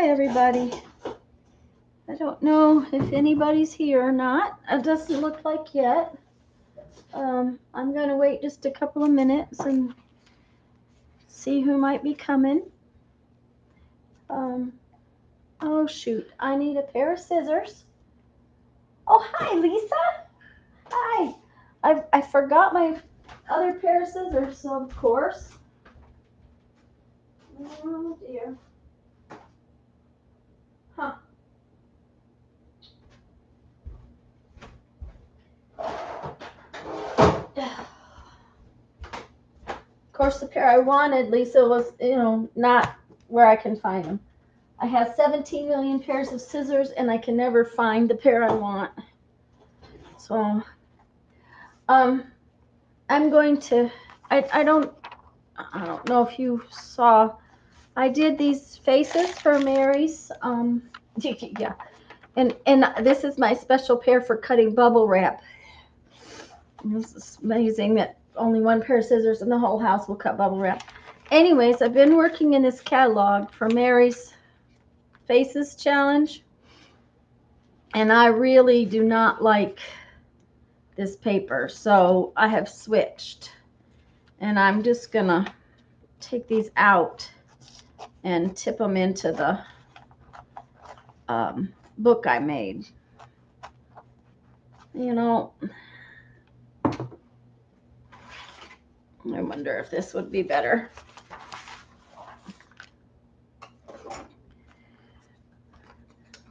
Hi, everybody. I don't know if anybody's here or not. It doesn't look like yet. I'm going to wait just a couple of minutes and see who might be coming. Oh, shoot. I need a pair of scissors. Oh, hi, Lisa. Hi. I forgot my other pair of scissors, so of course. Oh, dear. Huh. Of course, the pair I wanted, Lisa, was, not where I can find them. I have 17 million pairs of scissors, and I can never find the pair I want. So, I'm going to. I don't know if you saw. I did these faces for Mary's. Yeah, and this is my special pair for cutting bubble wrap. This is amazing that only one pair of scissors in the whole house will cut bubble wrap. Anyways, I've been working in this catalog for Mary's Faces Challenge, and I really do not like this paper, so I have switched, and I'm just gonna take these out and tip them into the book I made. I wonder if this would be better.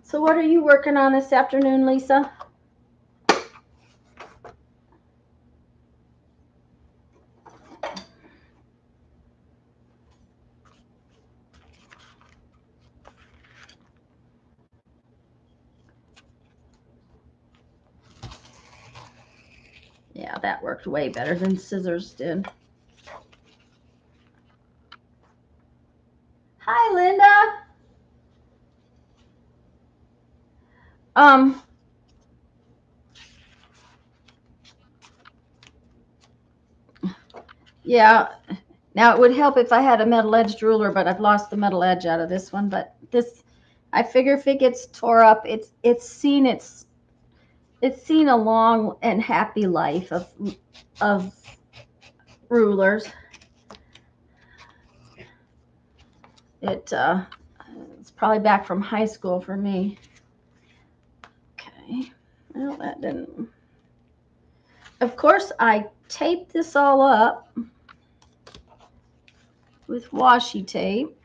So what are you working on this afternoon, Lisa? Yeah, that worked way better than scissors did. Hi, Linda. Yeah, now it would help if I had a metal edged ruler, but I've lost the metal edge out of this one. But this, I figure if it gets tore up, it's seen a long and happy life of rulers. It's probably back from high school for me. Okay, well, that didn't. Of course, I taped this all up with washi tape.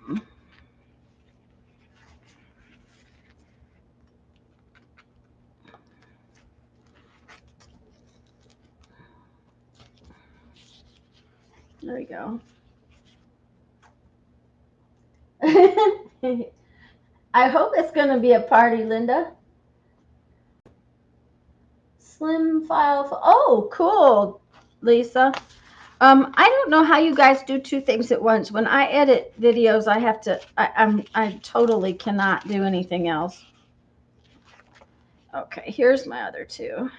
There we go. I hope it's going to be a party, Linda. Slim file. Oh, cool, Lisa. I don't know how you guys do two things at once. When I edit videos, I have to. I totally cannot do anything else. Okay, here's my other two.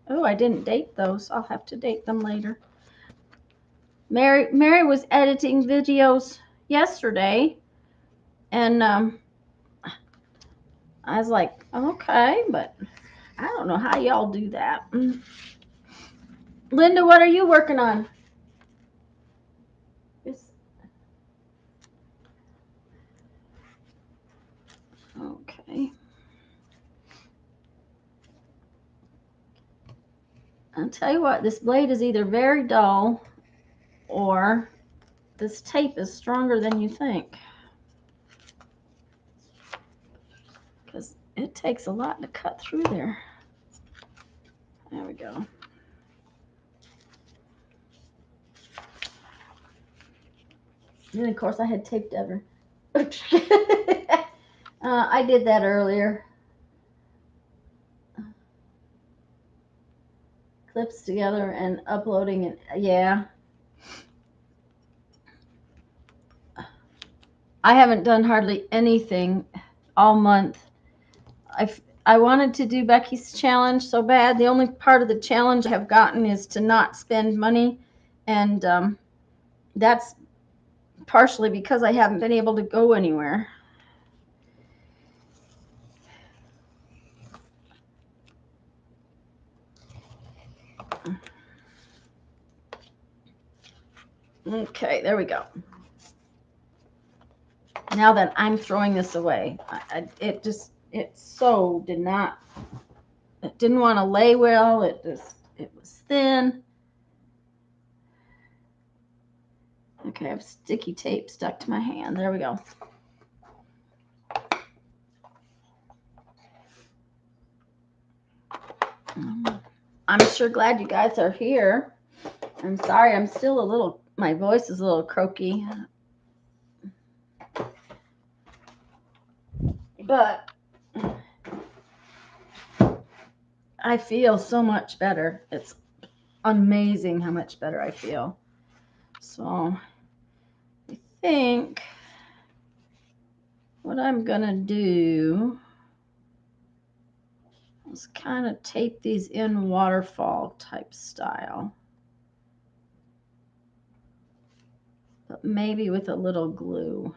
Oh, I didn't date those. I'll have to date them later. Mary was editing videos yesterday, and I was like, okay, but I don't know how y'all do that. Linda, what are you working on? Okay. I'll tell you what, this blade is either very dull or this tape is stronger than you think. Because it takes a lot to cut through there. There we go. And of course I had taped over. I did that earlier. Clips together and uploading it. Yeah. I haven't done hardly anything all month. I wanted to do Becky's challenge so bad. The only part of the challenge I have gotten is to not spend money, and that's partially because I haven't been able to go anywhere. Okay, there we go. Now that I'm throwing this away, it didn't want to lay well. It was thin. Okay, I have sticky tape stuck to my hand. There we go. I'm sure glad you guys are here. I'm sorry, I'm still my voice is a little croaky. But I feel so much better. It's amazing how much better I feel. So I think what I'm gonna do is kind of tape these in waterfall type style, but maybe with a little glue.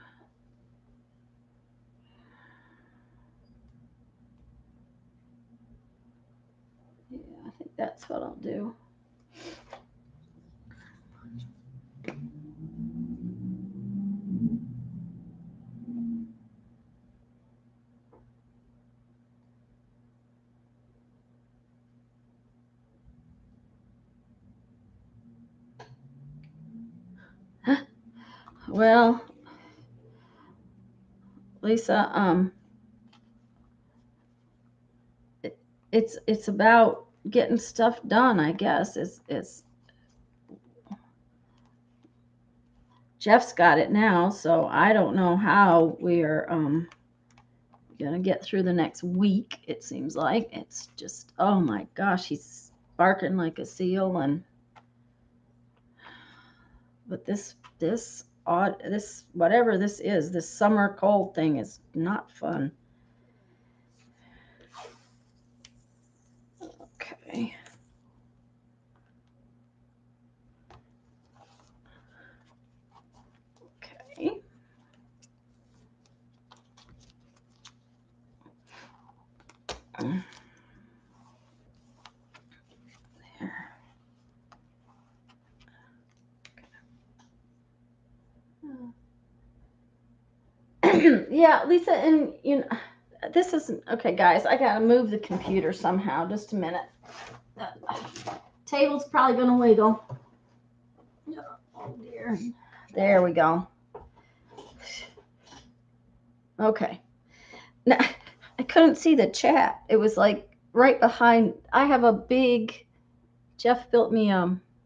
Yeah, I think that's what I'll do. Well, Lisa, it's about getting stuff done, I guess. It's Jeff's got it now, so I don't know how we're gonna get through the next week. It seems like it's just, oh my gosh, he's barking like a seal. And but this whatever this is, this summer cold thing is not fun. Okay. Okay. There. Yeah, Lisa, and this isn't okay, guys. I gotta move the computer somehow. Just a minute. Table's probably gonna wiggle. Oh dear. There we go. Okay. Now, I couldn't see the chat. It was like right behind. I have a big. Jeff built me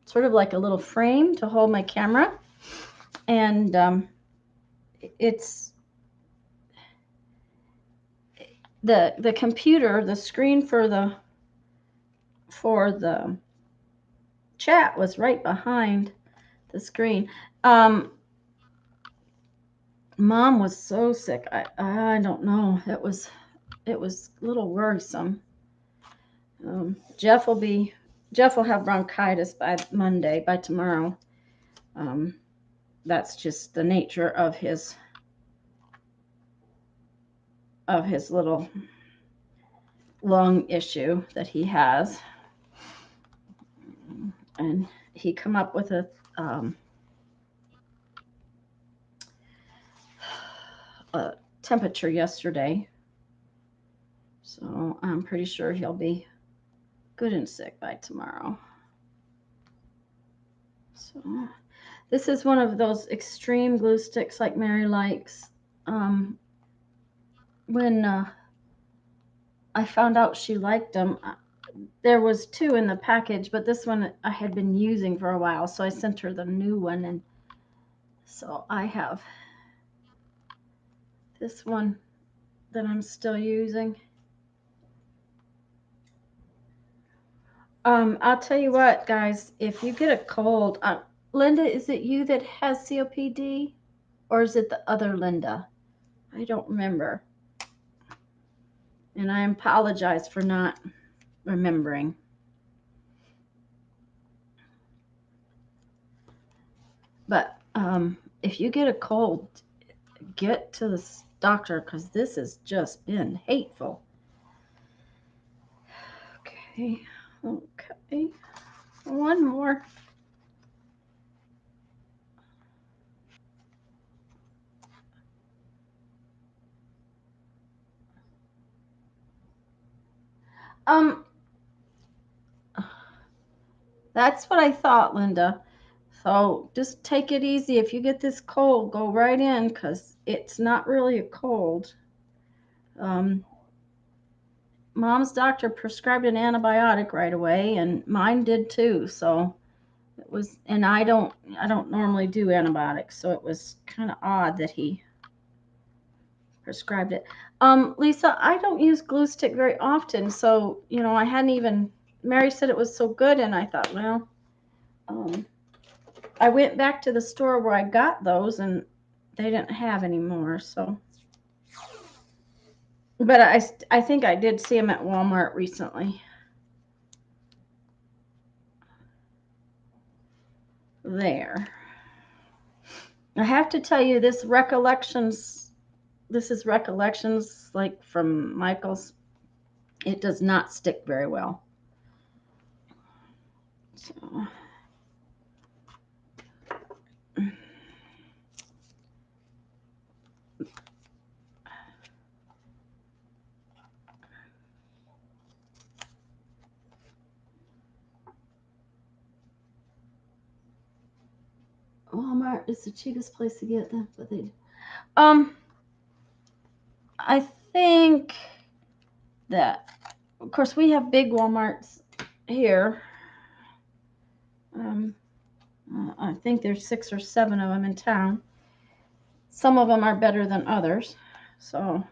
sort of like a little frame to hold my camera, and it's the computer. The screen for the chat was right behind the screen. Mom was so sick. I don't know. It was a little worrisome. Jeff will have bronchitis by Monday, by tomorrow. That's just the nature of his little lung issue that he has. And he come up with a temperature yesterday. So I'm pretty sure he'll be good and sick by tomorrow. So this is one of those extreme glue sticks like Mary likes. When I found out she liked them, there was 2 in the package, but this one I had been using for a while, so I sent her the new one, and so I have this one that I'm still using. I'll tell you what, guys, if you get a cold, Linda, is it you that has COPD, or is it the other Linda? I don't remember. And I apologize for not remembering. But if you get a cold, get to the doctor, because this has just been hateful. Okay. One more. Um, that's what I thought, Linda. So just take it easy. If you get this cold, go right in because it's not really a cold. Mom's doctor prescribed an antibiotic right away, and mine did too. So it was, and I don't normally do antibiotics, so it was kind of odd that he prescribed it. Lisa, I don't use glue stick very often, so I hadn't even. Mary said it was so good, and I thought, well, I went back to the store where I got those, and they didn't have any more. So, but I think I did see them at Walmart recently. There. I have to tell you, this is recollections like from Michael's. It does not stick very well. So. Walmart is the cheapest place to get them, but they. I think that, of course, we have big Walmarts here. I think there's 6 or 7 of them in town. Some of them are better than others. So,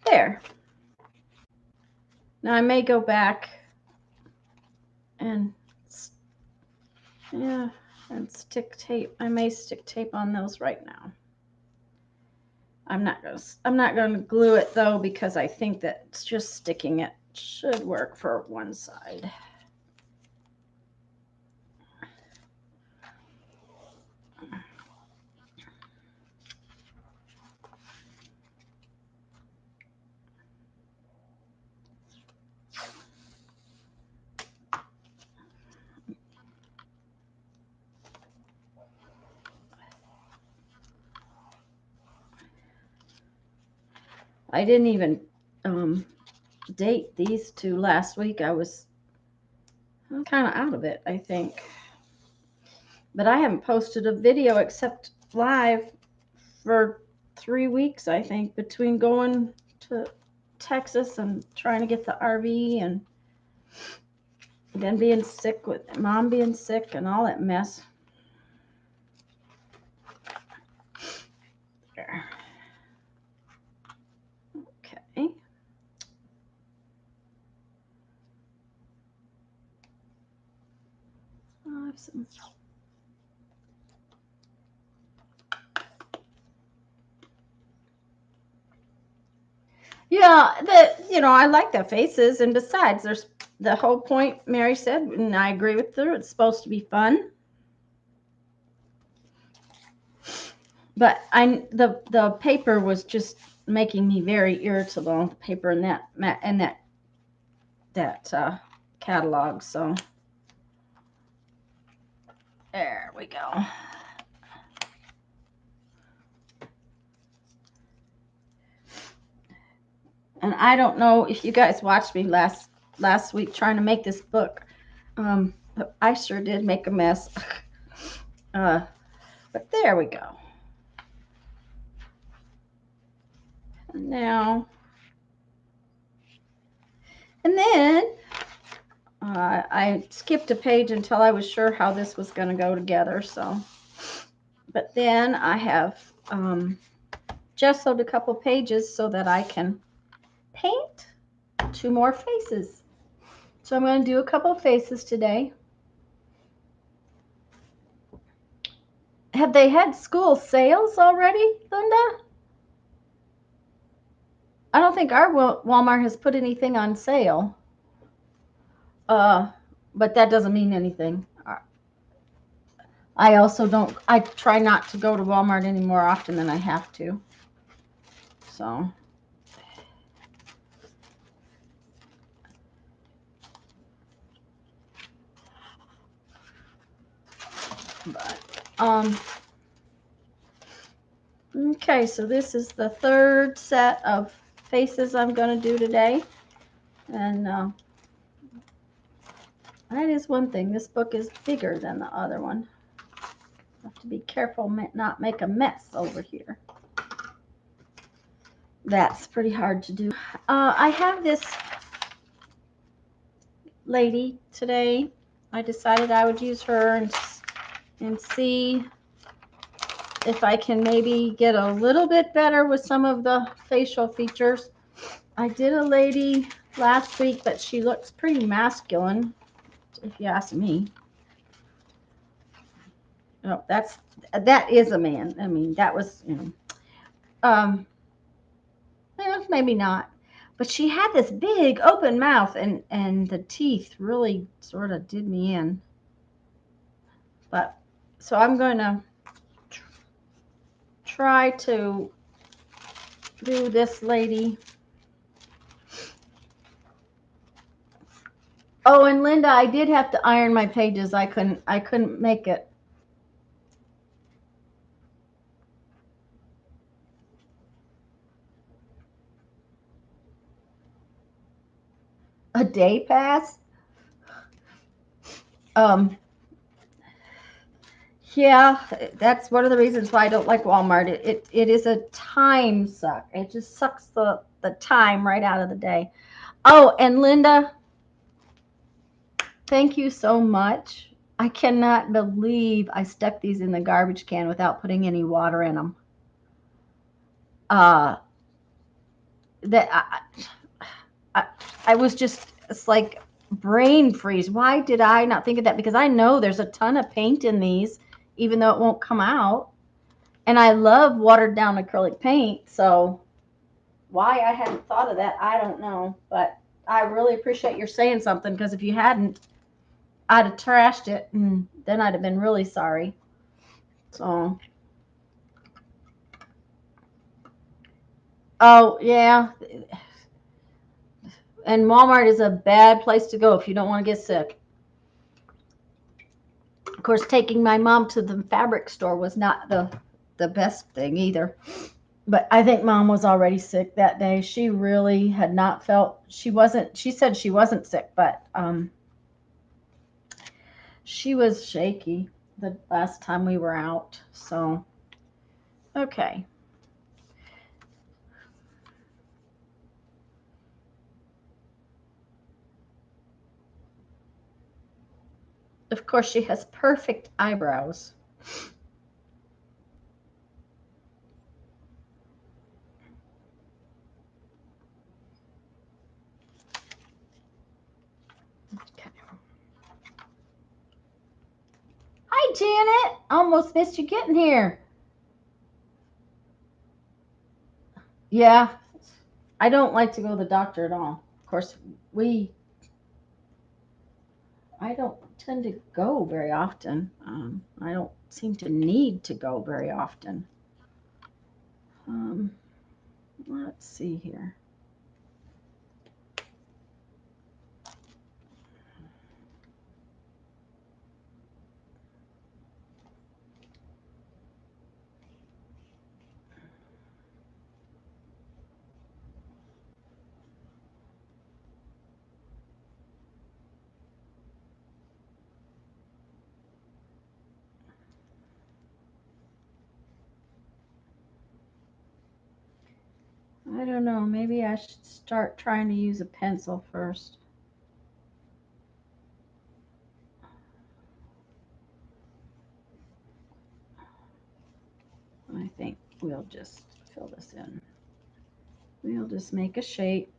there. Now I may go back and, yeah, and stick tape. I may stick tape on those right now. I'm not gonna glue it though, because I think that just sticking it should work for one side. I didn't even date these 2 last week. I'm kind of out of it, I think. But I haven't posted a video except live for 3 weeks, I think, between going to Texas and trying to get the RV and then being sick with Mom being sick and all that mess. There. Okay. I have some. Yeah, I like the faces, and besides, there's the whole point Mary said, and I agree with her. It's supposed to be fun. But the paper was just making me very irritable. The paper in that catalog. So there we go. And I don't know if you guys watched me last week trying to make this book. But I sure did make a mess. But there we go. Now, and then I skipped a page until I was sure how this was going to go together. So, but then I have gessoed a couple pages so that I can paint 2 more faces. So I'm going to do a couple faces today. Have they had school sales already, Linda? I don't think our Walmart has put anything on sale. But that doesn't mean anything. I try not to go to Walmart any more often than I have to. So. But, okay, so this is the 3rd set of faces I'm going to do today. And that is one thing. This book is bigger than the other one. I have to be careful not make a mess over here. That's pretty hard to do. I have this lady today. I decided I would use her and see if I can maybe get a little bit better with some of the facial features. I did a lady last week, but she looks pretty masculine, if you ask me. Oh, that is a man. I mean, that was, well, maybe not. But she had this big open mouth, and the teeth really sort of did me in. But so I'm going to try to do this lady. Oh, and Linda, I did have to iron my pages. I couldn't make it. A day pass? Yeah, that's one of the reasons why I don't like Walmart. It is a time suck. It just sucks the time right out of the day. Oh, and Linda, thank you so much. I cannot believe I stuck these in the garbage can without putting any water in them. That I was just, it's like brain freeze. Why did I not think of that? Because I know there's a ton of paint in these, even though it won't come out. And I love watered down acrylic paint, so why I hadn't thought of that, I don't know. But I really appreciate your saying something, because if you hadn't, I'd have trashed it, and then I'd have been really sorry. So, oh yeah, and Walmart is a bad place to go if you don't want to get sick. Of course, taking my mom to the fabric store was not the best thing either. But I think Mom was already sick that day. She really had not felt, she said she wasn't sick, but she was shaky the last time we were out. So, okay. Of course, she has perfect eyebrows. Okay. Hi, Janet. Almost missed you getting here. Yeah, I don't like to go to the doctor at all. Of course, I don't tend to go very often. I don't seem to need to go very often. Um, let's see here. I don't know. Maybe I should start trying to use a pencil first. I think we'll just fill this in. We'll just make a shape.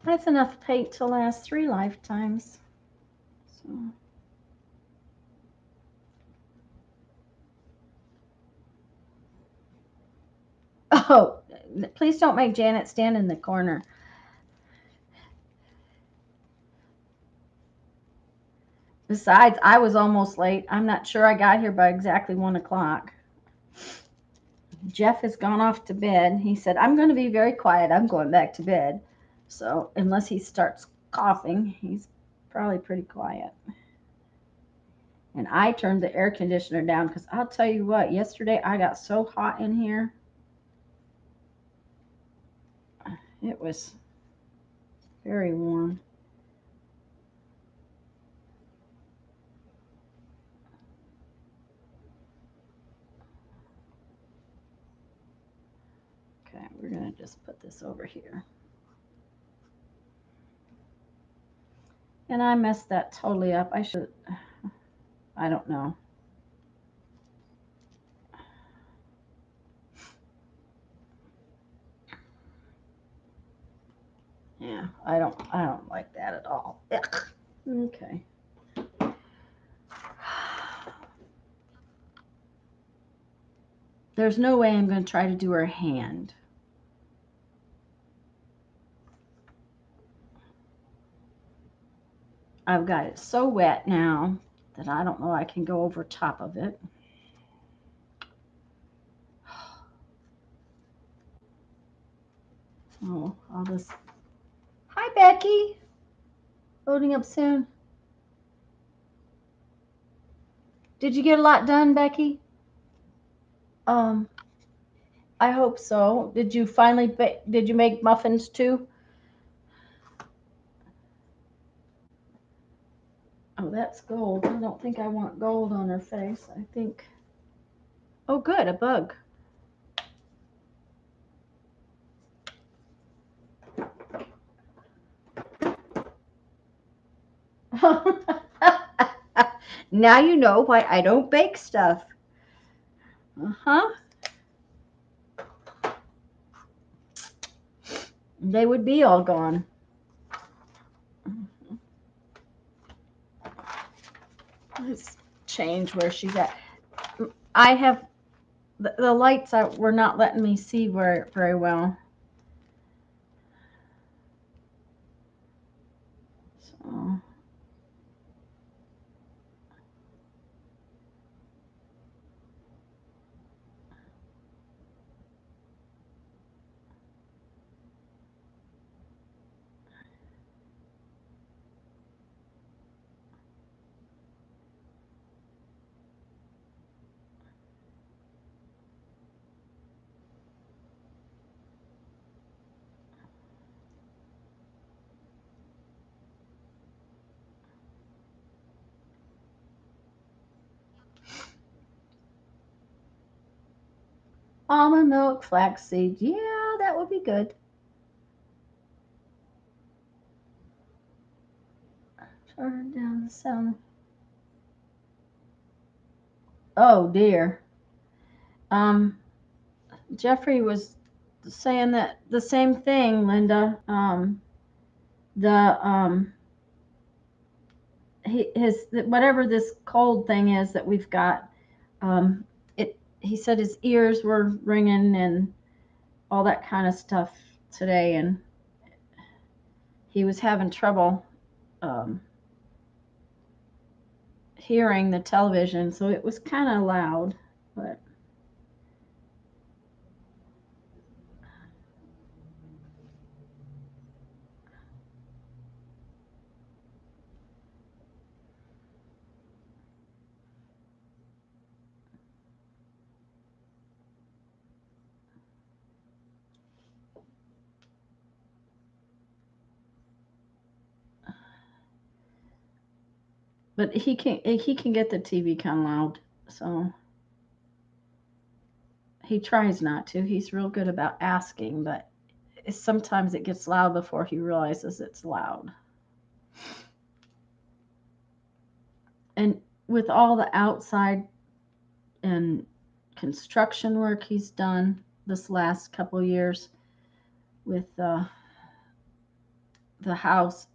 That's enough paint to last 3 lifetimes. So. Oh, please don't make Janet stand in the corner. Besides, I was almost late. I'm not sure I got here by exactly 1 o'clock. Jeff has gone off to bed. He said, I'm going to be very quiet. I'm going back to bed. So unless he starts coughing. He's probably pretty quiet. And I turned the air conditioner down because I'll tell you what, yesterday I got so hot in here. It was very warm. Okay, we're going to just put this over here. And I messed that totally up. I don't know. Yeah, I don't like that at all. Ugh. Okay. There's no way I'm going to try to do her hand. I've got it so wet now that I don't know I can go over top of it. Oh, I'll just... Hi, Becky. Loading up soon. Did you get a lot done, Becky? I hope so. Did you finally did you make muffins too? Oh, that's gold. I don't think I want gold on her face. I think... Oh, good, a bug. Now you know why I don't bake stuff. Uh-huh. They would be all gone. Let's change where she's at. I have the lights were not letting me see very well. So almond milk, flaxseed. Yeah, that would be good. Turn down the sound. Oh dear. Jeffrey was saying that the same thing, Linda. His whatever this cold thing is that we've got, he said his ears were ringing and all that kind of stuff today, and he was having trouble hearing the television, so it was kind of loud, but he can get the TV kind of loud, so he tries not to. He's real good about asking, but sometimes it gets loud before he realizes it's loud. And with all the outside and construction work he's done this last couple years with the house,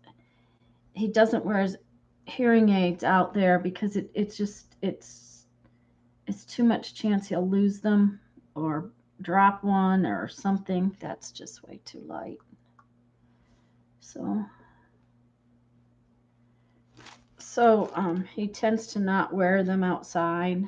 he doesn't wear his hearing aids out there because it's too much chance he'll lose them or drop one or something. That's just way too light. So he tends to not wear them outside.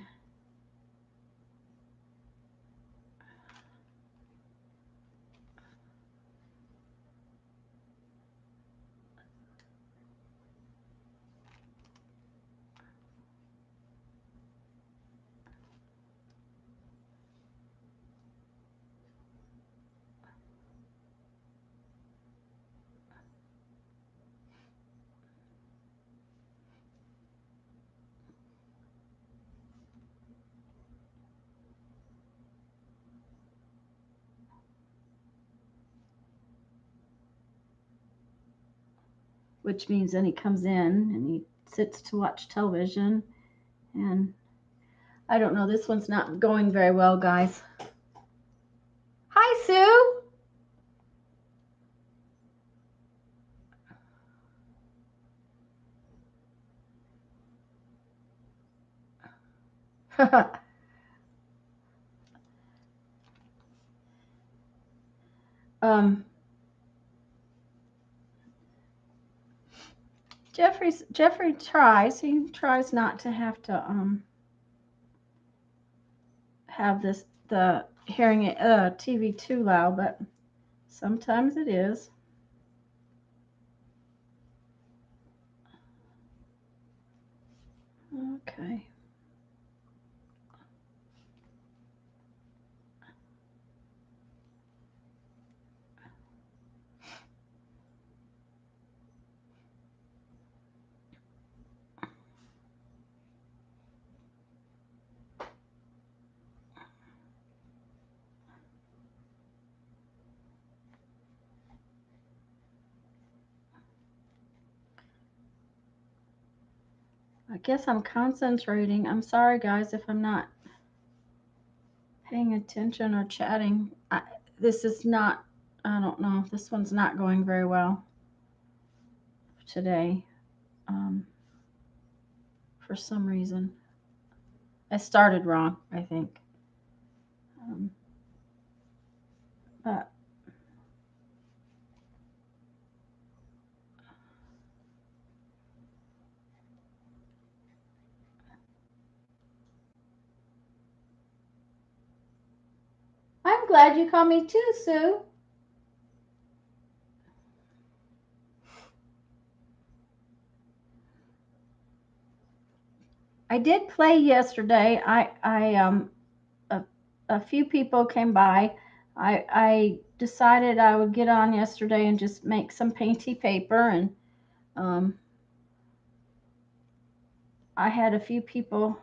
which means then he comes in and he sits to watch television. And I don't know, this one's not going very well, guys. Hi, Sue. um, Jeffrey tries. He tries not to have to have the hearing TV too loud, but sometimes it is. Okay. I guess I'm concentrating. I'm sorry, guys, if I'm not paying attention or chatting. This is not, I don't know, this one's not going very well today for some reason. I started wrong, I think. But I'm glad you called me too, Sue. I did play yesterday. A few people came by. I decided I would get on yesterday and just make some painty paper, and I had a few people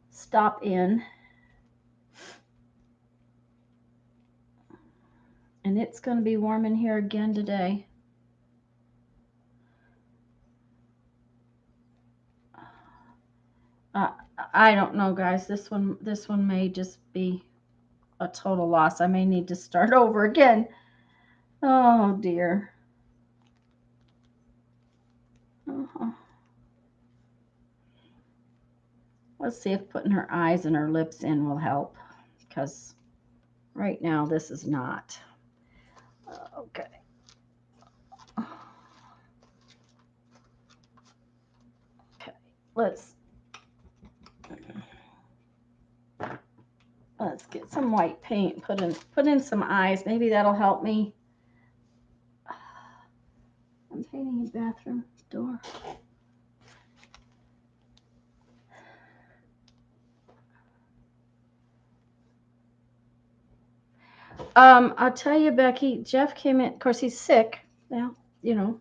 stop in, and it's going to be warm in here again today. I don't know, guys. This one may just be a total loss. I may need to start over again. Oh dear. Let's see if putting her eyes and her lips in will help, because right now this is not. Okay. Okay. Let's get some white paint. Put in some eyes. Maybe that'll help me. I'm painting a bathroom door. I'll tell you, Becky, Jeff came in. Of course, he's sick now.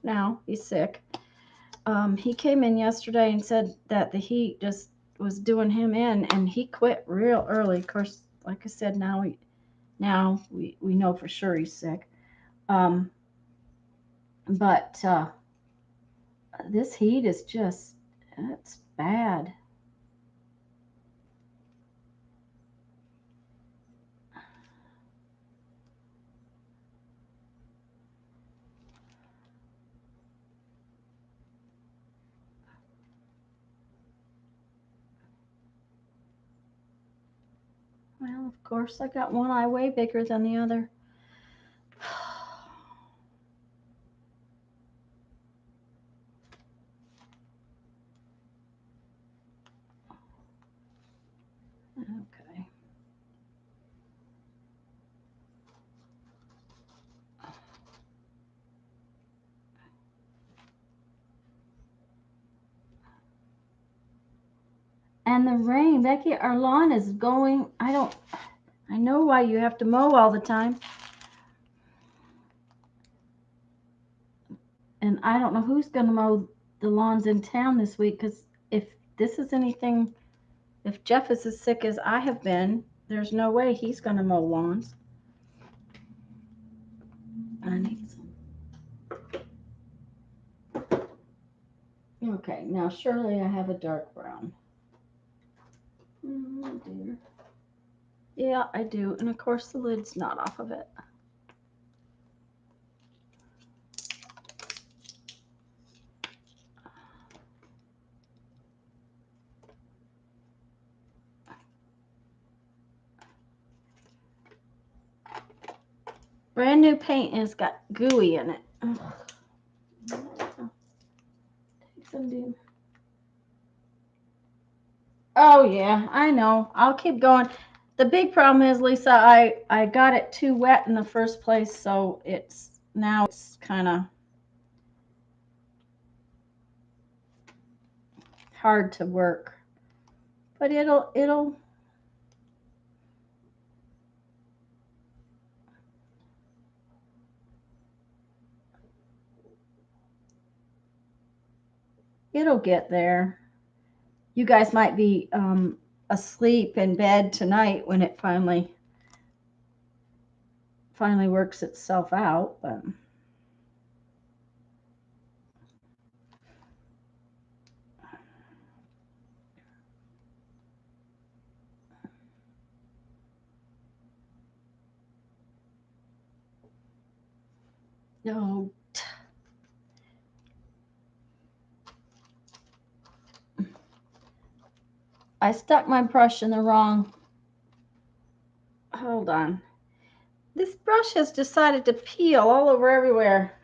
Now he's sick. He came in yesterday and said that the heat just was doing him in, and he quit real early. Of course, like I said, now we know for sure he's sick. But this heat is just, it's bad. Well, of course, I got one eye way bigger than the other. Okay. And the rain, Becky, our lawn is going, I know why you have to mow all the time. And I don't know who's going to mow the lawns in town this week, because if this is anything, if Jeff is as sick as I have been, there's no way he's going to mow lawns. I need some. Okay, now surely I have a dark brown. Oh dear. Yeah, I do. And of course the lid's not off of it. Brand new paint and it's got gooey in it. Ugh. Take some dew. Oh yeah, I know. I'll keep going. The big problem is, Lisa, I got it too wet in the first place, so now it's kind of hard to work. But it'll get there. You guys might be asleep in bed tonight when it finally works itself out, but no. I stuck my brush in the wrong. Hold on. This brush has decided to peel all over everywhere.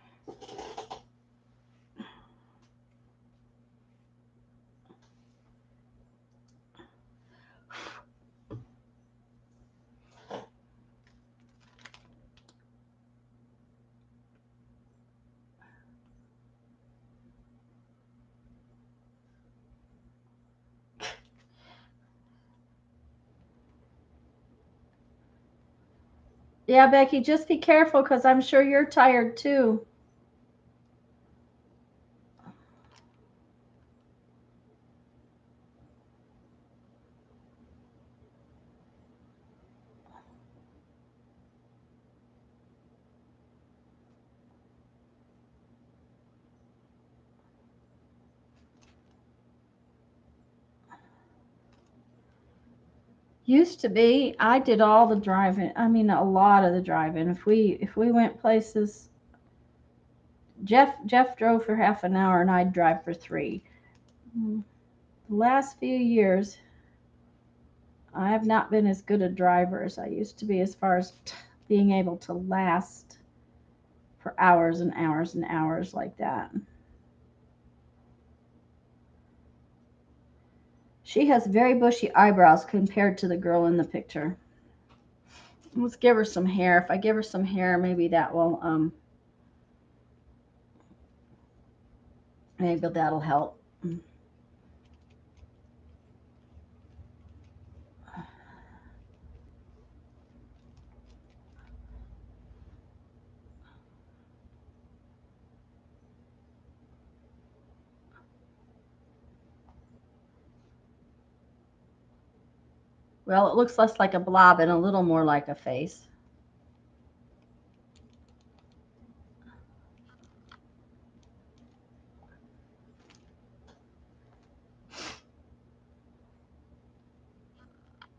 Yeah, Becky, just be careful because I'm sure you're tired too. Used to be, I did all the driving. I mean, a lot of the driving. If we went places, Jeff drove for half an hour and I'd drive for 3. The last few years, I have not been as good a driver as I used to be as far as being able to last for hours and hours and hours like that. She has very bushy eyebrows compared to the girl in the picture. Let's give her some hair. If I give her some hair, maybe that'll help. Well, it looks less like a blob and a little more like a face.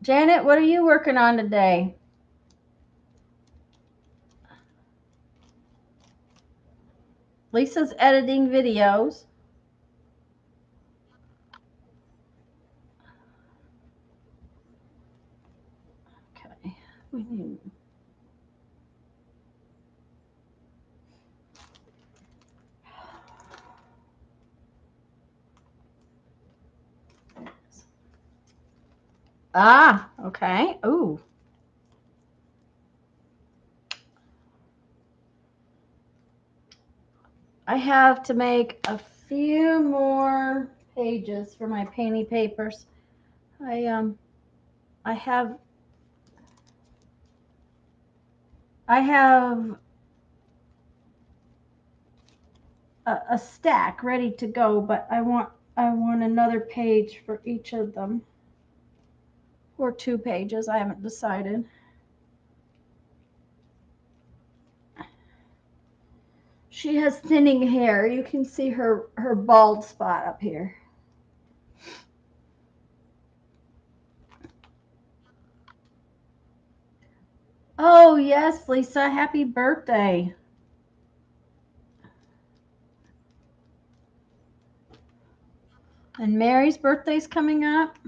Janet, what are you working on today? Lisa's editing videos. Okay. We need... Ah, okay. Ooh. I have to make a few more pages for my painty papers. I have a stack ready to go, but I want another page for each of them. Or 2 pages, I haven't decided. She has thinning hair. You can see her bald spot up here. Oh, yes, Lisa, happy birthday. And Mary's birthday's coming up.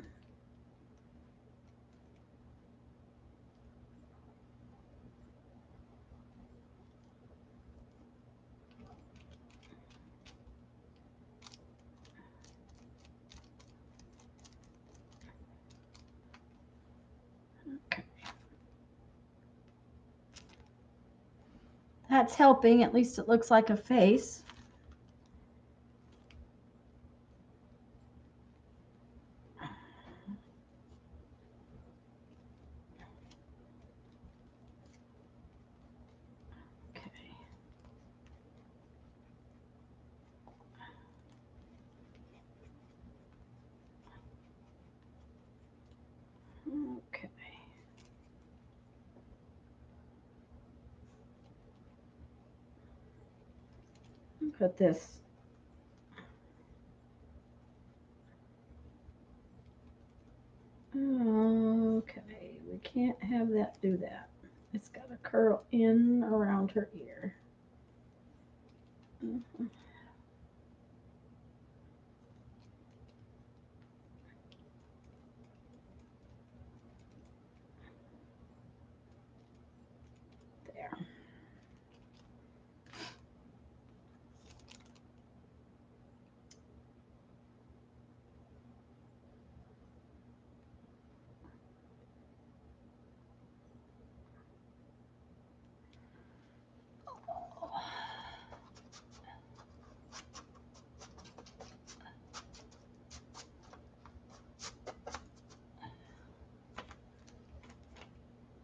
Okay. That's helping. At least it looks like a face. Okay. Look at this. Okay, we can't have that do that. It's got to curl in around her ear. There.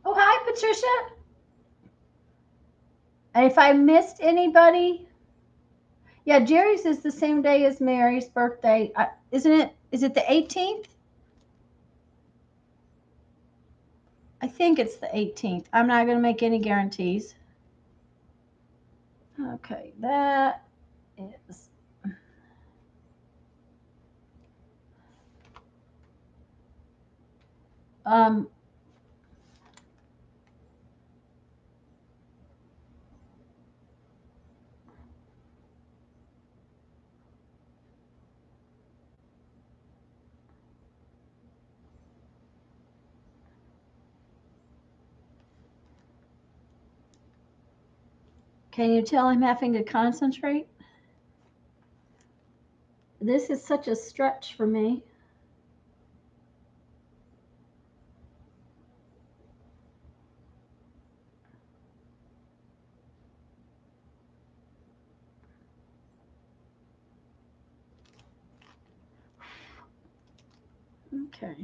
Oh, hi, Patricia. And if I missed anybody, yeah, Jerry's is the same day as Mary's birthday, isn't it? Is it the 18th? I think it's the 18th. I'm not going to make any guarantees. Okay, that is. Um, can you tell I'm having to concentrate? This is such a stretch for me. Okay.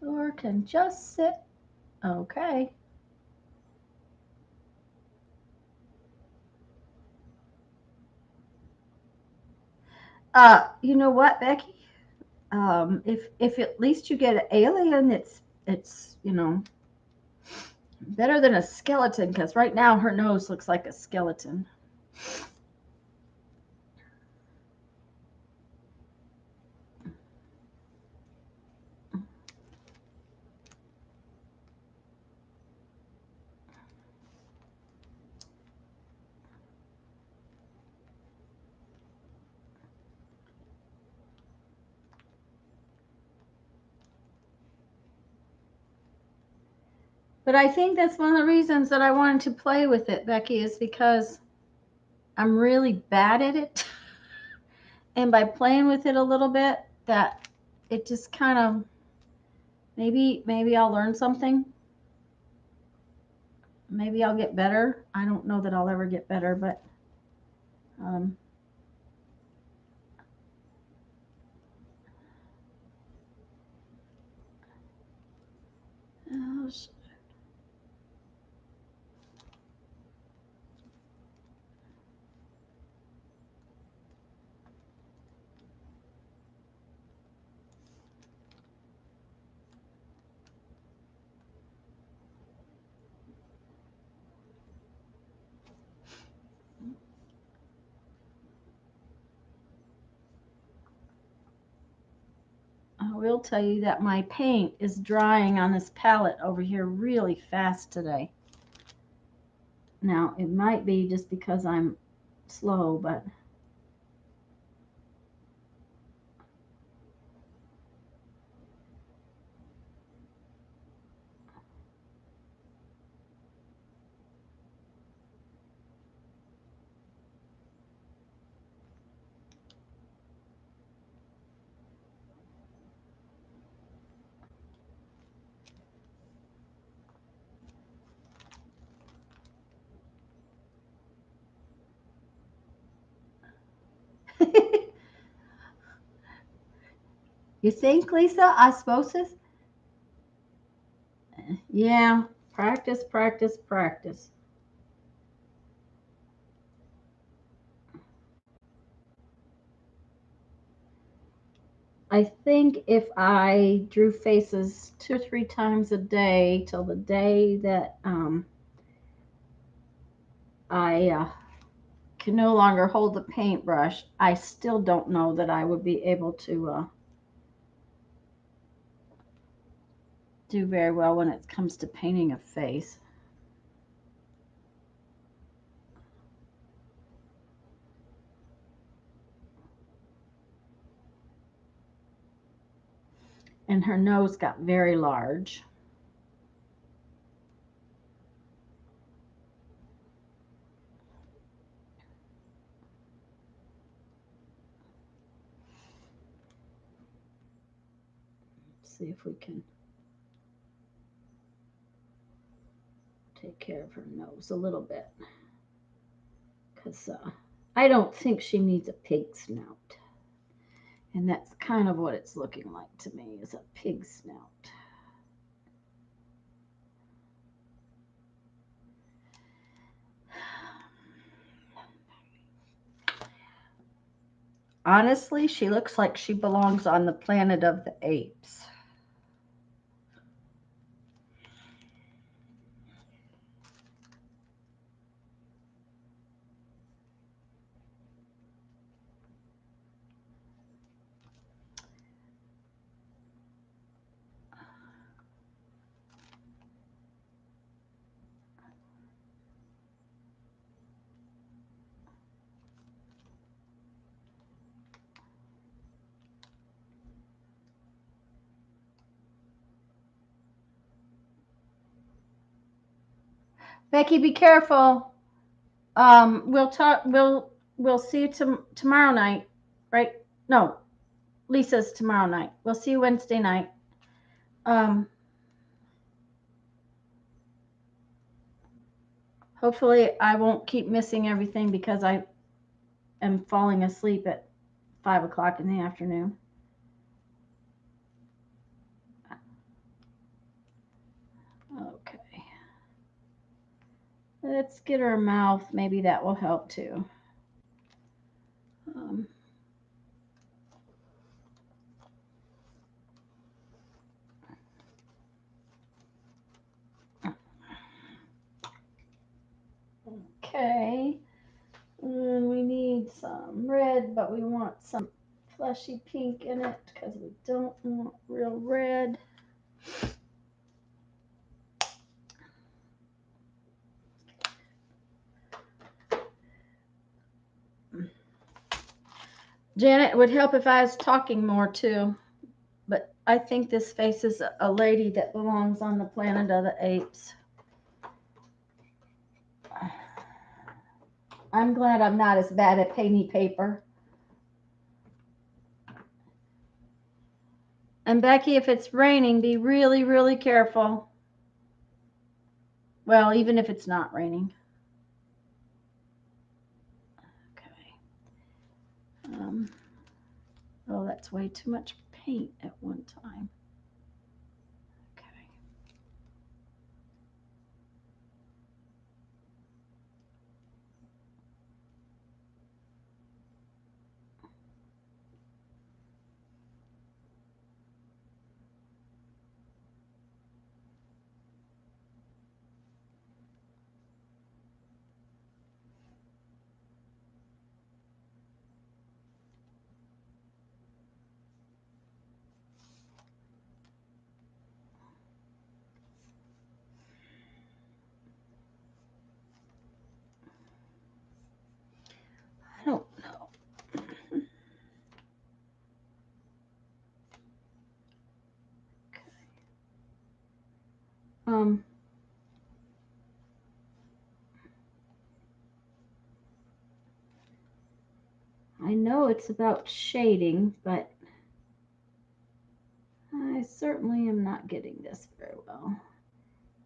Or can just sit. Okay. You know what, Becky? If at least you get an alien, it's better than a skeleton, because right now her nose looks like a skeleton. But I think that's one of the reasons that I wanted to play with it, Becky, is because I'm really bad at it. And by playing with it a little bit, that it just kind of maybe I'll learn something. Maybe I'll get better. I don't know that I'll ever get better, but um, oh, will tell you that my paint is drying on this palette over here really fast today. Now, it might be just because I'm slow, but you think, Lisa, osmosis? Yeah, practice, practice, practice. I think if I drew faces 2 or 3 times a day till the day that I can no longer hold the paintbrush, I still don't know that I would be able to do very well when it comes to painting a face. And her nose got very large. Let's see if we can take care of her nose a little bit. Because I don't think she needs a pig snout. And that's kind of what it's looking like to me, is a pig snout. Honestly, she looks like she belongs on the planet of the apes. Becky, be careful. We'll talk. We'll see you tomorrow night, right? No, Lisa's tomorrow night. We'll see you Wednesday night. Hopefully, I won't keep missing everything because I am falling asleep at 5 o'clock in the afternoon. Okay. Let's get her mouth. Maybe that will help too. Okay. And we need some red, but we want some fleshy pink in it because we don't want real red. Janet, it would help if I was talking more too, but I think this face is a lady that belongs on the planet of the apes. I'm glad I'm not as bad at painting paper. And Becky, if it's raining, be really, really careful. Well, even if it's not raining. Okay. Oh, that's way too much paint at one time. Okay. I know it's about shading, but I certainly am not getting this very well.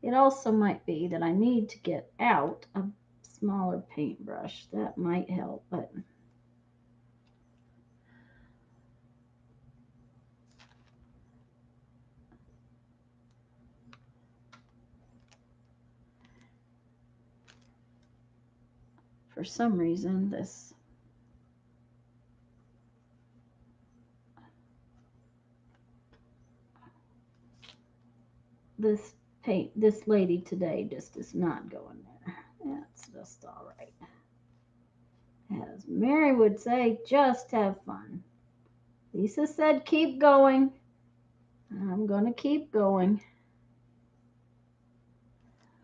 It also might be that I need to get out a smaller paintbrush. That might help, but for some reason this lady today just is not going there. That's just all right. As Mary would say, just have fun. Lisa said keep going. I'm going to keep going.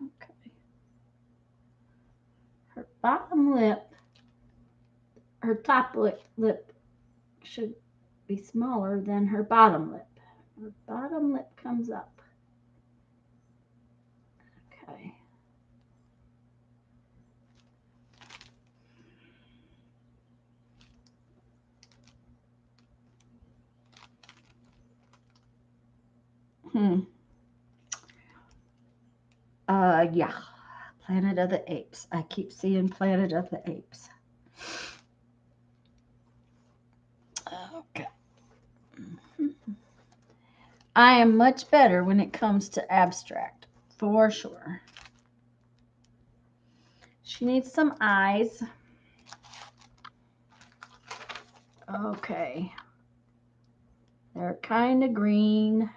Okay. Her bottom lip, her top lip should be smaller than her bottom lip. Her bottom lip comes up. Okay. Yeah. Planet of the Apes. I keep seeing Planet of the Apes. Okay. I am much better when it comes to abstract, for sure. She needs some eyes. Okay. They're kind of green,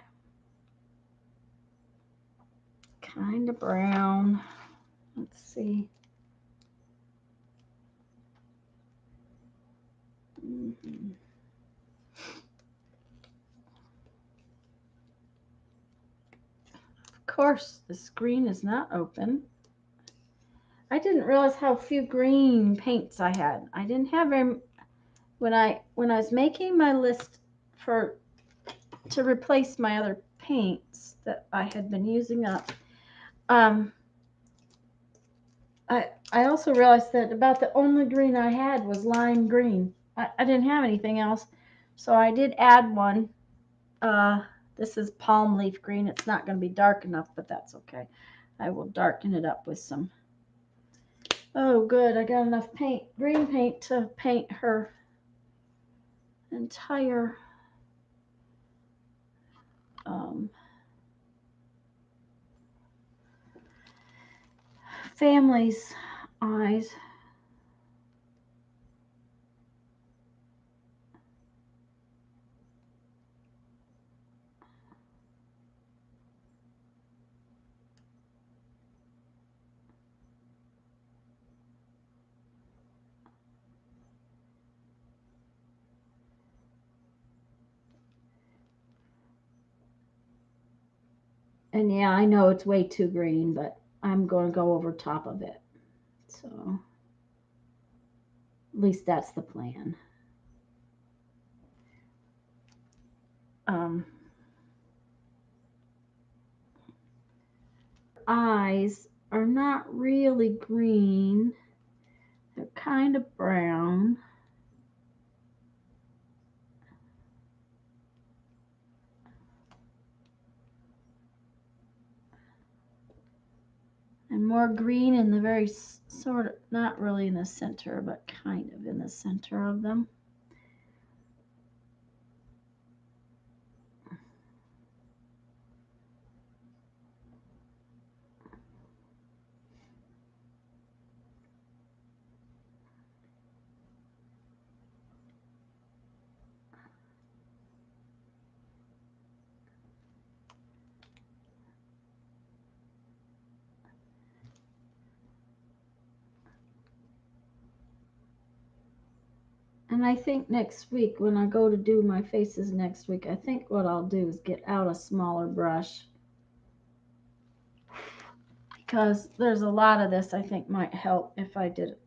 kind of brown. Let's see. Of course, the screen is not open. I didn't realize how few green paints I had. I didn't have very. When I was making my list to replace my other paints that I had been using up, I also realized that about the only green I had was lime green. I didn't have anything else, so I did add one. This is palm leaf green. It's not going to be dark enough, but that's okay. I will darken it up with some. Oh, good. I got enough green paint to paint her entire family's eyes. And yeah, I know it's way too green, but I'm going to go over top of it. So at least that's the plan. Eyes are not really green. They're kind of brown. And more green in the very sort of, not really in the center, but kind of in the center of them. And I think next week, when I go to do my faces next week, I think what I'll do is get out a smaller brush. Because there's a lot of this I think might help if I did it.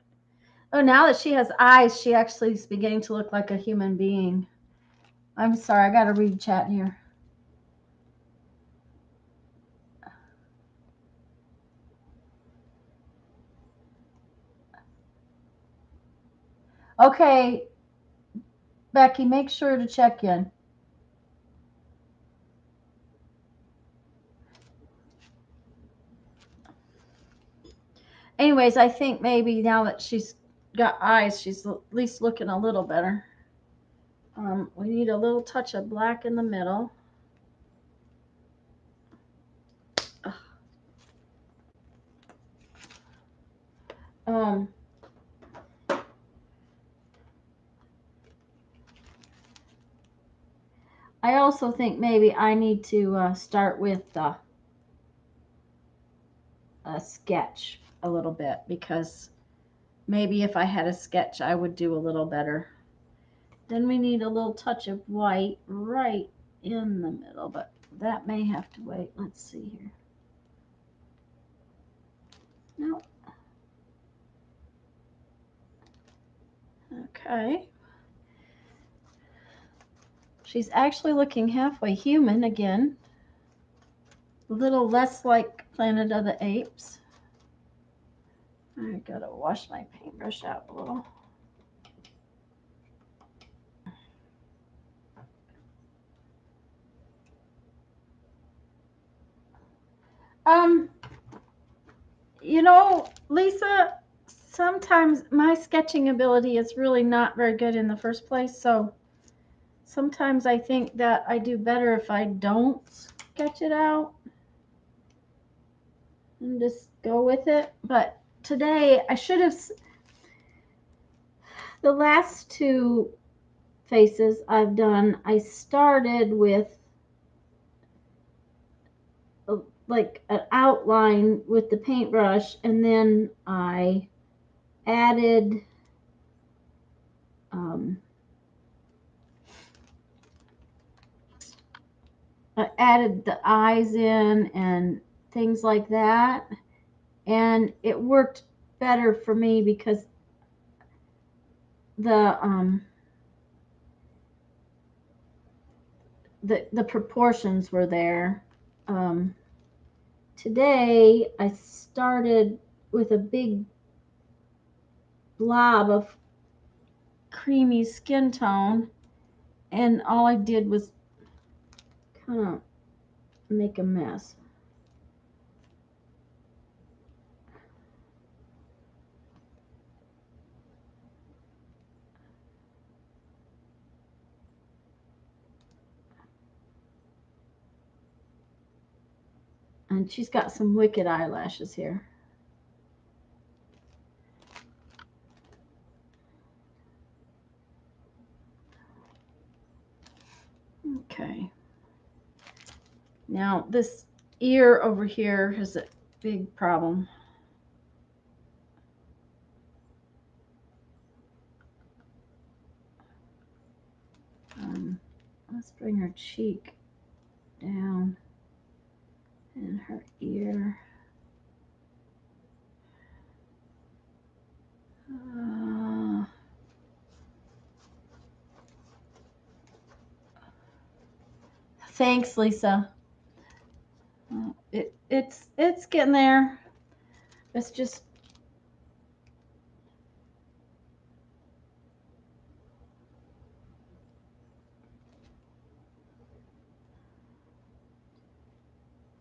Oh, now that she has eyes, she actually is beginning to look like a human being. I'm sorry, I got to read chat here. Okay, Becky, make sure to check in. Anyways, I think maybe now that she's got eyes, she's at least looking a little better. We need a little touch of black in the middle. Um, I also think maybe I need to start with a sketch a little bit, because maybe if I had a sketch, I would do a little better. Then we need a little touch of white right in the middle, but that may have to wait. Let's see here. No. Okay. She's actually looking halfway human again. A little less like Planet of the Apes. I gotta wash my paintbrush out a little. You know, Lisa, sometimes my sketching ability is really not very good in the first place, so sometimes I think that I do better if I don't sketch it out and just go with it. But today I should have, the last two faces I've done, I started with like an outline with the paintbrush, and then I added the eyes in and things like that, and it worked better for me because the proportions were there. Today I started with a big blob of creamy skin tone, and all I did was kind of make a mess. And she's got some wicked eyelashes here. Okay. Now this ear over here has a big problem. Let's bring her cheek down and her ear. Thanks, Lisa. It's getting there. It's just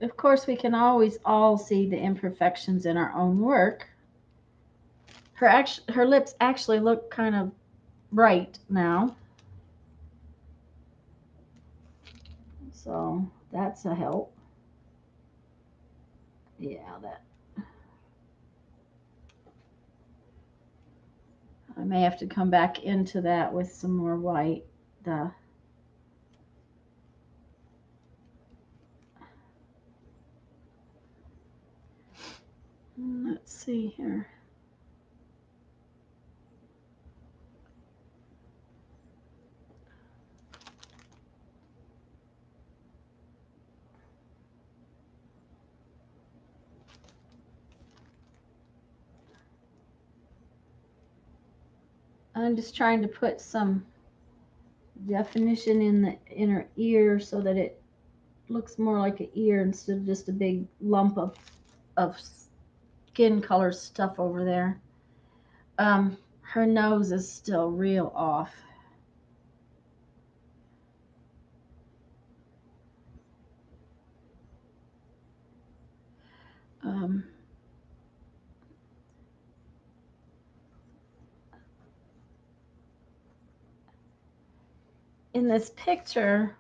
of course, we can always all see the imperfections in our own work. Her lips actually look kind of bright now, so that's a help. Yeah, that. I may have to come back into that with some more white. Let's see here. I'm just trying to put some definition in her ear so that it looks more like an ear instead of just a big lump of skin color stuff over there. Her nose is still real off. in this picture,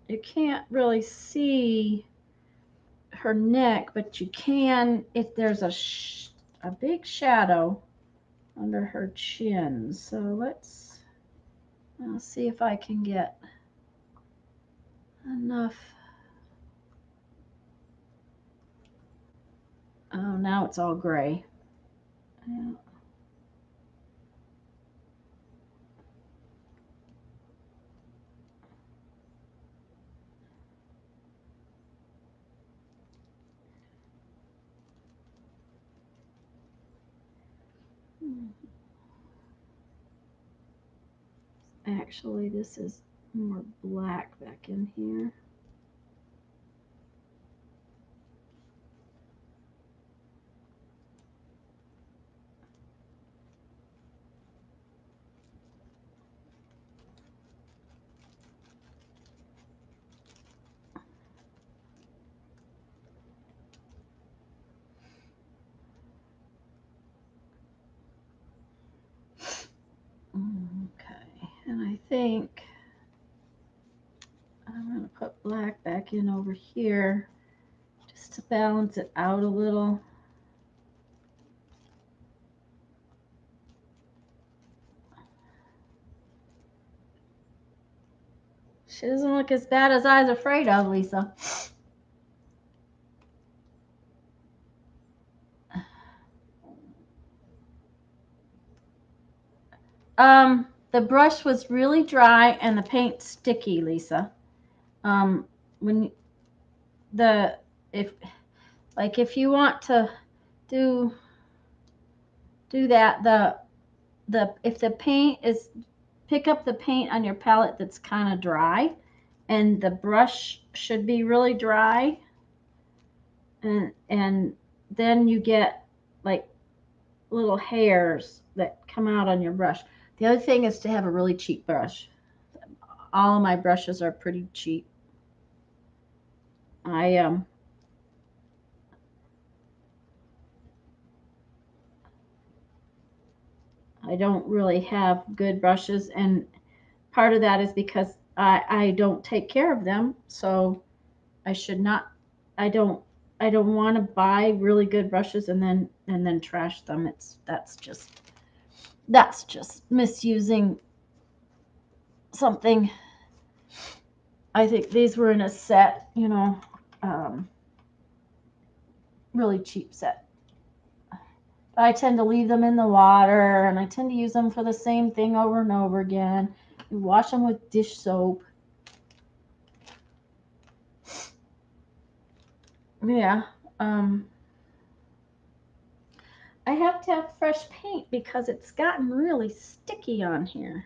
you can't really see her neck, but you can if there's a big shadow under her chin. So I'll see if I can get enough. Oh, now it's all gray. Yeah. Actually, this is more black back in here. Okay, and I think I'm going to put black back in over here just to balance it out a little. She doesn't look as bad as I was afraid of, Lisa. The brush was really dry and the paint sticky, Lisa. When if you want to do that, if the paint is, pick up the paint on your palette that's kind of dry, and the brush should be really dry, and then you get like little hairs that come out on your brush. The other thing is to have a really cheap brush. All of my brushes are pretty cheap. I don't really have good brushes, and part of that is because I don't take care of them, so I should not. I don't want to buy really good brushes and then trash them. That's just misusing something. I think these were in a set, really cheap set. I tend to leave them in the water, and I tend to use them for the same thing over and over again. You wash them with dish soap. Yeah. I have to have fresh paint because it's gotten really sticky on here.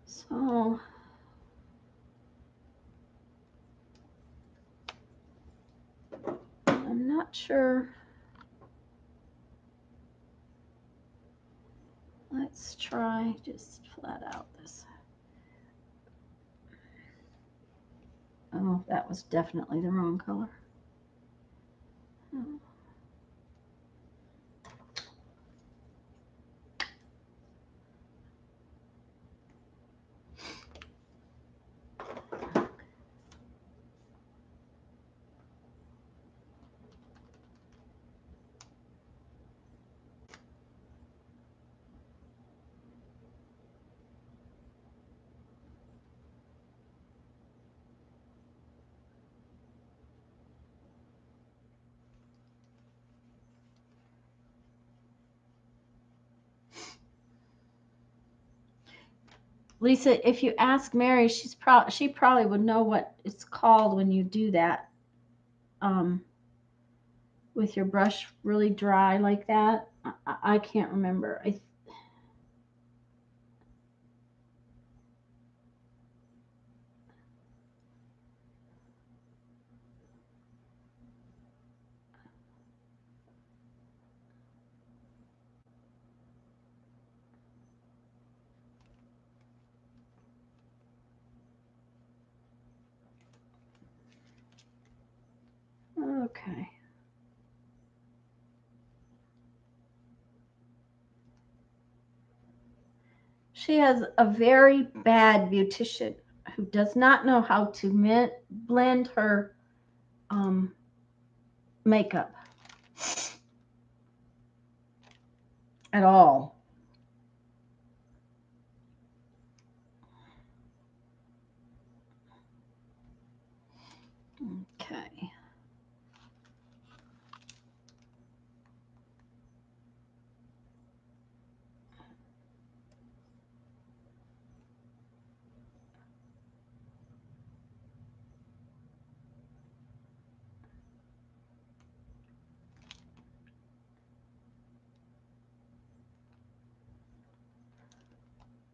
So I'm not sure. Let's try just flat out this. Oh, that was definitely the wrong color. Oh. Lisa, if you ask Mary, she probably would know what it's called when you do that. With your brush really dry like that. I can't remember. Okay. Okay. She has a very bad beautician who does not know how to blend her um, makeup at all. Okay.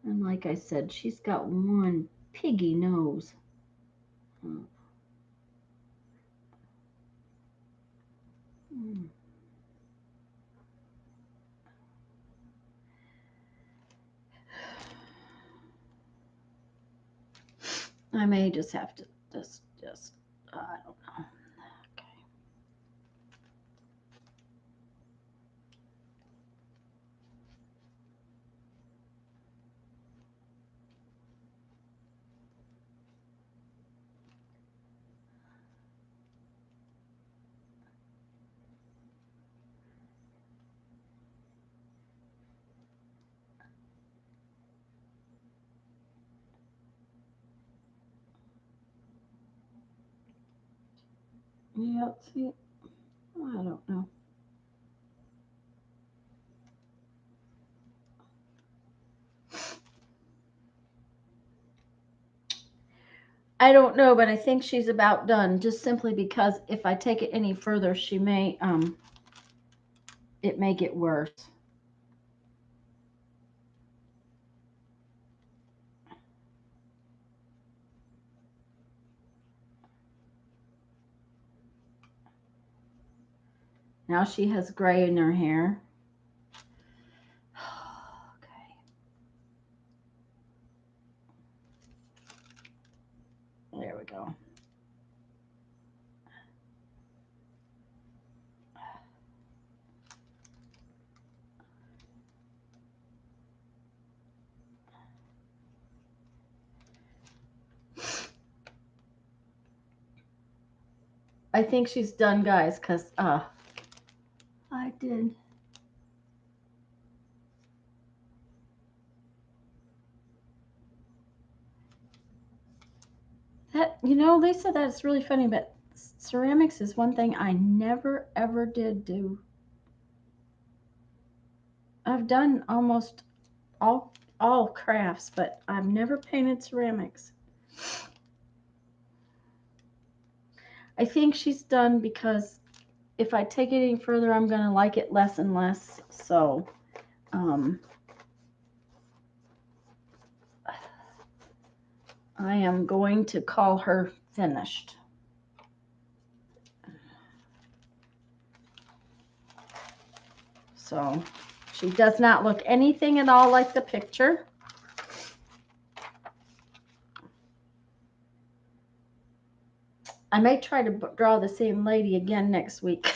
And like I said, she's got one piggy nose. Mm. I may just have to just I don't know. Okay. Yeah, see, I don't know. I don't know, but I think she's about done. Just simply because if I take it any further, she may it may get worse. Now she has gray in her hair. Okay. There we go. I think she's done, guys, because I did. That, Lisa, that's really funny, but ceramics is one thing I never ever did do. I've done almost all crafts, but I've never painted ceramics. I think she's done because if I take it any further, I'm going to like it less and less. So, I am going to call her finished. So, she does not look anything at all like the picture. I may try to draw the same lady again next week.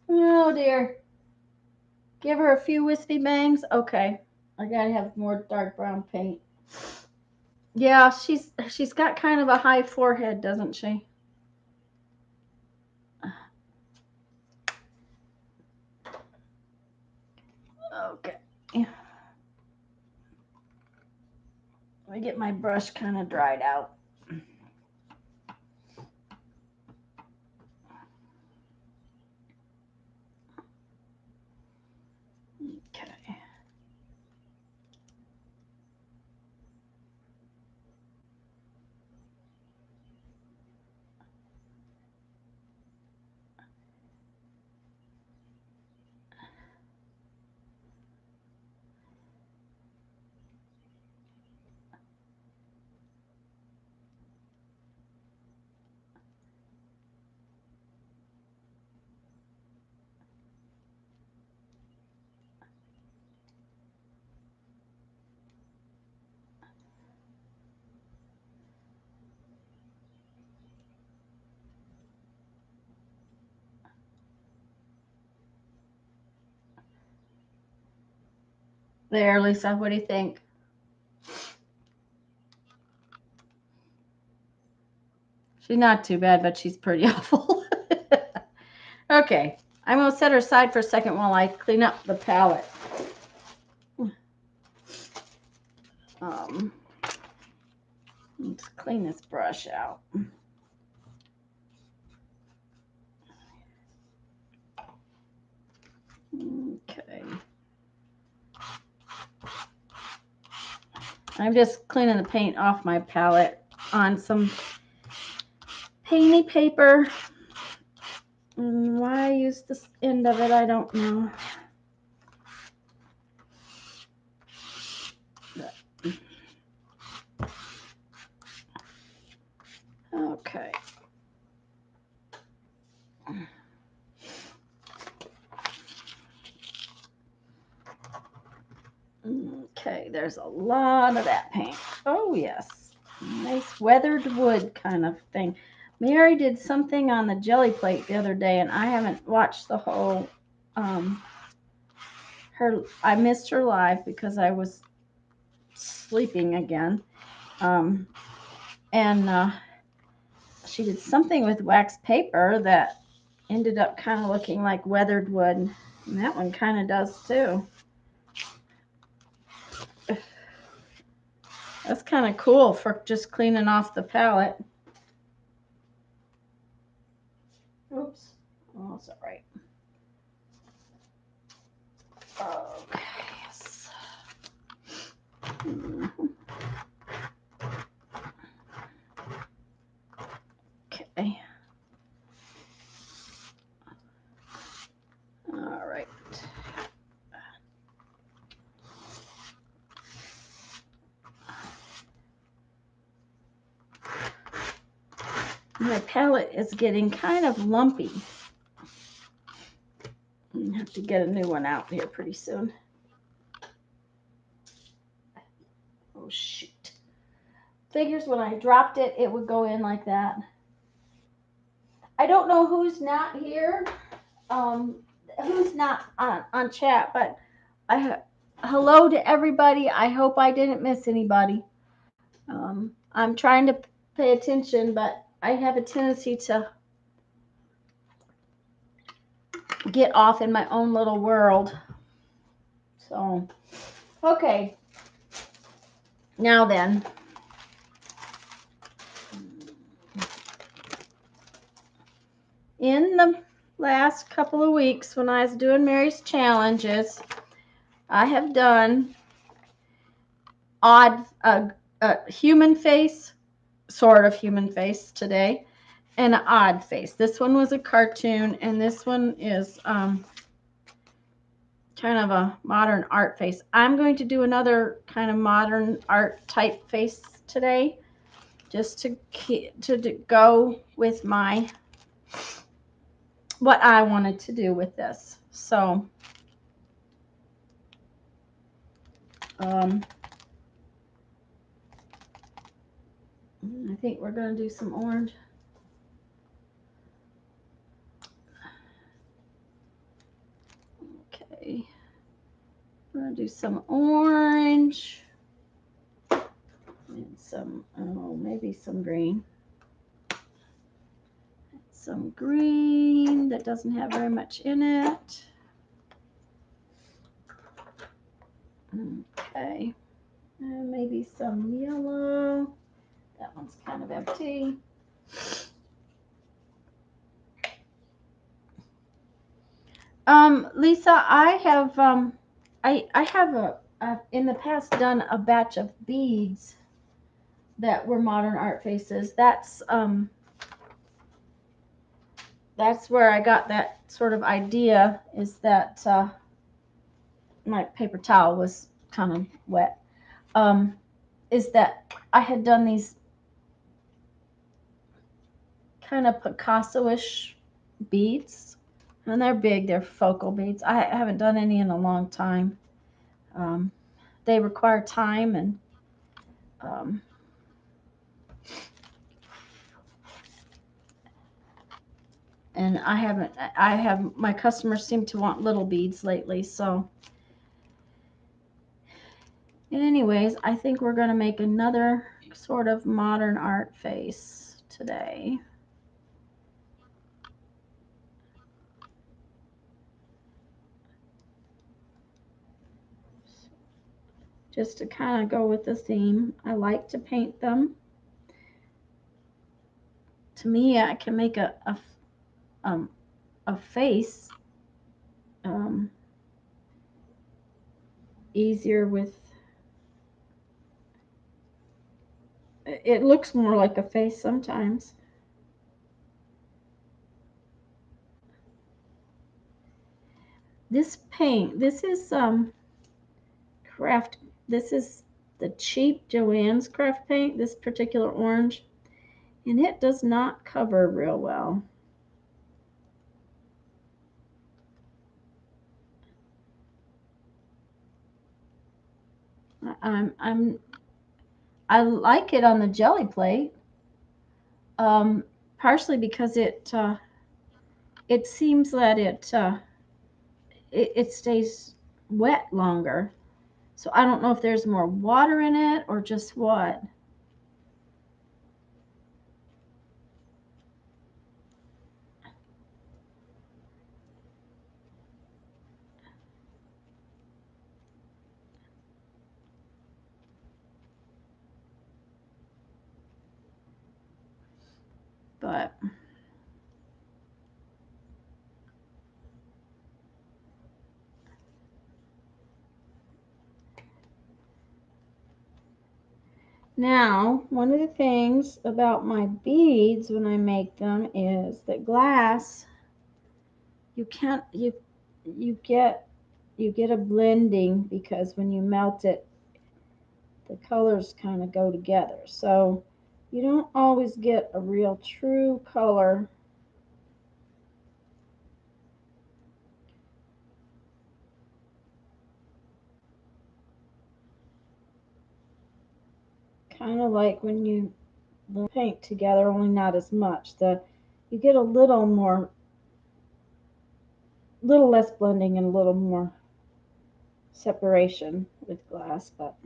Oh dear. Give her a few wispy bangs. Okay. I gotta have more dark brown paint. Yeah, she's got kind of a high forehead, doesn't she? Okay. Let me get my brush kind of dried out. Okay. There, Lisa, what do you think? She's not too bad, but she's pretty awful. Okay, I'm going to set her aside for a second while I clean up the palette. Let's clean this brush out. Okay. I'm just cleaning the paint off my palette on some painty paper. And why I use this end of it, I don't know. Okay. Okay, there's a lot of that paint. Oh, yes. Nice weathered wood kind of thing. Mary did something on the Gelli Plate the other day, and I haven't watched the whole, I missed her live because I was sleeping again. She did something with wax paper that ended up kind of looking like weathered wood. And that one kind of does too. That's kind of cool for just cleaning off the palette. Oops. Oh, that's all right. Okay. Yes. Okay. All right. My palette is getting kind of lumpy. I'm gonna have to get a new one out here pretty soon. Oh, shoot. Figures when I dropped it, it would go in like that. I don't know who's not here, who's not on chat, but hello to everybody. I hope I didn't miss anybody. I'm trying to pay attention, but I have a tendency to get off in my own little world. So, okay. Now then. In the last couple of weeks when I was doing Mary's challenges, I have done human face, sort of human face today, and an odd face. This one was a cartoon, and this one is kind of a modern art face. I'm going to do another kind of modern art type face today, just to go with my what I wanted to do with this. So I think we're going to do some orange. Okay. I'm going to do some orange and some, maybe some green. Some green that doesn't have very much in it. Okay. And maybe some yellow. That one's kind of empty. Lisa, I have in the past done a batch of beads that were modern art faces. That's where I got that sort of idea, is that my paper towel was kind of wet. Is that I had done these kind of Picasso-ish beads, and they're big. They're focal beads. I haven't done any in a long time. They require time, and my customers seem to want little beads lately, so Anyways, I think we're going to make another sort of modern art face today. Just to kind of go with the theme. I like to paint them. To me, I can make a face easier with, it looks more like a face sometimes. This paint, this is craft, this is the cheap Joann's craft paint, this particular orange, and it does not cover real well. I like it on the Gelli Plate, partially because it seems that it stays wet longer. So I don't know if there's more water in it or just what. But now, one of the things about my beads when I make them is that glass, you can't you get a blending because when you melt it, the colors kind of go together. So you don't always get a real true color. Kind of like when you paint together, only not as much. You get a little more, little less blending and a little more separation with glass, but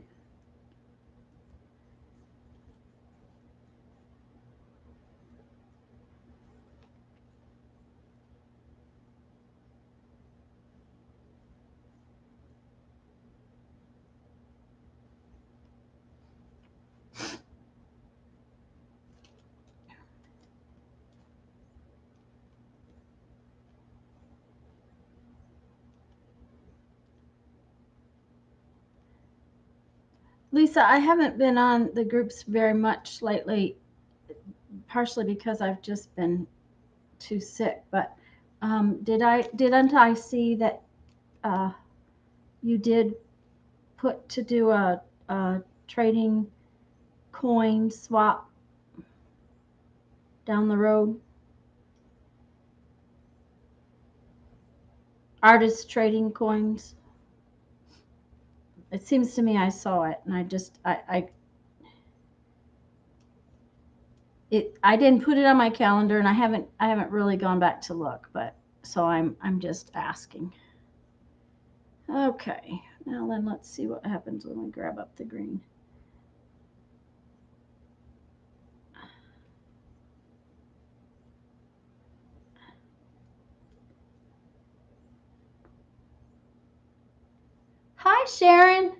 Lisa, I haven't been on the groups very much lately, partially because I've just been too sick. But didn't I see that you did put to do a trading coin swap down the road? Artists trading coins. It seems to me I saw it, and I didn't put it on my calendar, and I haven't really gone back to look, but so I'm just asking. Okay, now then let's see what happens when we grab up the green. Hi, Sharon.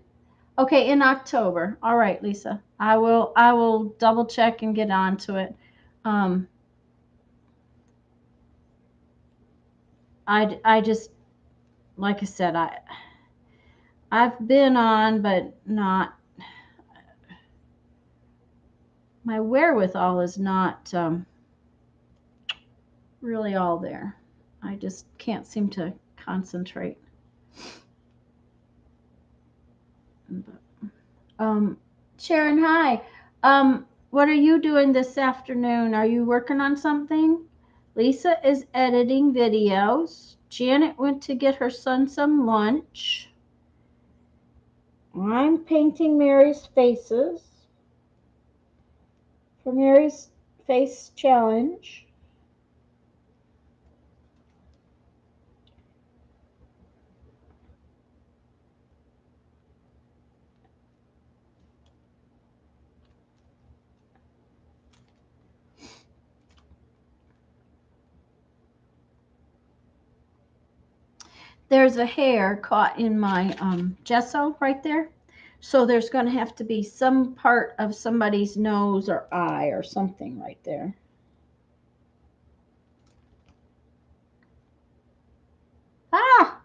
Okay, in October. All right, Lisa. I will double check and get onto it. I just, like I said, I've been on, but not, my wherewithal is not really all there. I just can't seem to concentrate. Sharon, hi. What are you doing this afternoon? Are you working on something? Lisa is editing videos. Janet went to get her son some lunch. I'm painting Mary's faces for Mary's face challenge. there's a hair caught in my gesso right there. So there's going to have to be some part of somebody's nose or eye or something right there. Ah!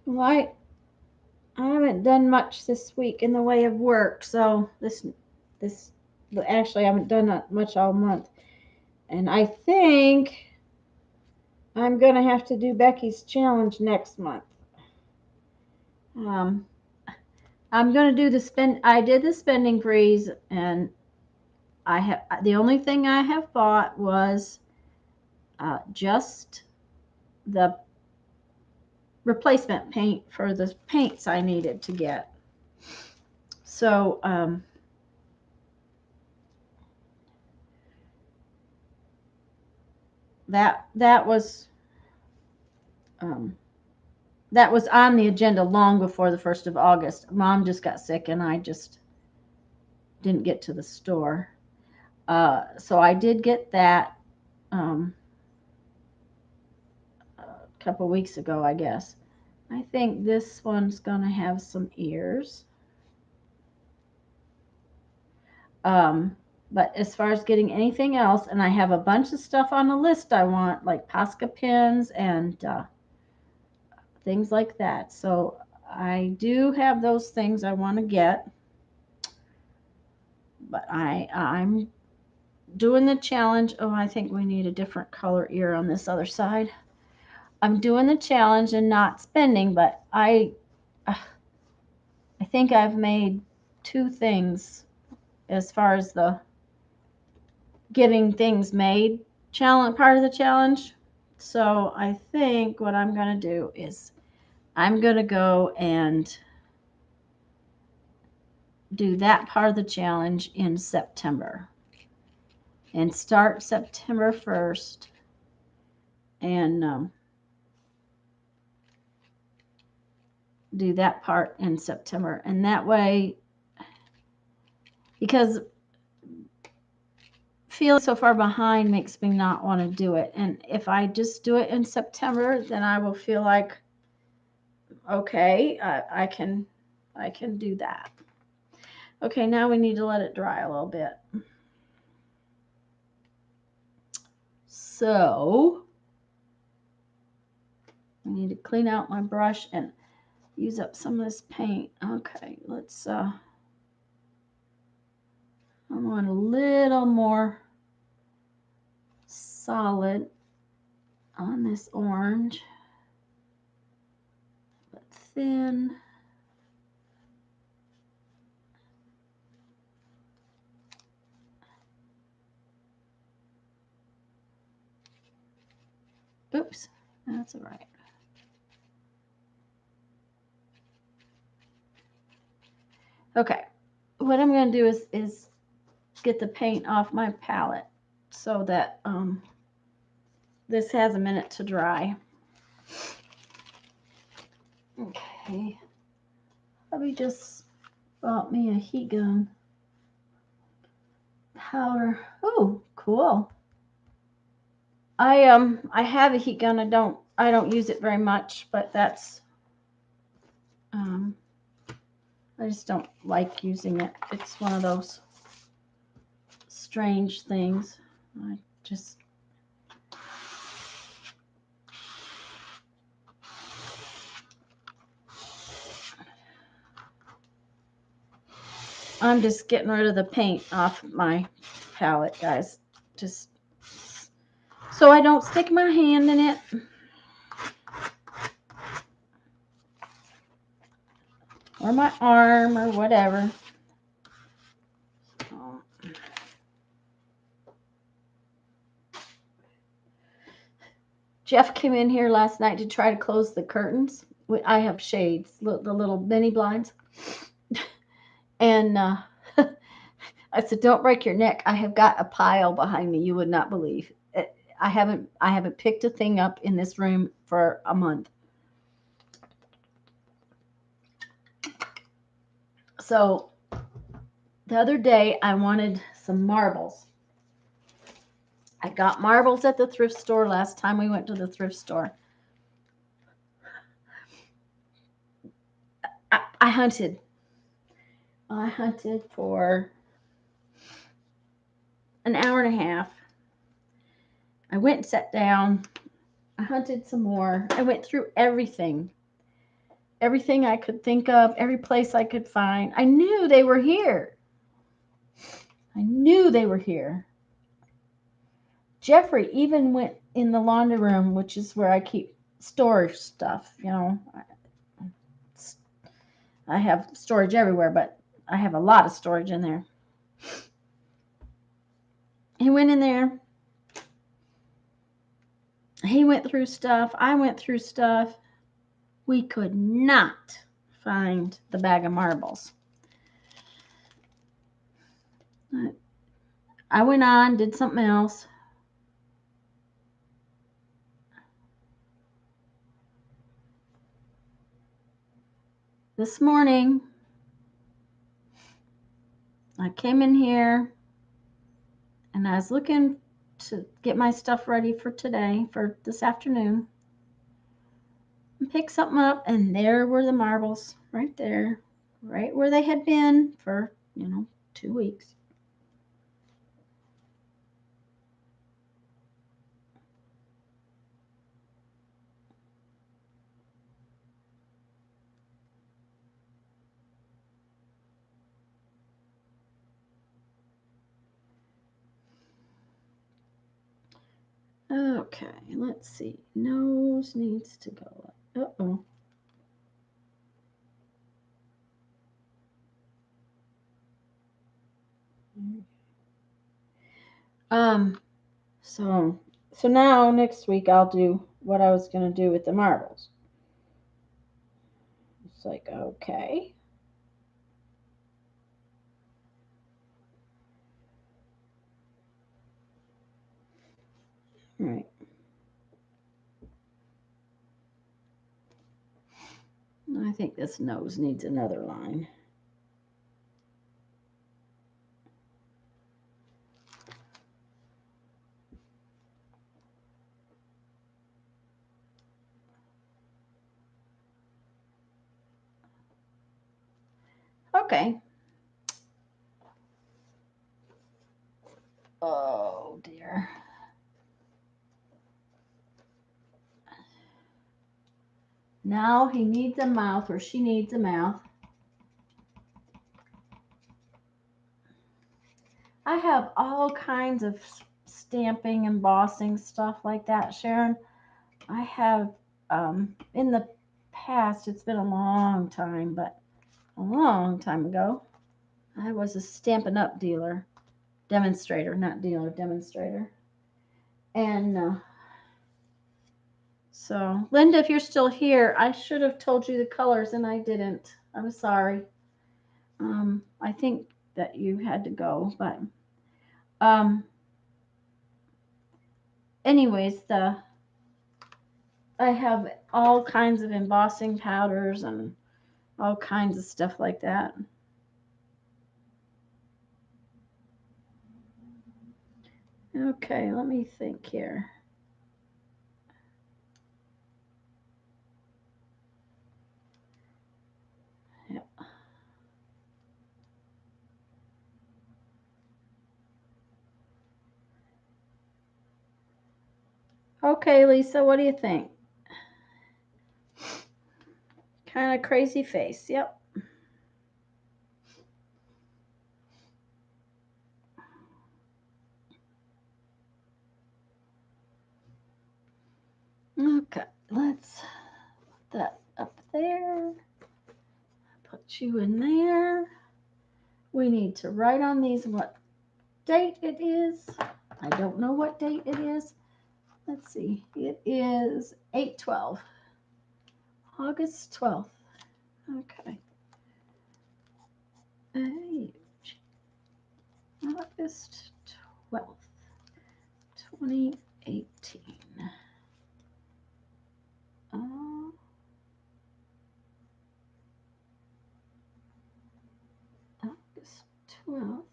Well, I haven't done much this week in the way of work, so this actually I haven't done that much all month. And I think I'm going to have to do Becky's challenge next month. I'm going to do I did the spending freeze, and the only thing I have bought was just the replacement paint for the paints I needed to get. So that was on the agenda long before the 1st of August. Mom just got sick, and I just didn't get to the store. So I did get that a couple weeks ago, I guess. I think this one's going to have some ears. But as far as getting anything else, and I have a bunch of stuff on the list I want, like Posca pins and things like that. So I do have those things I want to get. But I'm doing the challenge. Oh, I think we need a different color ear on this other side. I'm doing the challenge and not spending, but I think I've made 2 things as far as the getting things made challenge part of the challenge. So I think what I'm going to do is I'm going to go and do that part of the challenge in September and start September 1st and do that part in September. And that way, because feeling so far behind makes me not want to do it. And if I just do it in September, then I will feel like, okay, I can do that. Okay, now we need to let it dry a little bit. So I need to clean out my brush and use up some of this paint. Okay, let's I want a little more solid on this orange, but thin. Oops, that's all right. Okay, what I'm going to do is get the paint off my palette so that this has a minute to dry. Okay, Hubby just bought me a heat gun powder. Oh, cool. I have a heat gun. I don't use it very much, but that's I just don't like using it. It's one of those strange things. I'm just getting rid of the paint off my palette, guys. Just so I don't stick my hand in it. Or my arm or whatever. Jeff came in here last night to try to close the curtains. I have shades, the little mini blinds. And I said, "Don't break your neck. I have got a pile behind me you would not believe. I haven't picked a thing up in this room for a month." So the other day I wanted some marbles. I got marbles at the thrift store last time we went to the thrift store. I hunted. I hunted for an hour and a half. I went and sat down. I hunted some more. I went through everything. Everything I could think of, every place I could find. I knew they were here. I knew they were here. Jeffrey even went in the laundry room, which is where I keep storage stuff. You know, I have storage everywhere, but I have a lot of storage in there. He went in there. He went through stuff. I went through stuff. We could not find the bag of marbles. I went on, did something else. This morning, I came in here and I was looking to get my stuff ready for today, for this afternoon. And picked something up, and there were the marbles right there, right where they had been for, 2 weeks. Okay, let's see. Nose needs to go up. Uh-oh. So now next week I'll do what I was going to do with the marbles. It's like, okay. All right. I think this nose needs another line. Okay. Oh, dear. Now he needs a mouth, or she needs a mouth. I have all kinds of stamping, embossing, stuff like that, Sharon. I have, in the past, it's been a long time, but a long time ago, I was a Stampin' Up! Dealer. Demonstrator, not dealer, demonstrator. And so, Linda, if you're still here, I should have told you the colors and I didn't. I'm sorry. I think that you had to go, but anyways, I have all kinds of embossing powders and all kinds of stuff like that. Okay, let me think here. Yep. Okay, Lisa, what do you think? Kind of crazy face. Yep. Okay, let's put that up there. Put you in there. We need to write on these what date it is. I don't know what date it is. Let's see. It is 8/12. August 12th. Okay. August 12th, 2018. August 12th,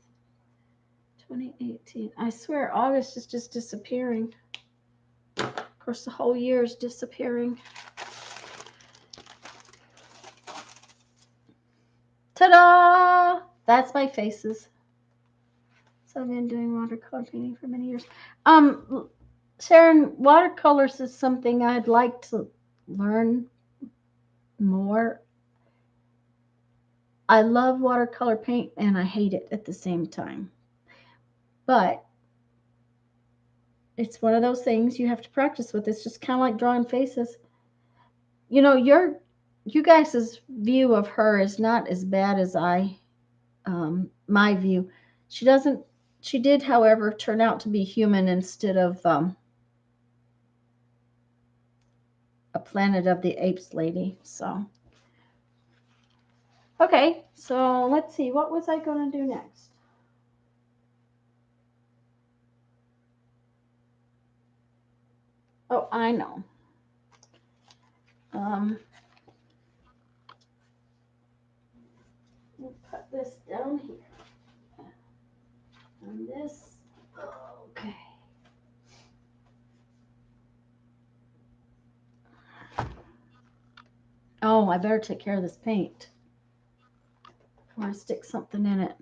2018. 18. I swear August is just disappearing. Of course, the whole year is disappearing. Ta-da! That's my faces. So I've been doing watercolor painting for many years. Sharon, watercolors is something I'd like to learn more. I love watercolor paint and I hate it at the same time. But it's one of those things you have to practice with. It's just kind of like drawing faces. You know, you guys' view of her is not as bad as my view. She did, however, turn out to be human instead of a Planet of the Apes lady. So, okay, so let's see. What was I going to do next? Oh, I know. We'll put this down here. And this, okay. Oh, I better take care of this paint before I stick something in it.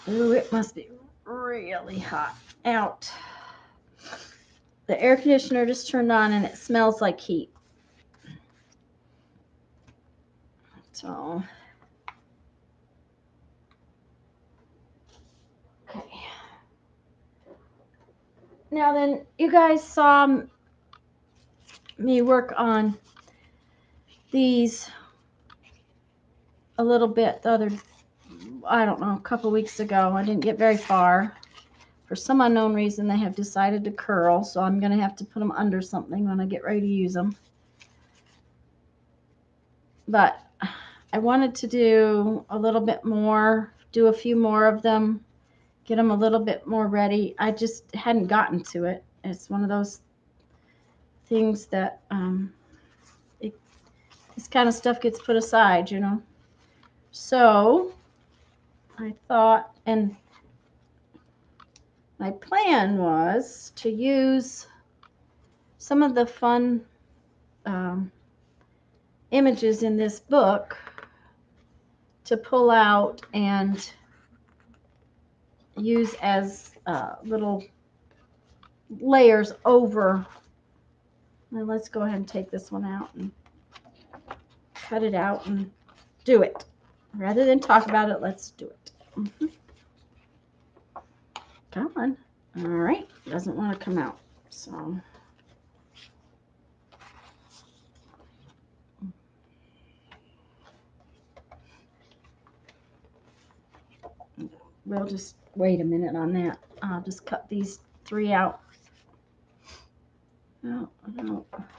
Ooh, it must be really hot out. The air conditioner just turned on and it smells like heat. So, okay. Now then, you guys saw me work on these a little bit the other, I don't know, a couple weeks ago. I didn't get very far. For some unknown reason, they have decided to curl, so I'm going to have to put them under something when I get ready to use them. But I wanted to do a little bit more, do a few more of them, get them a little bit more ready. I just hadn't gotten to it. It's one of those things that this kind of stuff gets put aside, you know. So I thought, and my plan was to use some of the fun images in this book to pull out and use as little layers over. Now let's go ahead and take this one out and cut it out and do it. Rather than talk about it, let's do it. Come on. All right. Doesn't want to come out. So we'll just wait a minute on that. I'll just cut these 3 out. No, I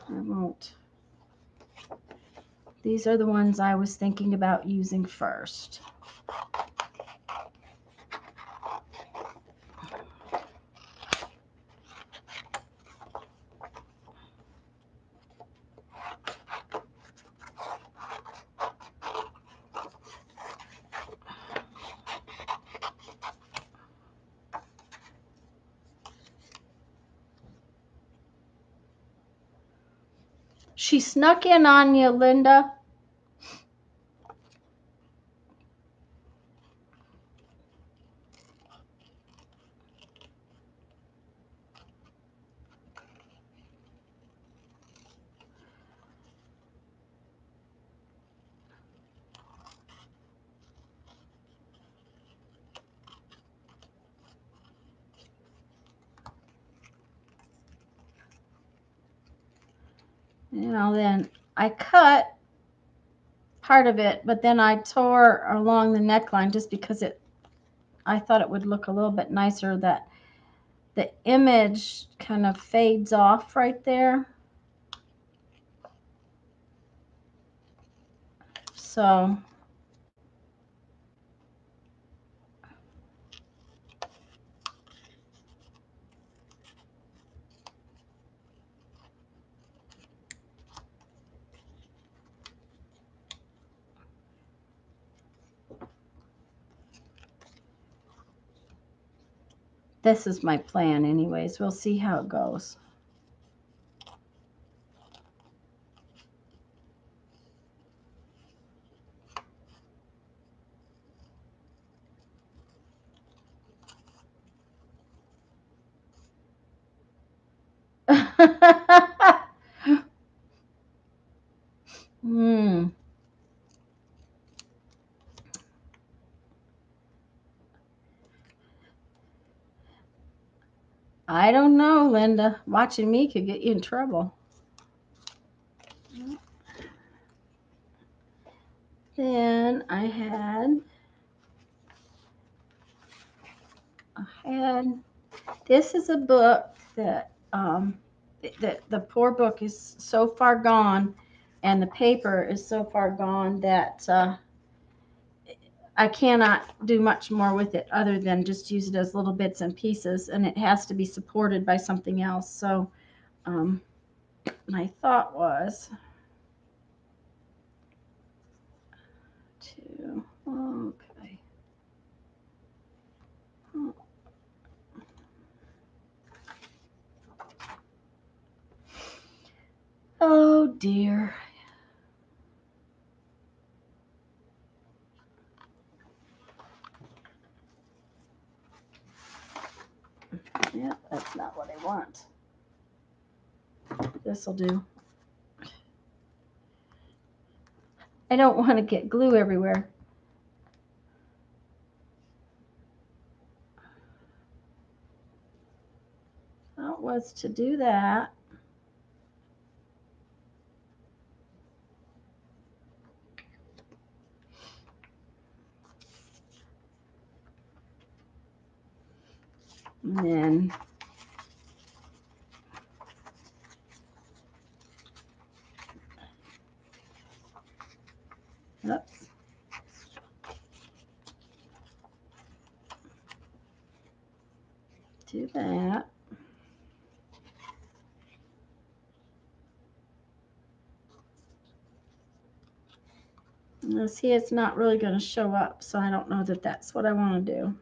won't. These are the ones I was thinking about using first. She snuck in on you, Linda. You know, then I cut part of it, but then I tore along the neckline just because I thought it would look a little bit nicer that the image kind of fades off right there. So this is my plan anyways. We'll see how it goes. Hmm. I don't know, Linda. Watching me could get you in trouble. Then I had this is a book that the poor book is so far gone, and the paper is so far gone that I cannot do much more with it other than just use it as little bits and pieces, and it has to be supported by something else. So my thought was to, okay. Oh dear. Yeah, that's not what I want. This will do. I don't want to get glue everywhere. That was to do that. And then oops. Do that. Now see, it's not really going to show up, so I don't know that that's what I want to do.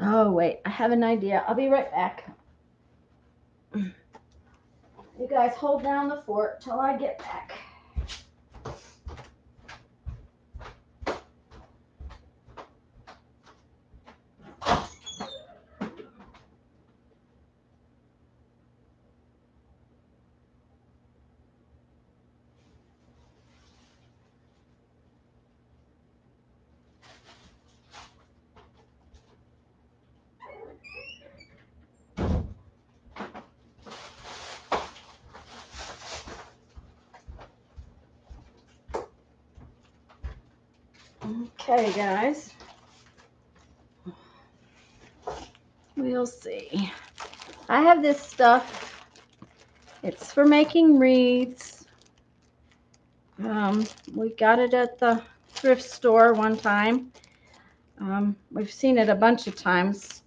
Oh, wait, I have an idea. I'll be right back. You guys hold down the fort till I get back. Okay, guys. We'll see. I have this stuff. It's for making wreaths. We got it at the thrift store one time. We've seen it a bunch of times.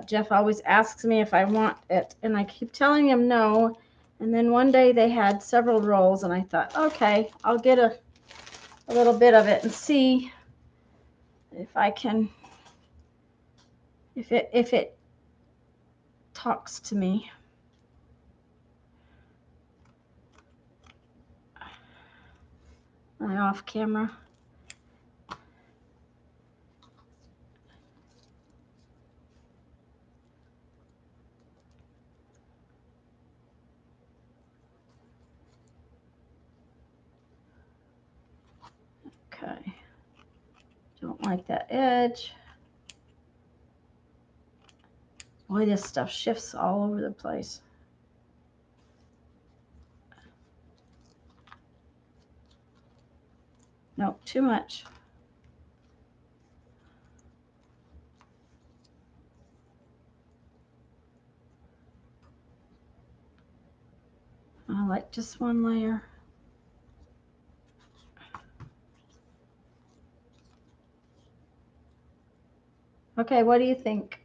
Jeff always asks me if I want it, and I keep telling him no. And then one day they had several rolls, and I thought, okay, I'll get a little bit of it and see if I can, if it talks to me. My off camera. Okay. Don't like that edge. Boy, this stuff shifts all over the place. Nope, too much. like just one layer. Okay, what do you think?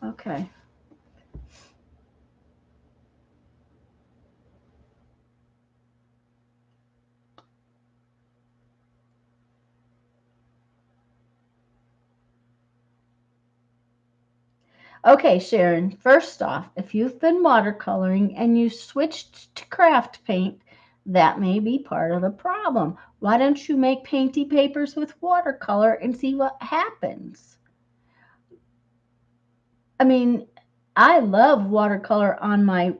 Okay. Okay, Sharon, first off, if you've been watercoloring and you switched to craft paint, that may be part of the problem. Why don't you make painty papers with watercolor and see what happens? I mean, I love watercolor on my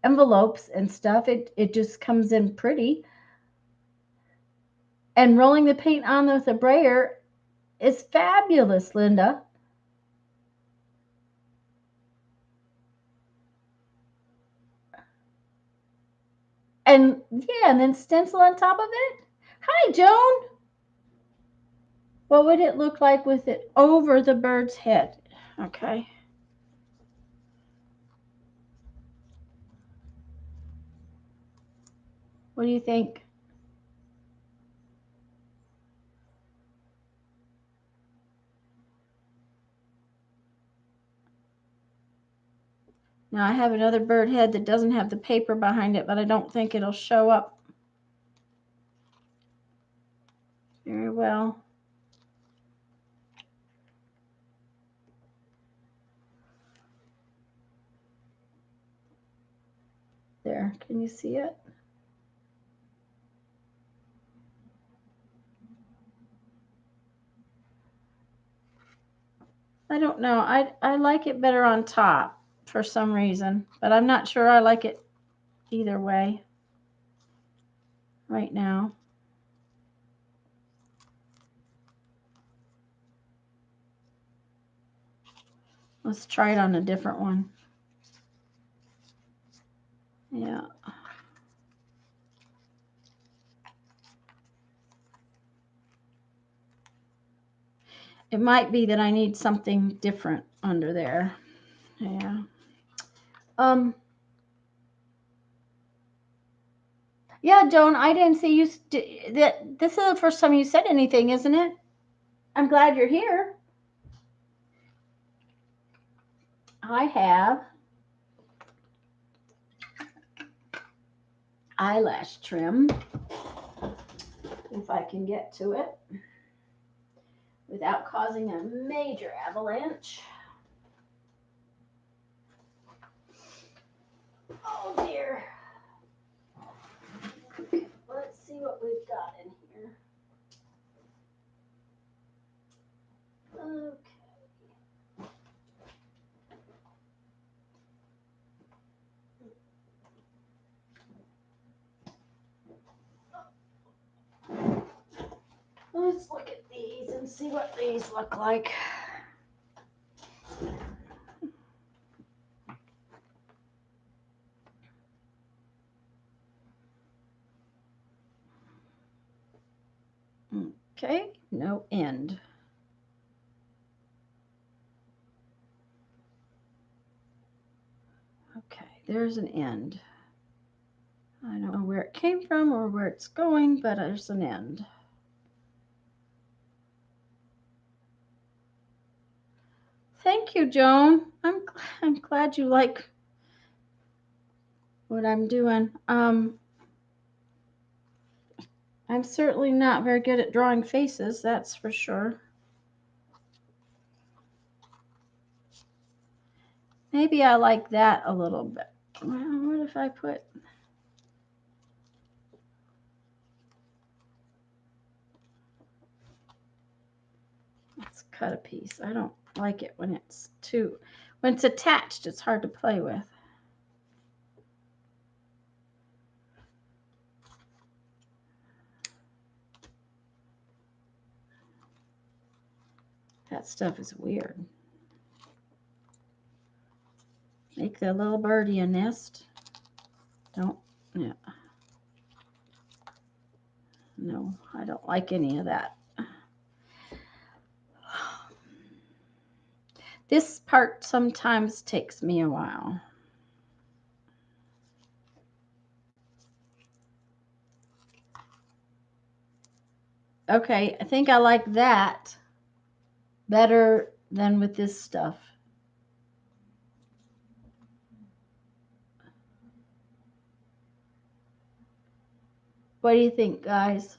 envelopes and stuff. It just comes in pretty. And rolling the paint on with a brayer is fabulous, Linda. And yeah, and then stencil on top of it. Hi, Joan. What would it look like with it over the bird's head? Okay. What do you think? Now I have another bird head that doesn't have the paper behind it, but I don't think it'll show up very well. There, can you see it? I don't know. I like it better on top for some reason, but I'm not sure I like it either way right now. Let's try it on a different one. Yeah. It might be that I need something different under there. Yeah. Yeah, Joan, I didn't see you. This is the first time you said anything, isn't it? I'm glad you're here. I have eyelash trim, if I can get to it without causing a major avalanche. Oh dear. Let's see what we've got in here. Okay. Let's look at these and see what these look like. Okay, no end. Okay, there's an end. I don't know where it came from or where it's going, but there's an end. Thank you, Joan. I'm glad you like what I'm doing. I'm certainly not very good at drawing faces, that's for sure. Maybe I like that a little bit. Well, what if I put... Let's cut a piece. I don't like it when it's when it's attached, it's hard to play with. That stuff is weird. Make the little birdie a nest. Don't, yeah. No, I don't like any of that. This part sometimes takes me a while. Okay, I think I like that better than with this stuff. What do you think, guys?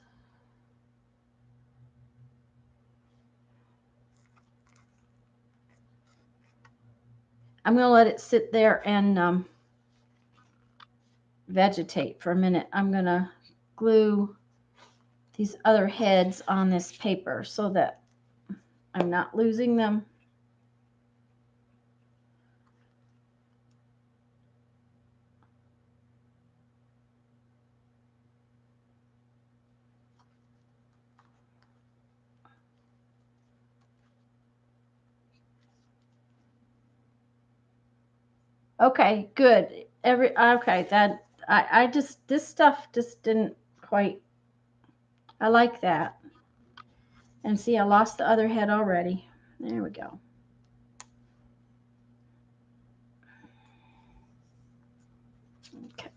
I'm going to let it sit there and vegetate for a minute. I'm going to glue these other heads on this paper so that I'm not losing them. Okay, good. Okay, that I just this stuff just didn't quite. I like that. And see, I lost the other head already. There we go. Okay.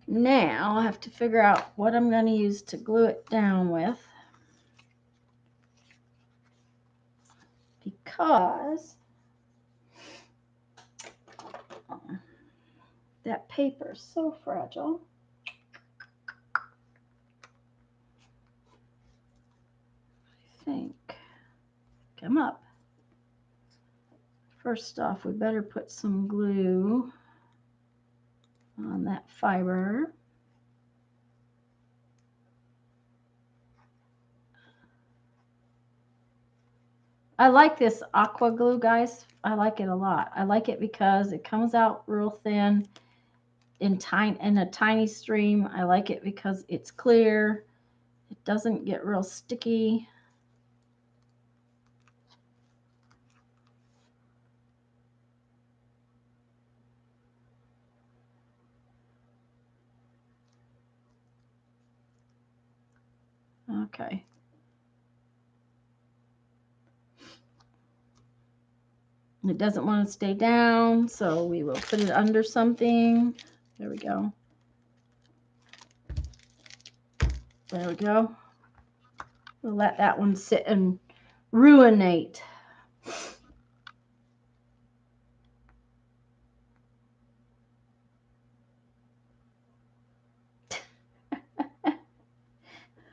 Now I have to figure out what I'm going to use to glue it down with, because that paper is so fragile. I think. Come up. First off, we better put some glue on that fiber. I like this aqua glue, guys. I like it a lot. I like it because it comes out real thin in a tiny stream. I like it because it's clear. It doesn't get real sticky. Okay. It doesn't want to stay down, so we will put it under something. There we go. There we go. We'll let that one sit and ruinate.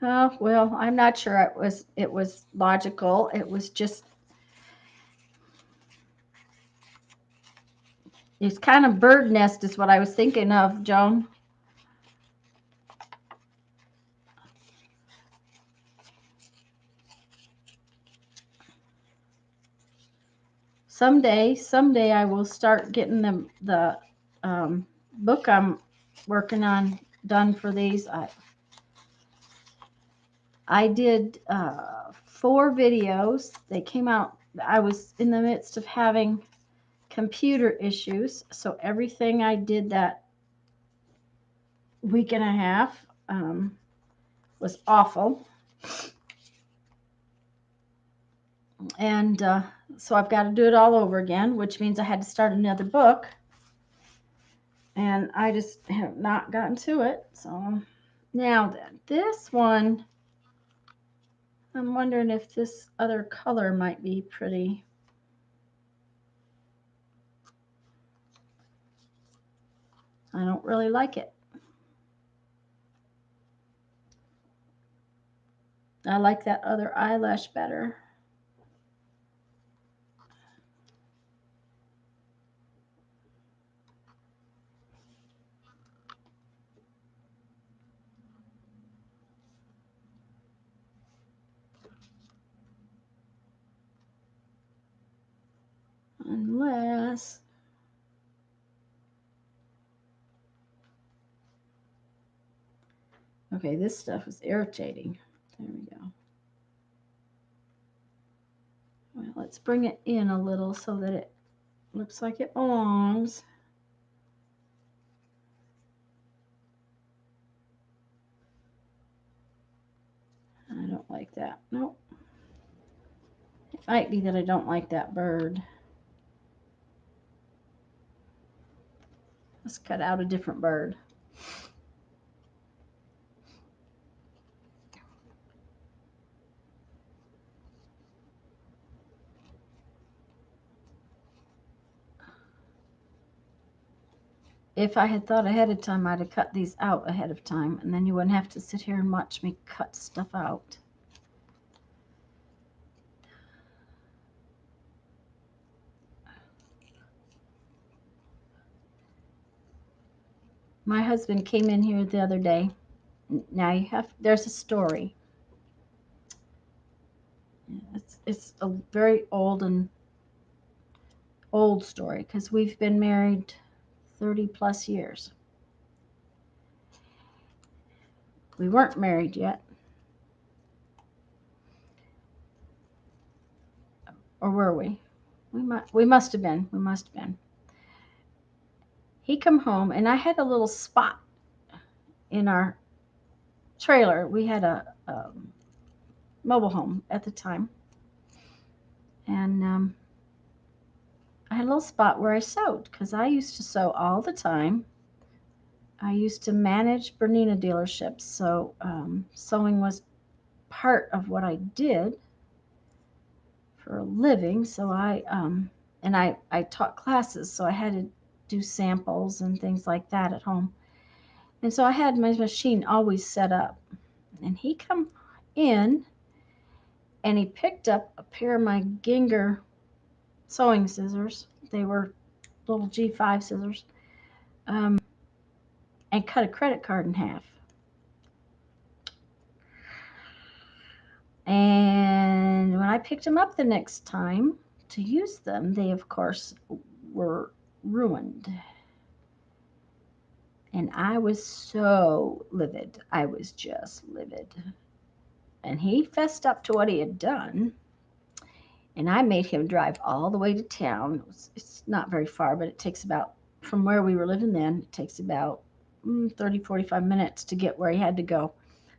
Oh, well, I'm not sure it was logical. It was just, it's kind of bird nest is what I was thinking of, Joan. Someday I will start getting the book I'm working on done for these. I did 4 videos. They came out. I was in the midst of having computer issues, so everything I did that week and a half was awful. And so I've got to do it all over again, which means I had to start another book. And I just have not gotten to it. So now then, this one, I'm wondering if this other color might be pretty. I don't really like it. I like that other eyelash better. Unless, okay, this stuff is irritating. There we go. Well, let's bring it in a little so that it looks like it belongs. I don't like that. Nope. It might be that I don't like that bird. Let's cut out a different bird. If I had thought ahead of time, I'd have cut these out ahead of time, and then you wouldn't have to sit here and watch me cut stuff out. My husband came in here the other day. Now there's a story. It's a very old story because we've been married 30 plus years. We weren't married yet. Or were we? We must have been. We must have been. He come home, and I had a little spot in our trailer. We had a mobile home at the time. And I had a little spot where I sewed because I used to sew all the time. I used to manage Bernina dealerships, so sewing was part of what I did for a living. So I taught classes, so I had to do samples and things like that at home. And so I had my machine always set up. And he come in and he picked up a pair of my Ginger sewing scissors. They were little G5 scissors. And cut a credit card in half. And when I picked them up the next time to use them, they, of course, were ruined. And I was so livid. I was just livid. And he fessed up to what he had done. And I made him drive all the way to town. It's not very far, but it takes about, from where we were living then, it takes about 30, 45 minutes to get where he had to go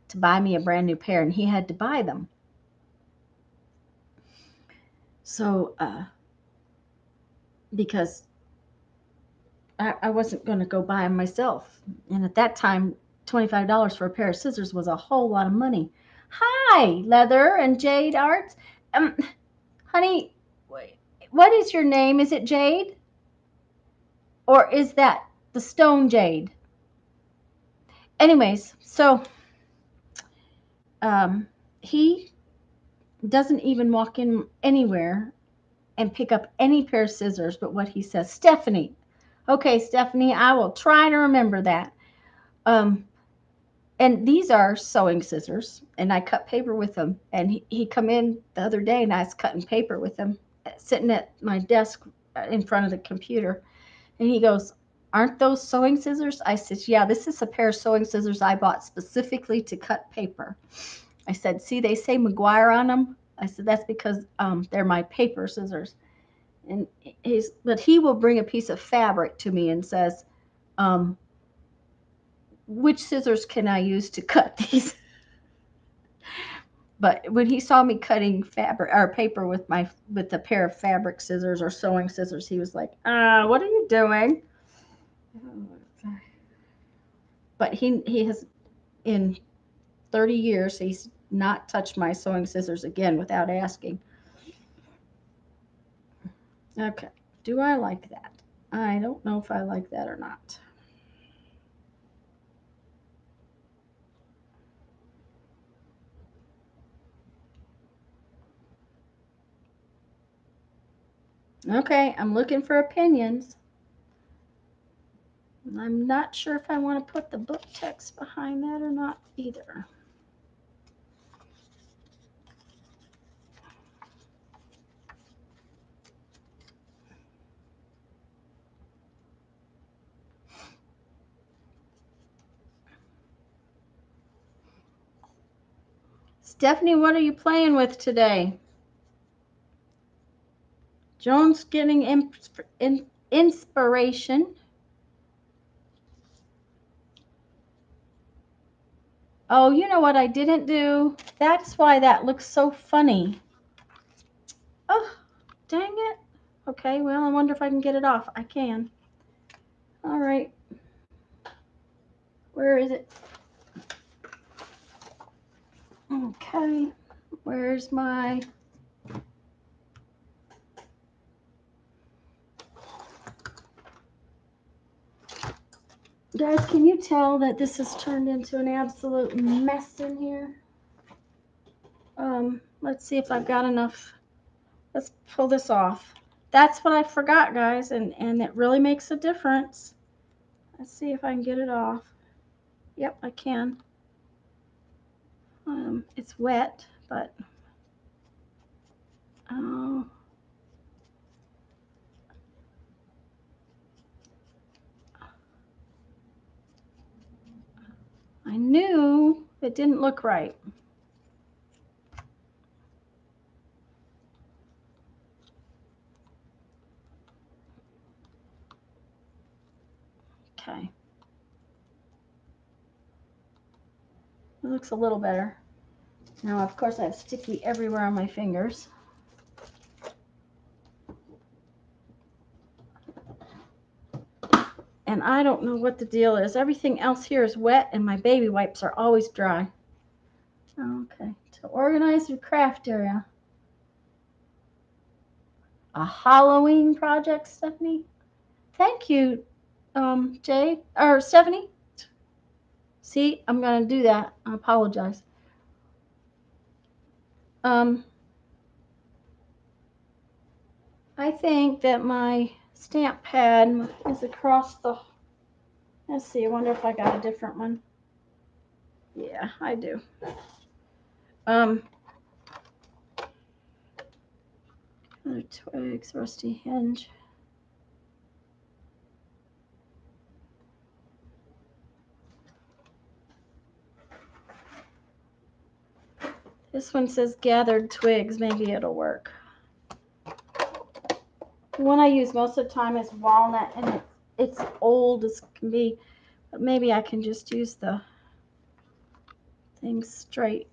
to buy me a brand new pair, and he had to buy them. So, because I wasn't going to go buy them myself. And at that time, $25 for a pair of scissors was a whole lot of money. Hi, Leather and Jade Arts. Honey, what is your name? Is it Jade? Or is that the Stone Jade? Anyways, so he doesn't even walk in anywhere and pick up any pair of scissors but what he says. Stephanie. Okay, Stephanie, I will try to remember that. And these are sewing scissors, and I cut paper with them. And he come in the other day, and I was cutting paper with him, sitting at my desk in front of the computer. And he goes, "Aren't those sewing scissors?" I said, "Yeah, this is a pair of sewing scissors I bought specifically to cut paper." I said, "See, they say McGuire on them." I said, "That's because they're my paper scissors." And but he will bring a piece of fabric to me and says, "Which scissors can I use to cut these?" But when he saw me cutting fabric or paper with a pair of fabric scissors or sewing scissors, he was like, "What are you doing?" But he has, in 30 years, he's not touched my sewing scissors again without asking. Okay, do I like that? I don't know if I like that or not. Okay, I'm looking for opinions. I'm not sure if I want to put the book text behind that or not either. Stephanie, what are you playing with today? Joan's getting inspiration. Oh, you know what I didn't do? That's why that looks so funny. Oh, dang it. Okay, well, I wonder if I can get it off. I can. All right. Where is it? Okay. Where's my... Guys, can you tell that this has turned into an absolute mess in here? Let's see if I've got enough. Let's pull this off. That's what I forgot, guys, and it really makes a difference. Let's see if I can get it off. Yep, I can. It's wet, but oh, I knew it didn't look right. Okay. It looks a little better. Now, of course, I have sticky everywhere on my fingers. And I don't know what the deal is. Everything else here is wet, and my baby wipes are always dry. Okay, to organize your craft area. A Halloween project, Stephanie? Thank you, Jay, or Stephanie. See, I'm going to do that. I apologize. I think that my stamp pad is across the, let's see, I wonder if I got a different one. Yeah, I do. Other twigs, rusty hinge. This one says gathered twigs. Maybe it'll work. The one I use most of the time is walnut, and it's old as can be. But maybe I can just use the thing straight.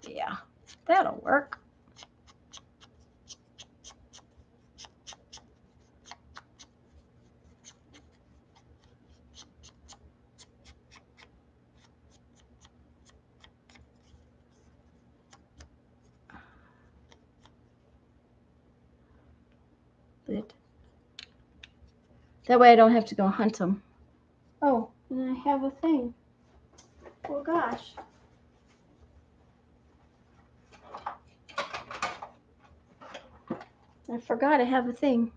Yeah, that'll work. That way I don't have to go hunt them. Oh, and I have a thing. Oh gosh. I forgot I have a thing.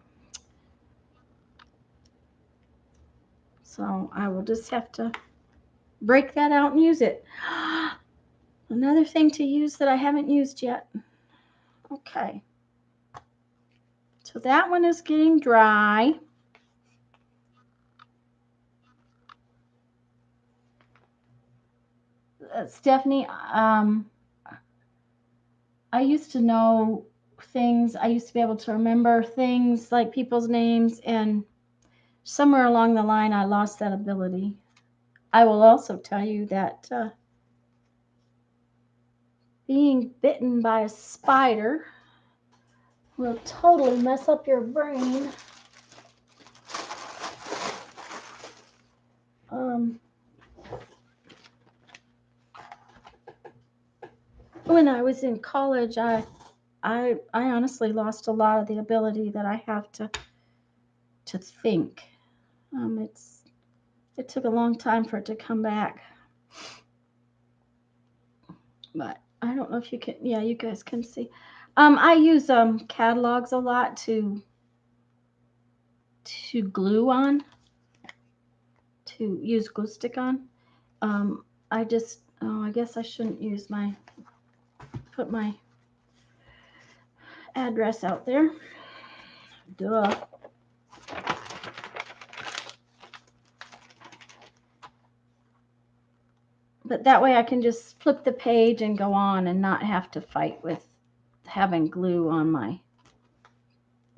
So I will just have to break that out and use it. Another thing to use that I haven't used yet. Okay. So that one is getting dry. Stephanie, I used to know things. I used to be able to remember things like people's names, and somewhere along the line I lost that ability. I will also tell you that being bitten by a spider will totally mess up your brain. When I was in college, I honestly lost a lot of the ability that I have to think. It took a long time for it to come back, but I don't know if you can. Yeah, you guys can see. I use catalogs a lot to glue on, to use glue stick on. I guess I shouldn't put my address out there. Duh. But that way I can just flip the page and go on and not have to fight with having glue on my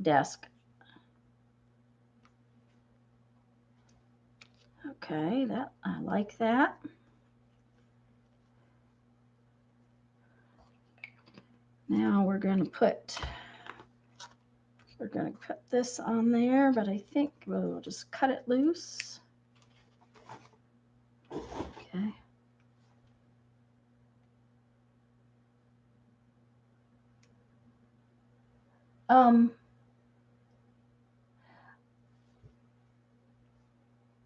desk. Okay, I like that. Now we're going to put this on there, but I think we'll just cut it loose. Okay.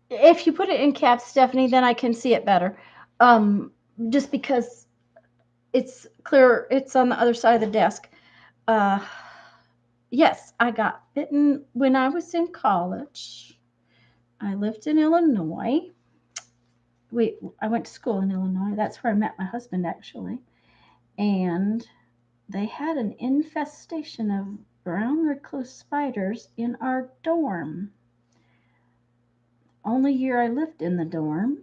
If you put it in caps, Stephanie, then I can see it better. Um, just because it's clear, it's on the other side of the desk. Uh, yes, I got bitten when I was in college. I lived in Illinois. I went to school in Illinois. That's where I met my husband, actually. And they had an infestation of brown recluse spiders in our dorm. Only year I lived in the dorm.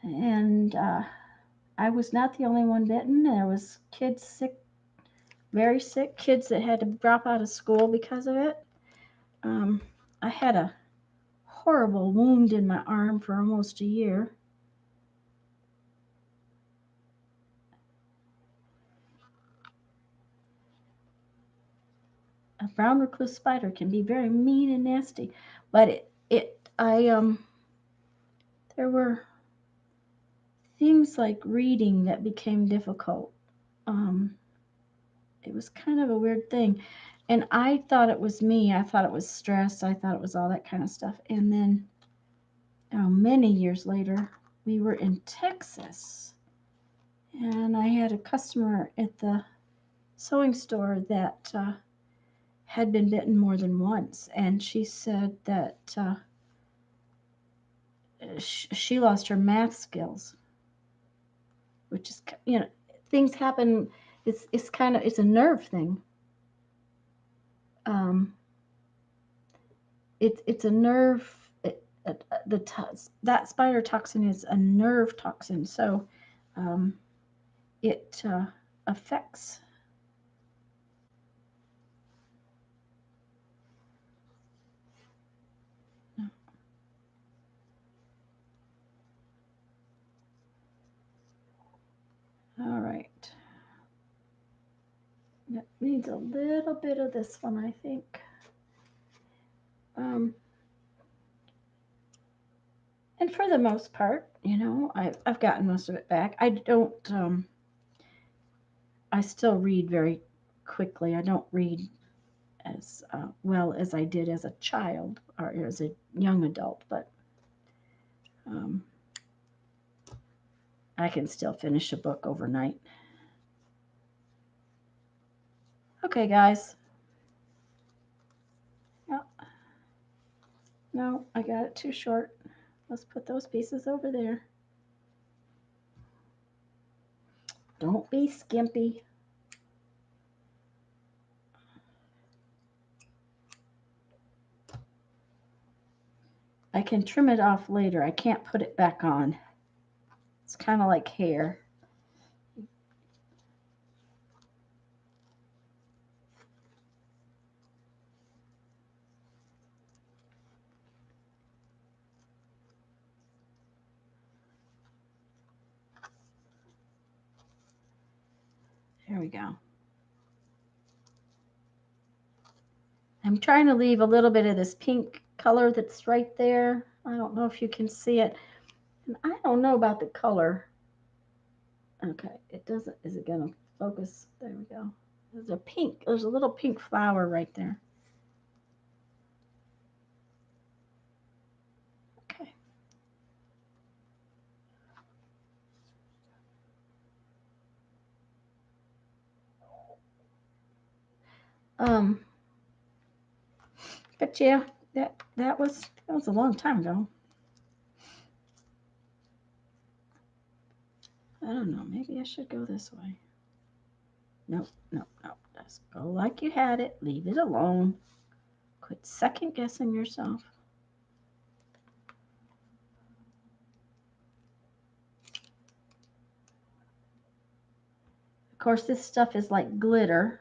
And I was not the only one bitten. There was kids sick, very sick, kids that had to drop out of school because of it. I had a horrible wound in my arm for almost a year. A brown recluse spider can be very mean and nasty, but there were things like reading that became difficult. It was kind of a weird thing. And I thought it was me. I thought it was stress. I thought it was all that kind of stuff. And then, many years later, we were in Texas. And I had a customer at the sewing store that had been bitten more than once. And she said that she lost her math skills, which is, things happen. It's a nerve thing. It's a nerve. That spider toxin is a nerve toxin, so it affects. All right. That needs a little bit of this one, I think. And for the most part, I've gotten most of it back. I don't. I still read very quickly. I don't read as well as I did as a child or as a young adult, but I can still finish a book overnight. Okay, guys. No, I got it too short. Let's put those pieces over there. Don't be skimpy. I can trim it off later. I can't put it back on. It's kind of like hair. There we go. I'm trying to leave a little bit of this pink color that's right there. I don't know if you can see it. And I don't know about the color. Okay, it doesn't. Is it going to focus? There we go. There's a little pink flower right there. Okay. But yeah, that was a long time ago. I don't know. Maybe I should go this way. Nope. Just go like you had it. Leave it alone. Quit second guessing yourself. Of course, this stuff is like glitter.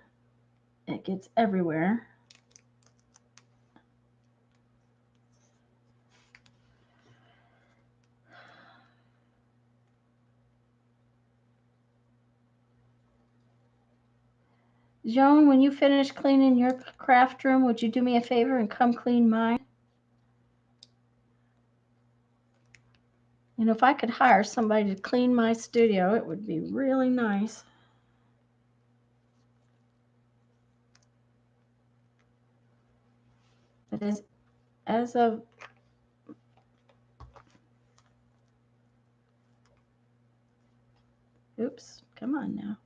It gets everywhere. Joan, when you finish cleaning your craft room, would you do me a favor and come clean mine? If I could hire somebody to clean my studio, it would be really nice. But as of oops, come on now.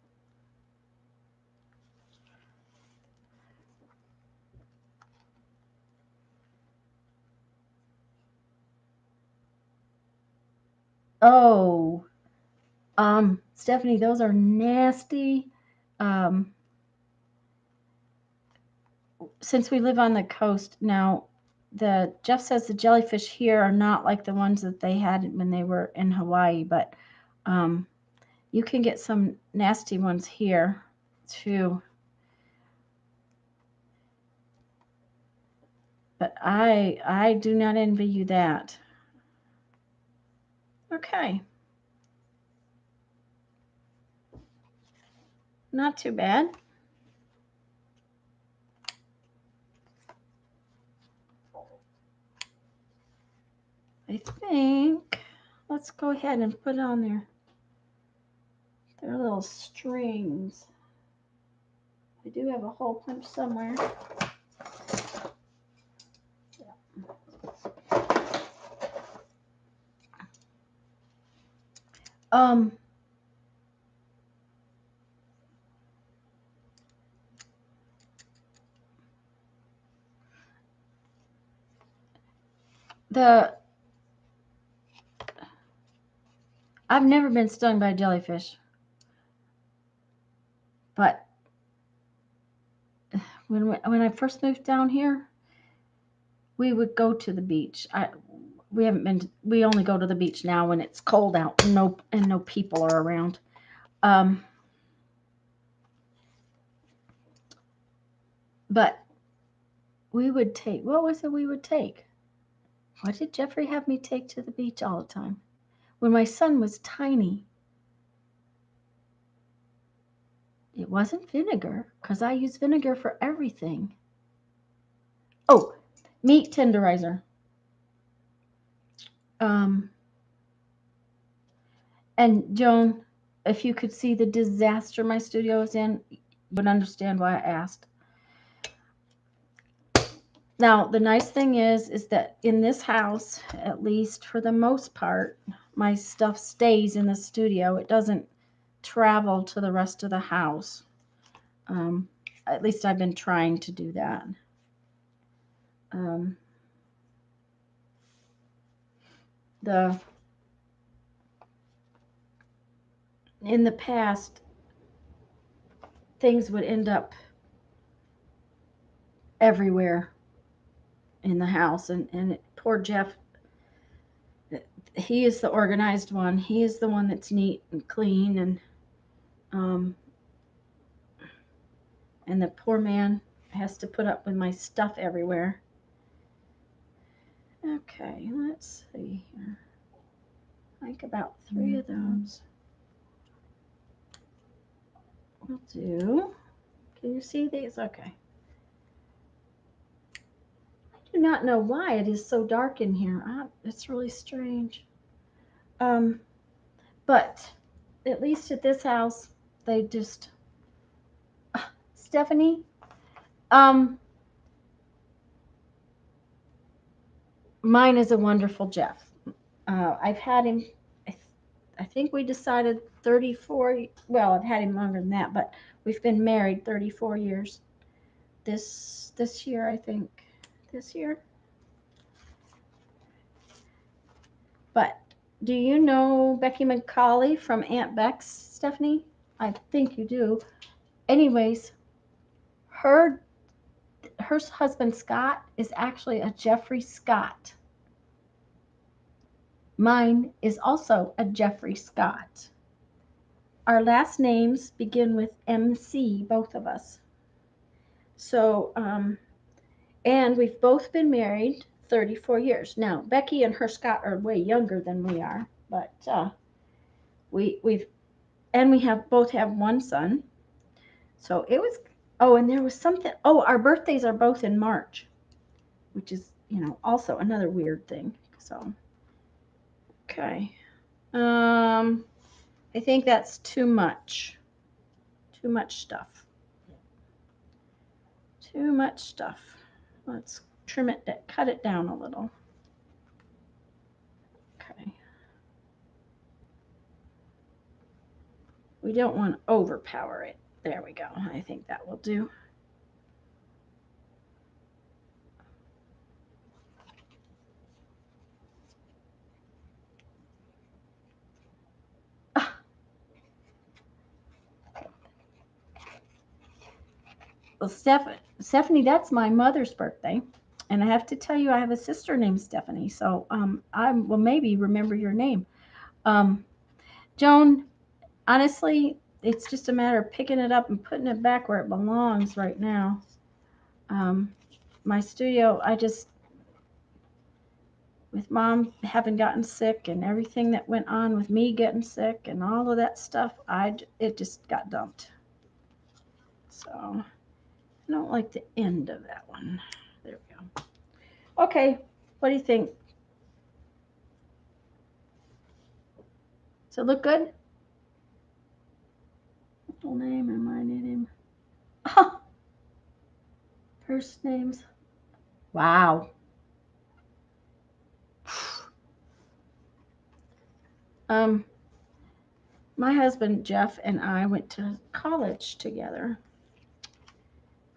Oh, Stephanie, those are nasty. Since we live on the coast now, Jeff says the jellyfish here are not like the ones that they had when they were in Hawaii, but you can get some nasty ones here too. But I do not envy you that. Okay. Not too bad. I think let's go ahead and put on their little strings. I do have a hole punch somewhere. I've never been stung by a jellyfish, but when I first moved down here, we would go to the beach. We only go to the beach now when it's cold out and no people are around. But we would take, what was it we would take? What did Jeffrey have me take to the beach all the time? When my son was tiny, it wasn't vinegar, because I use vinegar for everything. Oh, meat tenderizer. And Joan, if you could see the disaster my studio is in, you would understand why I asked. Now, the nice thing is that in this house, at least for the most part, my stuff stays in the studio. It doesn't travel to the rest of the house. At least I've been trying to do that. In the past, things would end up everywhere in the house, and poor Jeff, he is the organized one. He is the one that's neat and clean, and the poor man has to put up with my stuff everywhere. Okay, let's see here. Like about 3 of those. We'll do. Can you see these? Okay. I do not know why it is so dark in here. It's really strange. But at least at this house, they just. Stephanie, mine is a wonderful Jeff. I've had him. I think we decided 34. Well, I've had him longer than that, but we've been married 34 years. This year, I think. This year. But do you know Becky McCauley from Aunt Beck's, Stephanie? I think you do. Anyways, her husband Scott is actually a Jeffrey Scott. Mine is also a Jeffrey Scott. Our last names begin with MC, both of us. So, and we've both been married 34 years. Now, Becky and her Scott are way younger than we are, but we both have one son. So it was, and there was something, our birthdays are both in March, which is, also another weird thing. So, okay. I think that's too much. Too much stuff. Let's trim it, cut it down a little. Okay. We don't want to overpower it. There we go. I think that will do. Well, Stephanie, that's my mother's birthday. And I have to tell you, I have a sister named Stephanie. So I will maybe remember your name. Joan, honestly, it's just a matter of picking it up and putting it back where it belongs right now. My studio, with Mom having gotten sick and everything that went on with me getting sick and all of that stuff, it just got dumped. So I don't like the end of that one. There we go. Okay, what do you think? Does it look good? Full name and my name. Oh, first names. Wow. My husband Jeff and I went to college together.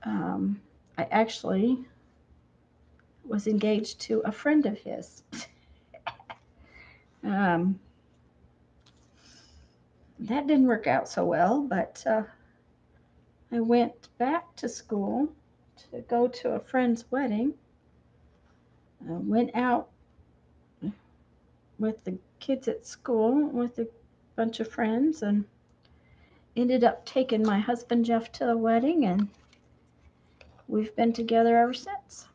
I actually was engaged to a friend of his. That didn't work out so well, but I went back to school to go to a friend's wedding. I went out with the kids at school with a bunch of friends and ended up taking my husband Jeff to the wedding, and we've been together ever since.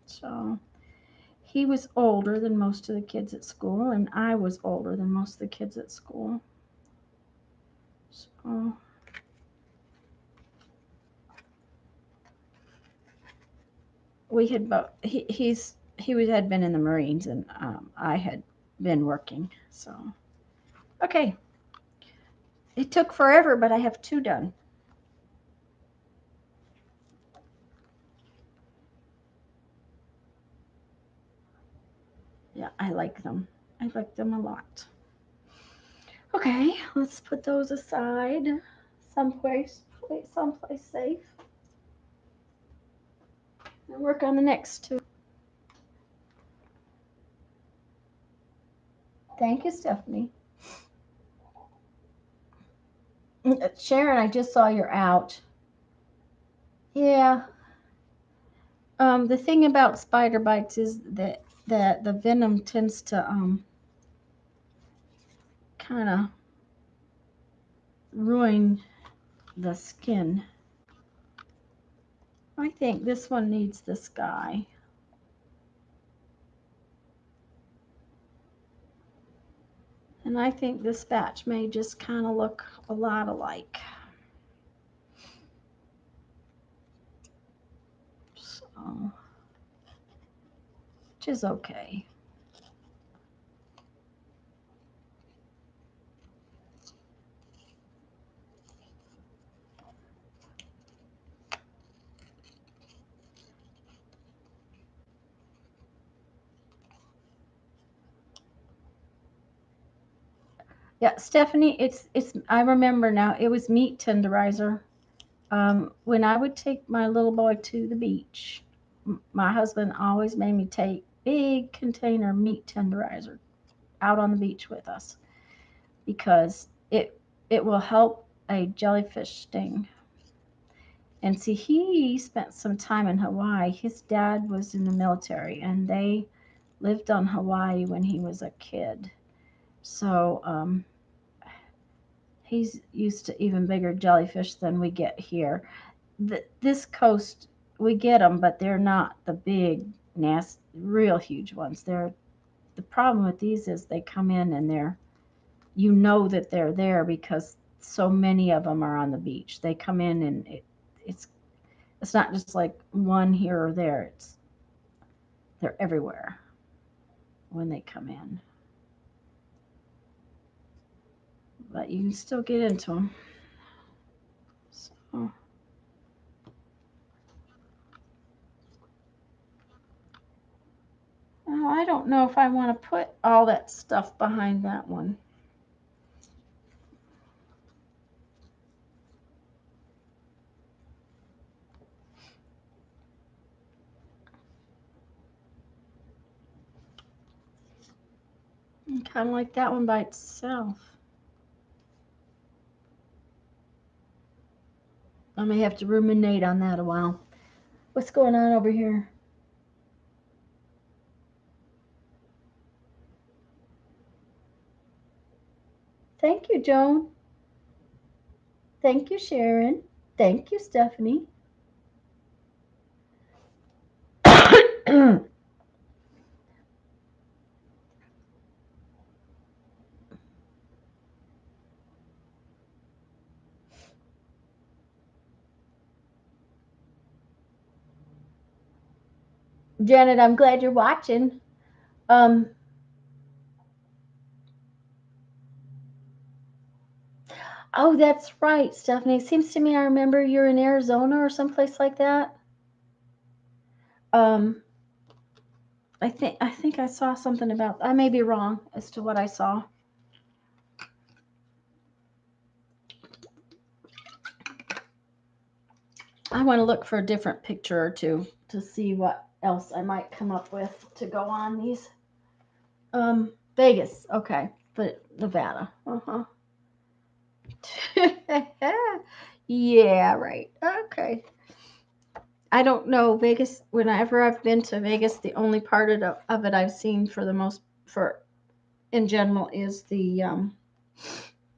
So he was older than most of the kids at school, and I was older than most of the kids at school. So we had both. He had been in the Marines, and I had been working. So okay, it took forever, but I have 2 done. Yeah, I like them. I like them a lot. Okay, let's put those aside someplace safe and work on the next 2. Thank you, Stephanie. Sharon, I just saw you're out. Yeah. The thing about spider bites is that the venom tends to kind of ruin the skin. I think this one needs the sky. And I think this batch may just kind of look a lot alike. So, which is okay. Yeah, Stephanie, it's I remember now, it was meat tenderizer. When I would take my little boy to the beach, my husband always made me take big container meat tenderizer out on the beach with us because it will help a jellyfish sting. And see, he spent some time in Hawaii. His dad was in the military, and they lived on Hawaii when he was a kid. So he's used to even bigger jellyfish than we get here. This coast, we get them, but they're not the big, nasty, real huge ones. The problem with these is they come in and you know that they're there because so many of them are on the beach. They come in and it's not just like one here or there. They're everywhere when they come in. But you can still get into them. So I don't know if I want to put all that stuff behind that one. I kind of like that one by itself. I may have to ruminate on that a while. What's going on over here? Thank you, Joan. Thank you, Sharon. Thank you, Stephanie. Janet, I'm glad you're watching. Um, oh, that's right, Stephanie. It seems to me I remember you're in Arizona or someplace like that. Um, I think I saw something about. I may be wrong as to what I saw. I want to look for a different picture or two to see what else I might come up with to go on these. Vegas, okay, but Nevada. Uh-huh. Yeah, right. Okay. I don't know Vegas. Whenever I've been to Vegas, the only part of it I've seen for the most for in general is the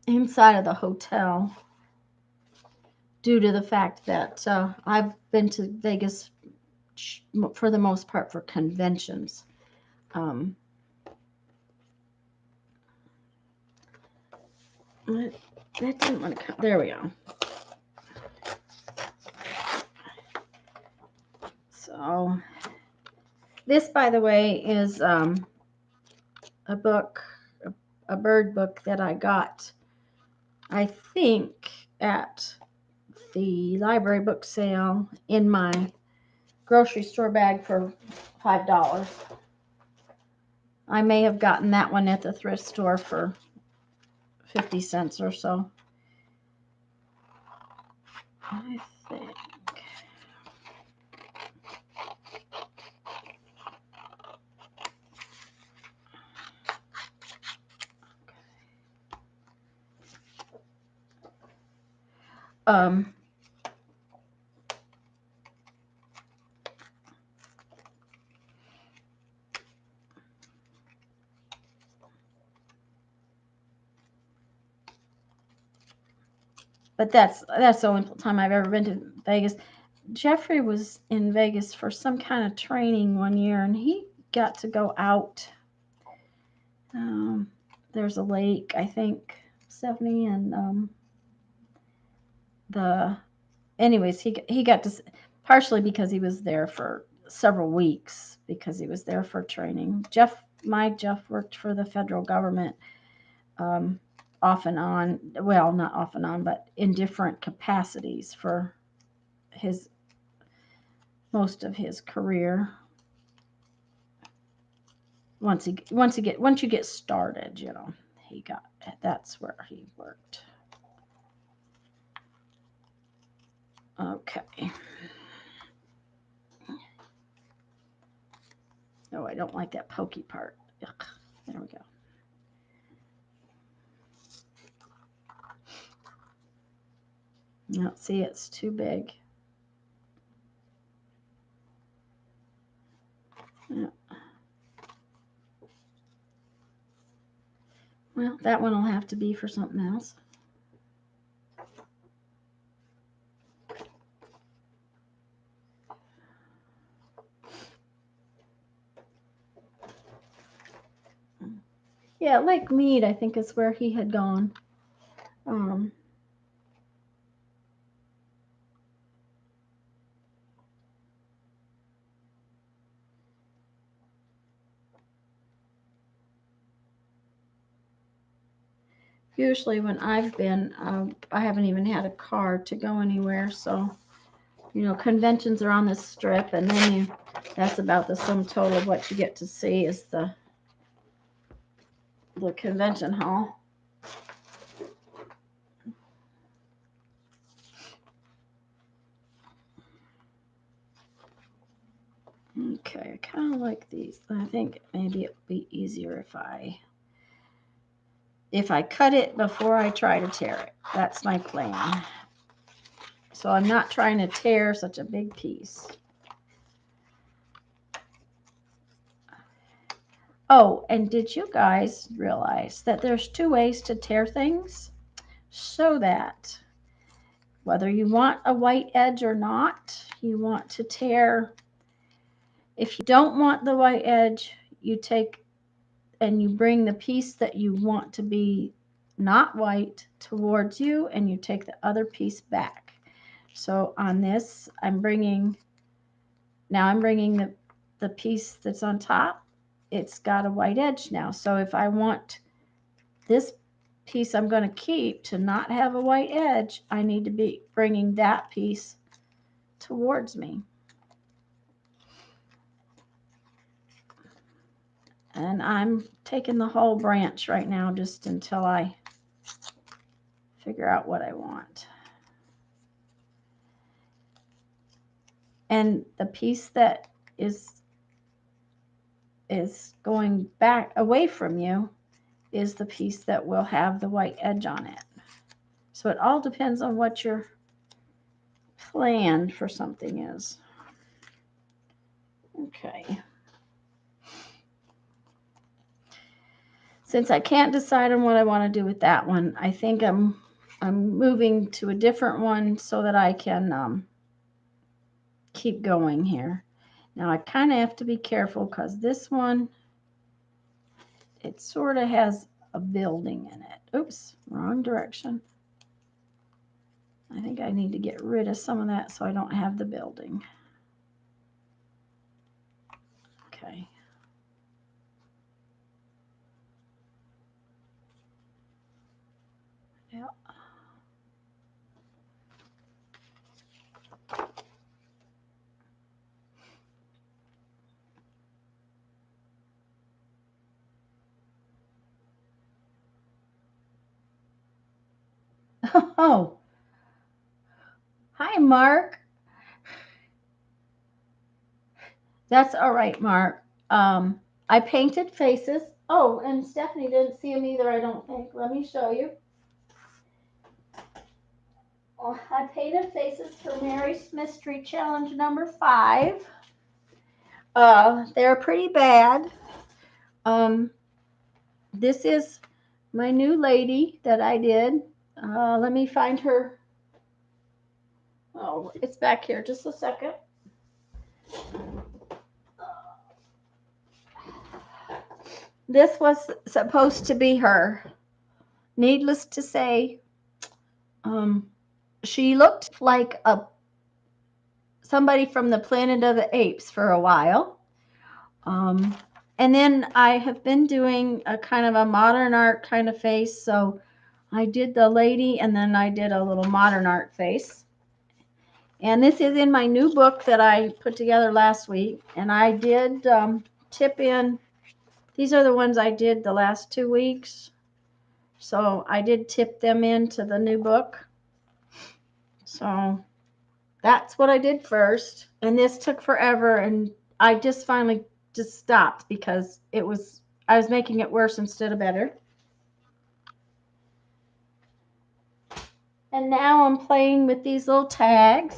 inside of the hotel. Due to the fact that I've been to Vegas for the most part for conventions. Um, that didn't want to come. There we go. So this, by the way, is a book, a bird book that I got, I think, at the library book sale in my grocery store bag for $5. I may have gotten that one at the thrift store for 50 cents or so. I think. Um, but that's the only time I've ever been to Vegas. Jeffrey was in Vegas for some kind of training one year, and he got to go out. There's a lake, I think, Stephanie, and anyways, he got to, partially because he was there for several weeks because he was there for training. Jeff worked for the federal government, off and on. Well, not off and on, but in different capacities for most of his career. Once you get started, that's where he worked. Okay. Oh, I don't like that pokey part. Ugh. There we go. No, see, it's too big. Yeah. Well, that one will have to be for something else. Yeah, Lake Mead, I think, is where he had gone. Usually when I've been, I haven't even had a car to go anywhere, so you know, conventions are on this strip, and then that's about the sum total of what you get to see is the convention hall. Okay, I kind of like these. I think maybe it would be easier if I cut it before I try to tear it. That's my plan. So I'm not trying to tear such a big piece. Oh, and did you guys realize that there's 2 ways to tear things? So that whether you want a white edge or not, you want to tear. If you don't want the white edge, you take and you bring the piece that you want to be not white towards you, and you take the other piece back. So on this, I'm bringing the piece that's on top. It's got a white edge now. So if I want this piece I'm going to keep to not have a white edge, I need to be bringing that piece towards me. And I'm taking the whole branch right now just until I figure out what I want. And the piece that is going back away from you is the piece that will have the white edge on it. So it all depends on what your plan for something is. Okay. Since I can't decide on what I want to do with that one, I think I'm moving to a different one so that I can keep going here. Now I kind of have to be careful because this one, it sort of has a building in it. Oops, wrong direction. I think I need to get rid of some of that so I don't have the building. Okay. Yeah. Oh, hi, Mark. That's all right, Mark. I painted faces. Oh, and Stephanie didn't see them either, I don't think. Let me show you. Oh, I painted faces for Mary's Mystery Challenge number 5. They're pretty bad. This is my new lady that I did. Let me find her. Oh, it's back here. Just a second. This was supposed to be her. Needless to say, she looked like somebody from the Planet of the Apes for a while. And then I have been doing a kind of a modern art kind of face. So I did the lady and then I did a little modern art face. And this is in my new book that I put together last week. And I did tip in. These are the ones I did the last 2 weeks. So I did tip them into the new book. So that's what I did first. And this took forever. And I just finally just stopped because I was making it worse instead of better. And now I'm playing with these little tags.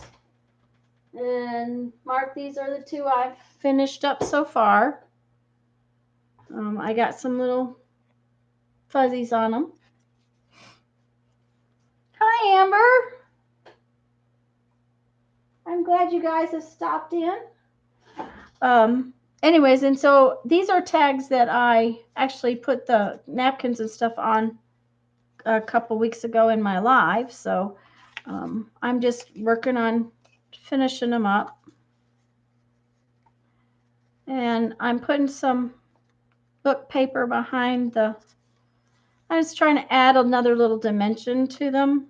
And Mark, these are the 2 I've finished up so far. I got some little fuzzies on them. Hi, Amber. I'm glad you guys have stopped in. Anyways, and so these are tags that I actually put the napkins and stuff on a couple weeks ago in my live. So I'm just working on finishing them up. And I'm putting some book paper behind I was trying to add another little dimension to them.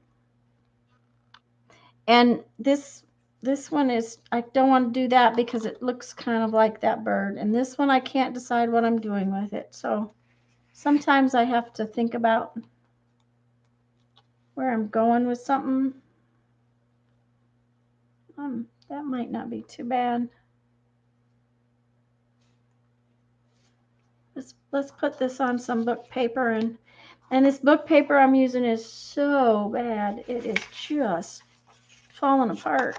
And this This one is, I don't want to do that because it looks kind of like that bird. And this one, I can't decide what I'm doing with it. So sometimes I have to think about where I'm going with something. That might not be too bad. Let's put this on some book paper, and this book paper I'm using is so bad. It is just falling apart.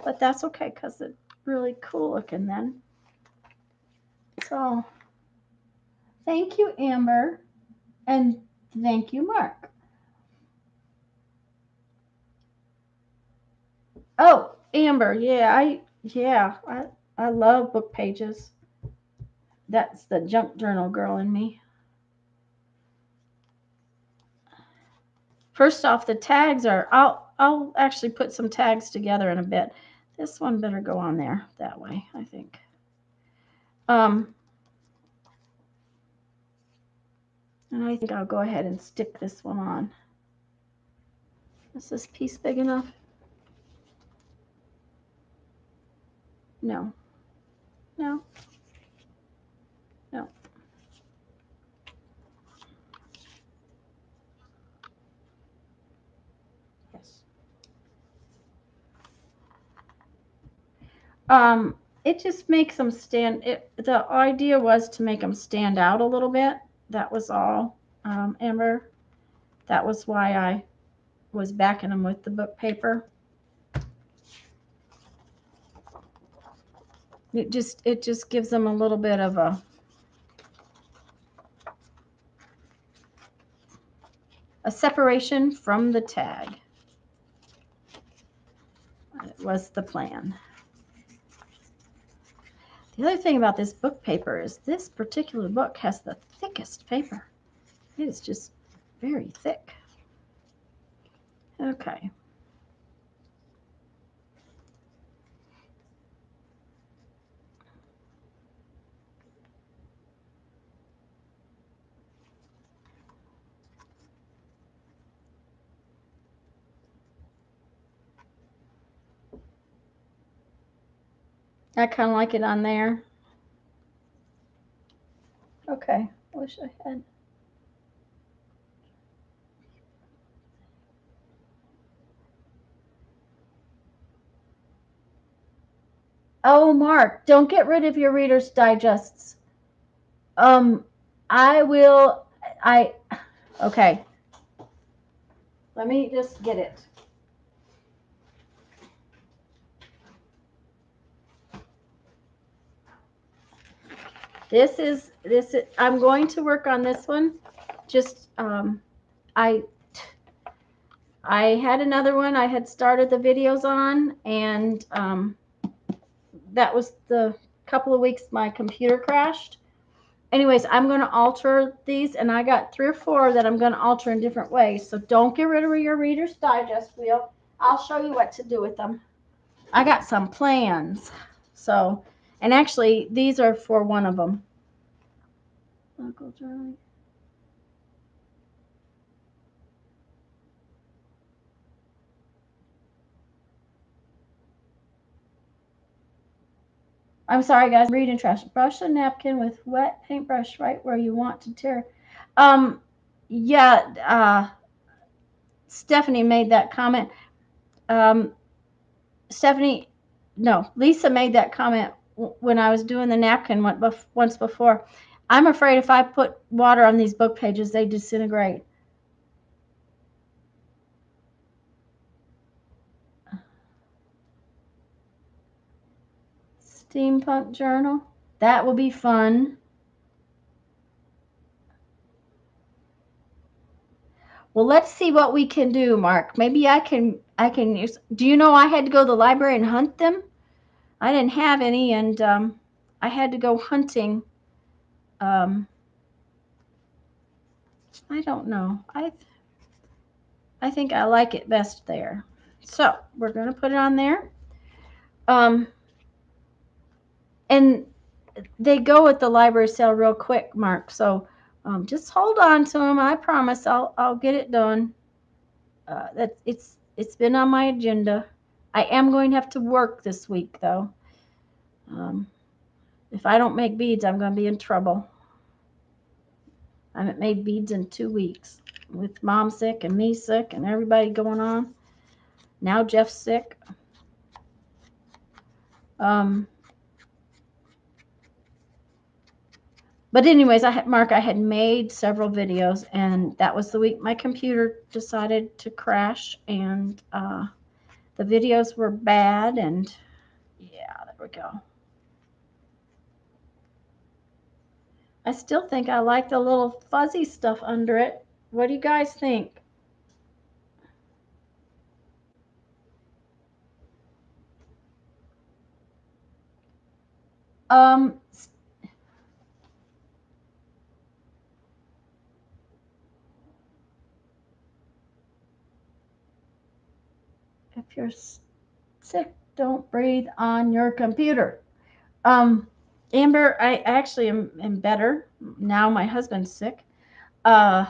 But that's okay because it's really cool looking then. So thank you, Amber, and thank you, Mark. Oh, Amber, I love book pages. That's the junk journal girl in me. First off, the tags are, I'll actually put some tags together in a bit. This one better go on there that way, I think. And I think I'll go ahead and stick this one on. Is this piece big enough? No. No. No. Yes. It just makes them stand. The idea was to make them stand out a little bit. That was all, Amber. That was why I was backing them with the book paper. It just gives them a little bit of a separation from the tag. It was the plan. The other thing about this book paper is this particular book has the thickest paper. It is just very thick. Okay. I kind of like it on there. Okay. Wish I had. Oh, Mark, don't get rid of your Reader's Digests. I will. Okay. Let me just get it. This is, I'm going to work on this one. Just, I had another one I had started the videos on, and that was the couple of weeks my computer crashed. Anyways, I'm going to alter these, and I got 3 or 4 that I'm going to alter in different ways. So don't get rid of your Reader's Digest wheel. I'll show you what to do with them. I got some plans. So, and actually, these are for one of them. Uncle Charlie. I'm sorry, guys. Reading trash. Brush a napkin with wet paintbrush right where you want to tear. Yeah. Stephanie made that comment. Lisa made that comment when I was doing the napkin once before. I'm afraid if I put water on these book pages, they disintegrate. Steampunk journal. That will be fun. Well, let's see what we can do, Mark. Maybe I can use. Do you know I had to go to the library and hunt them? I didn't have any, and I had to go hunting. I don't know. I think I like it best there. So we're going to put it on there. And they go at the library sale real quick, Mark. So just hold on to them. I promise I'll get it done. It's been on my agenda. I am going to have to work this week, though. If I don't make beads, I'm going to be in trouble. I haven't made beads in 2 weeks with Mom sick and me sick and everybody going on. Now Jeff's sick. But anyways, I had made several videos, and that was the week my computer decided to crash, and the videos were bad, and yeah, there we go. I still think I like the little fuzzy stuff under it. What do you guys think? Um, if you're sick, don't breathe on your computer. Um, Amber, I actually am better now. My husband's sick. Uh,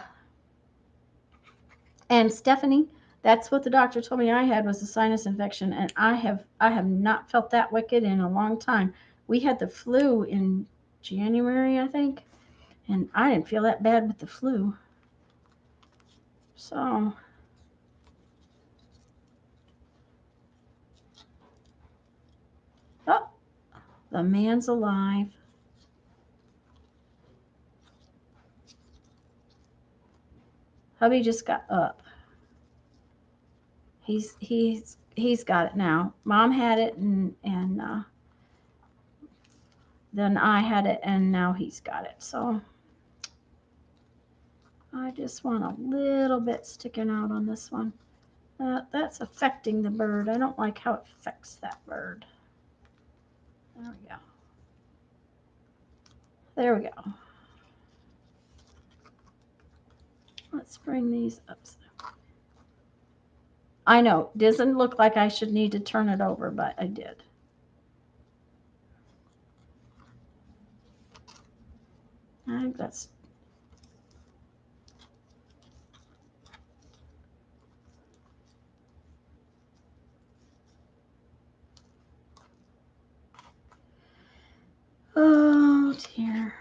and Stephanie, that's what the doctor told me I had was a sinus infection, and I have not felt that wicked in a long time. We had the flu in January, I think, and I didn't feel that bad with the flu. So, oh, the man's alive. Hubby just got up. He's got it now. Mom had it, and then I had it, and now he's got it. So I just want a little bit sticking out on this one. That's affecting the bird. I don't like how it affects that bird. There we go. There we go. Let's bring these up. I know, it doesn't look like I should need to turn it over, but I did. I think that's oh dear.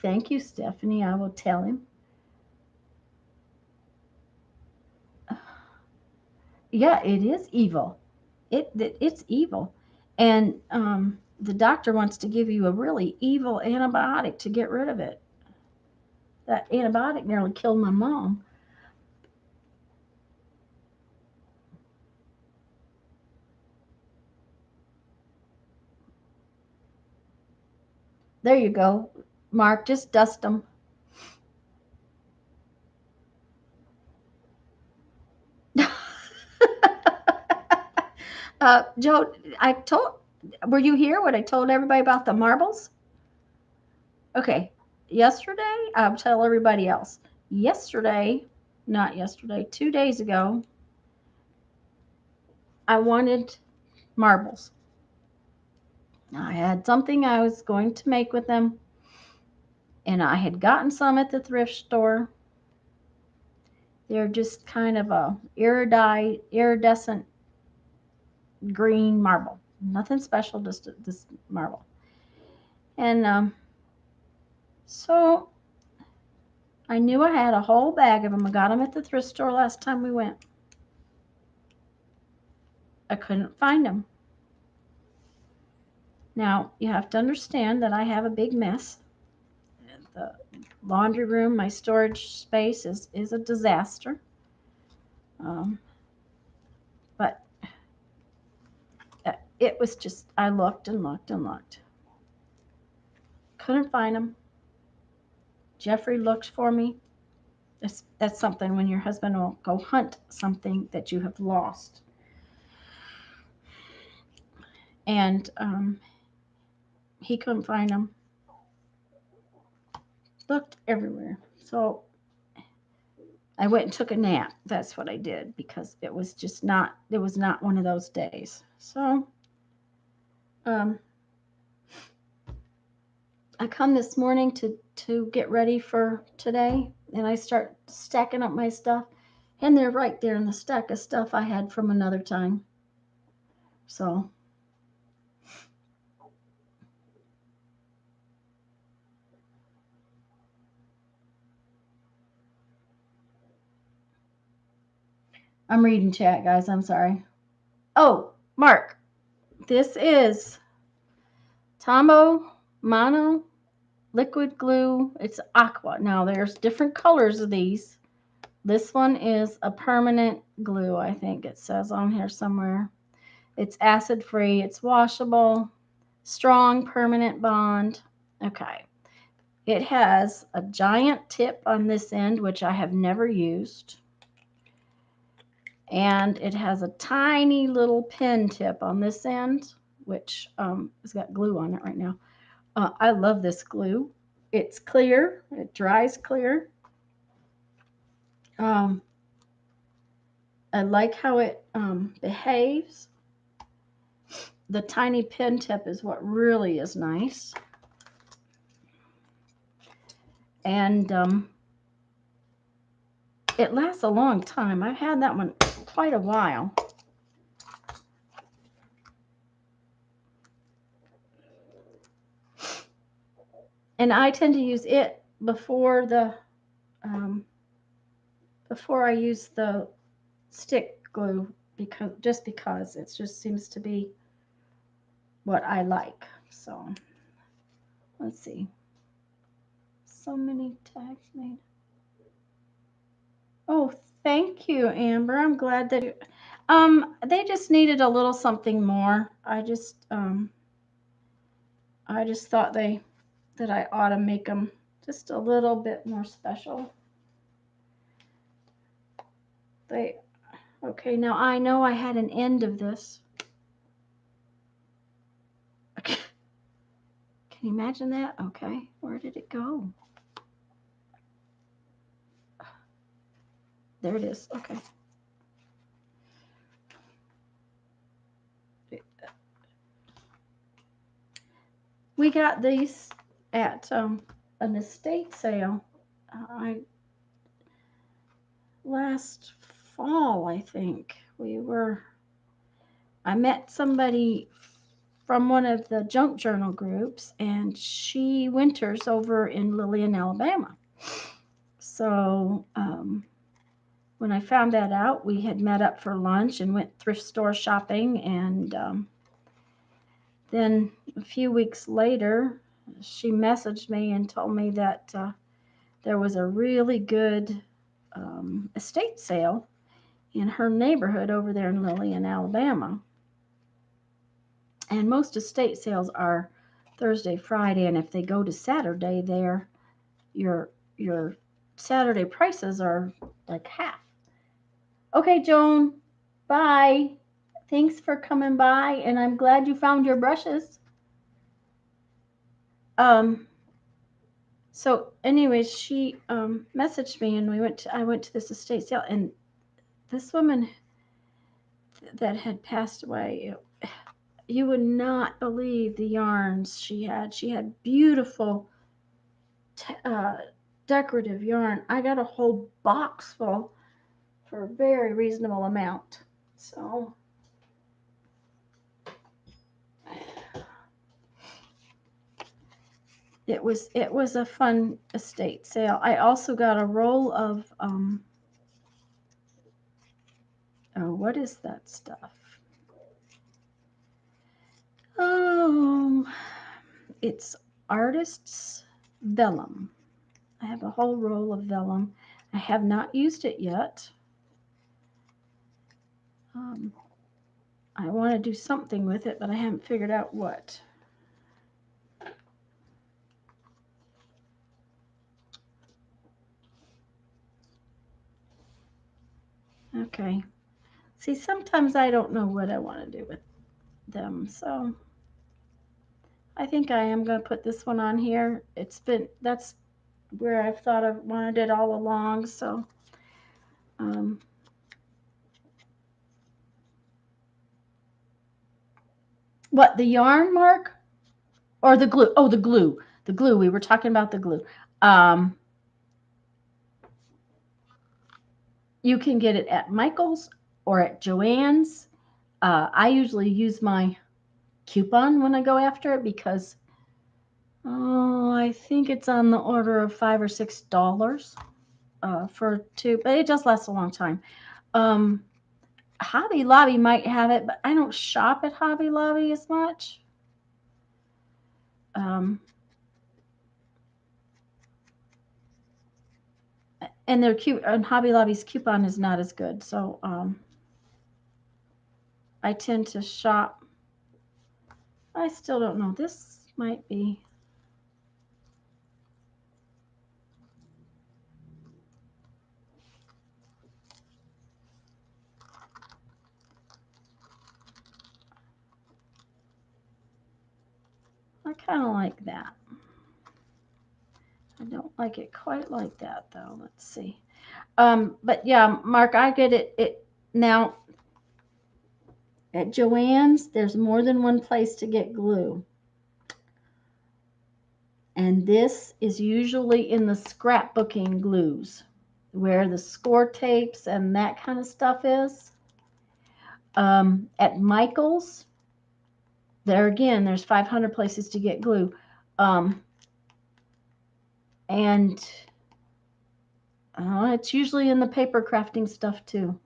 Thank you, Stephanie. I will tell him. Yeah, it is evil. It's evil, and the doctor wants to give you a really evil antibiotic to get rid of it. That antibiotic nearly killed my mom. There you go, Mark. Just dust them. Joe, I told. Were you here when I told everybody about the marbles? Okay. Yesterday, I'll tell everybody else. Yesterday, not yesterday, 2 days ago, I wanted marbles. I had something I was going to make with them, and I had gotten some at the thrift store. They're just kind of a iridescent green marble. Nothing special, just this marble. And so I knew I had a whole bag of them. I got them at the thrift store last time we went. I couldn't find them. Now, you have to understand that I have a big mess. The laundry room, my storage space is a disaster. Um, but it was just, I looked and looked and looked. Couldn't find them. Jeffrey looked for me. That's something when your husband will go hunt something that you have lost. And he couldn't find them. Looked everywhere. So I went and took a nap. That's what I did because it was not one of those days. So um, I come this morning to get ready for today, and I start stacking up my stuff, and they're right there in the stack of stuff I had from another time. So I'm reading chat, guys. I'm sorry. Oh, Mark, this is Tombow Mono liquid glue. It's aqua. Now there's different colors of these. This one is a permanent glue, I think it says on here somewhere. It's acid free, it's washable, strong permanent bond. Okay. It has a giant tip on this end, which I have never used. And it has a tiny little pin tip on this end, which has got glue on it right now. I love this glue. It's clear. It dries clear. I like how it behaves. The tiny pin tip is what really is nice. And it lasts a long time. I've had that one quite a while. And I tend to use it before I use the stick glue, because it just seems to be what I like. So let's see. So many tags made. Oh, thank you, Amber. I'm glad that you, they just needed a little something more. I just thought that I ought to make them just a little bit more special. Okay, now I know I had an end of this. Okay. Can you imagine that? Okay, where did it go? There it is. Okay. We got these at an estate sale. Last fall, I think. I met somebody from one of the junk journal groups, and she winters over in Lillian, Alabama. So when I found that out, we had met up for lunch and went thrift store shopping, and then a few weeks later, she messaged me and told me that there was a really good estate sale in her neighborhood over there in Lillian, Alabama. And most estate sales are Thursday, Friday, and if they go to Saturday, your Saturday prices are like half. Okay, Joan, bye. Thanks for coming by, and I'm glad you found your brushes. So anyways, she messaged me, and I went to this estate sale, and this woman that had passed away, you would not believe the yarns she had. She had beautiful decorative yarn. I got a whole box full for a very reasonable amount. So it was a fun estate sale. I also got a roll of oh, what is that stuff? It's Artist's Vellum. I have a whole roll of vellum. I have not used it yet. I want to do something with it, but I haven't figured out what. Okay. See, sometimes I don't know what I want to do with them, so I think I am going to put this one on here. That's where I've thought I wanted it all along, so what, the yarn, Mark? Or the glue? Oh, the glue. The glue. We were talking about the glue. You can get it at Michael's or at Joann's. I usually use my coupon when I go after it because I think it's on the order of $5 or $6 for two, but it does last a long time. Hobby Lobby might have it, but I don't shop at Hobby Lobby as much. And and Hobby Lobby's coupon is not as good, so I tend to shop. I still don't know. This might be. I kind of like that. I don't like it quite like that though. Let's see. But yeah, Mark, I get it. It now at Joann's. There's more than one place to get glue, and this is usually in the scrapbooking glues, where the score tapes and that kind of stuff is. At Michael's, there again, there's 500 places to get glue, and it's usually in the paper crafting stuff too.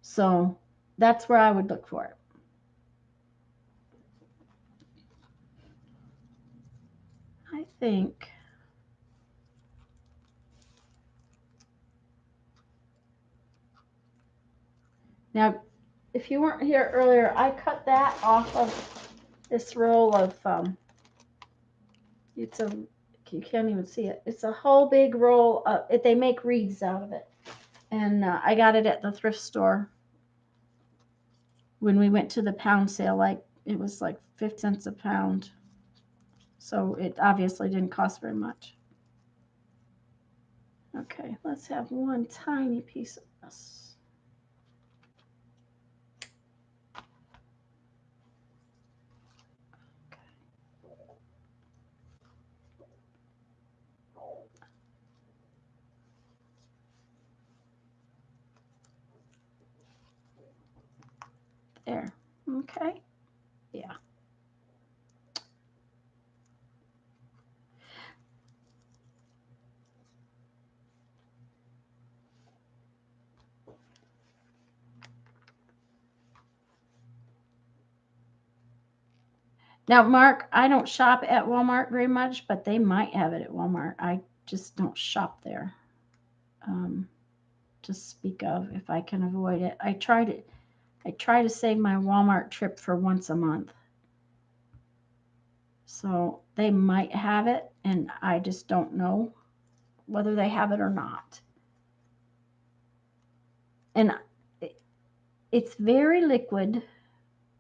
So that's where I would look for it. I think. Now, if you weren't here earlier, I cut that off of this roll of, it's a, you can't even see it. It's a whole big roll of, they make wreaths out of it. And I got it at the thrift store when we went to the pound sale. Like, it was like 50 cents a pound. So it obviously didn't cost very much. Okay, let's have one tiny piece of this. There. Okay. Yeah. Now, Mark, I don't shop at Walmart very much, but they might have it at Walmart. I just don't shop there to speak of if I can avoid it. I try to save my Walmart trip for once a month. So they might have it, and I just don't know whether they have it or not. And it's very liquid,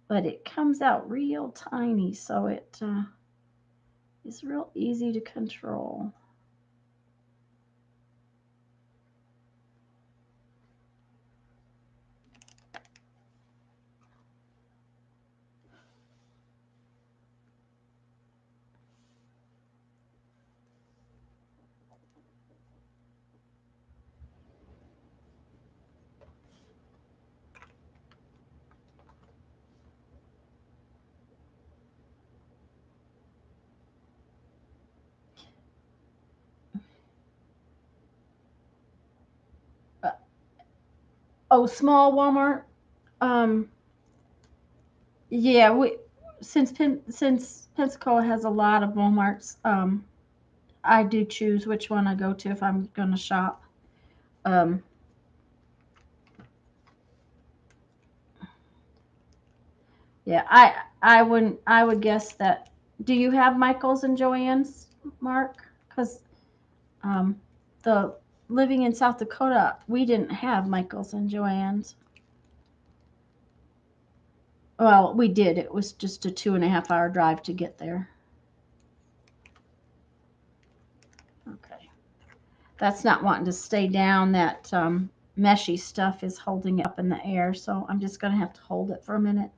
but it comes out real tiny, so it is real easy to control. Oh, small Walmart. Um, yeah, since Pensacola has a lot of Walmarts, I do choose which one I go to if I'm going to shop. Um, yeah, I would guess that. Do you have Michael's and Joann's, Mark? Because um, the living in South Dakota, we didn't have Michael's and Joann's. Well, we did. It was just a 2.5 hour drive to get there. Okay. That's not wanting to stay down. That meshy stuff is holding it up in the air, so I'm just going to have to hold it for a minute.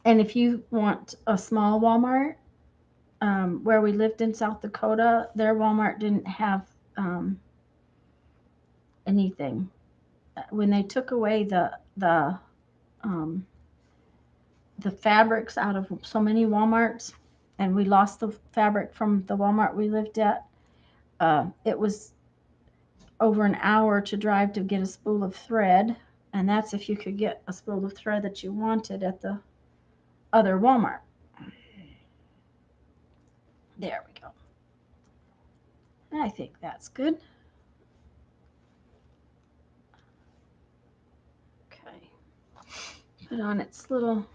And if you want a small Walmart, where we lived in South Dakota, their Walmart didn't have anything. When they took away the fabrics out of so many Walmarts, and we lost the fabric from the Walmart we lived at, it was over an hour to drive to get a spool of thread, and that's if you could get a spool of thread that you wanted at the other Walmart. There we go. I think that's good. Okay. Put on its little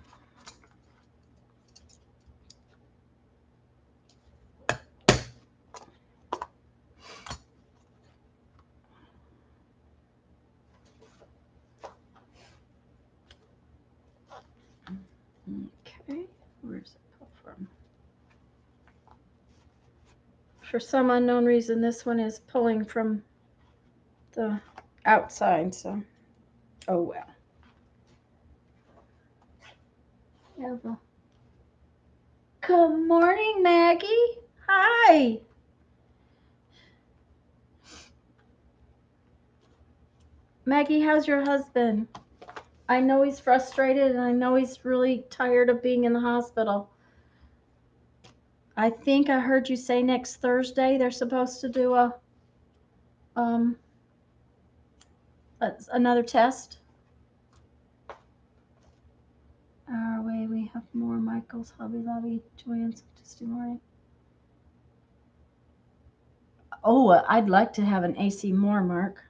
okay. Where's it pull from? For some unknown reason, this one is pulling from the outside, so oh well. Good morning, Maggie. Hi. Maggie, how's your husband? I know he's frustrated, and I know he's really tired of being in the hospital. I think I heard you say next Thursday they're supposed to do another test. Our way, we have more. Michael's, Hobby Lobby, Joanne's Tuesday morning. Oh, I'd like to have an AC more, Mark.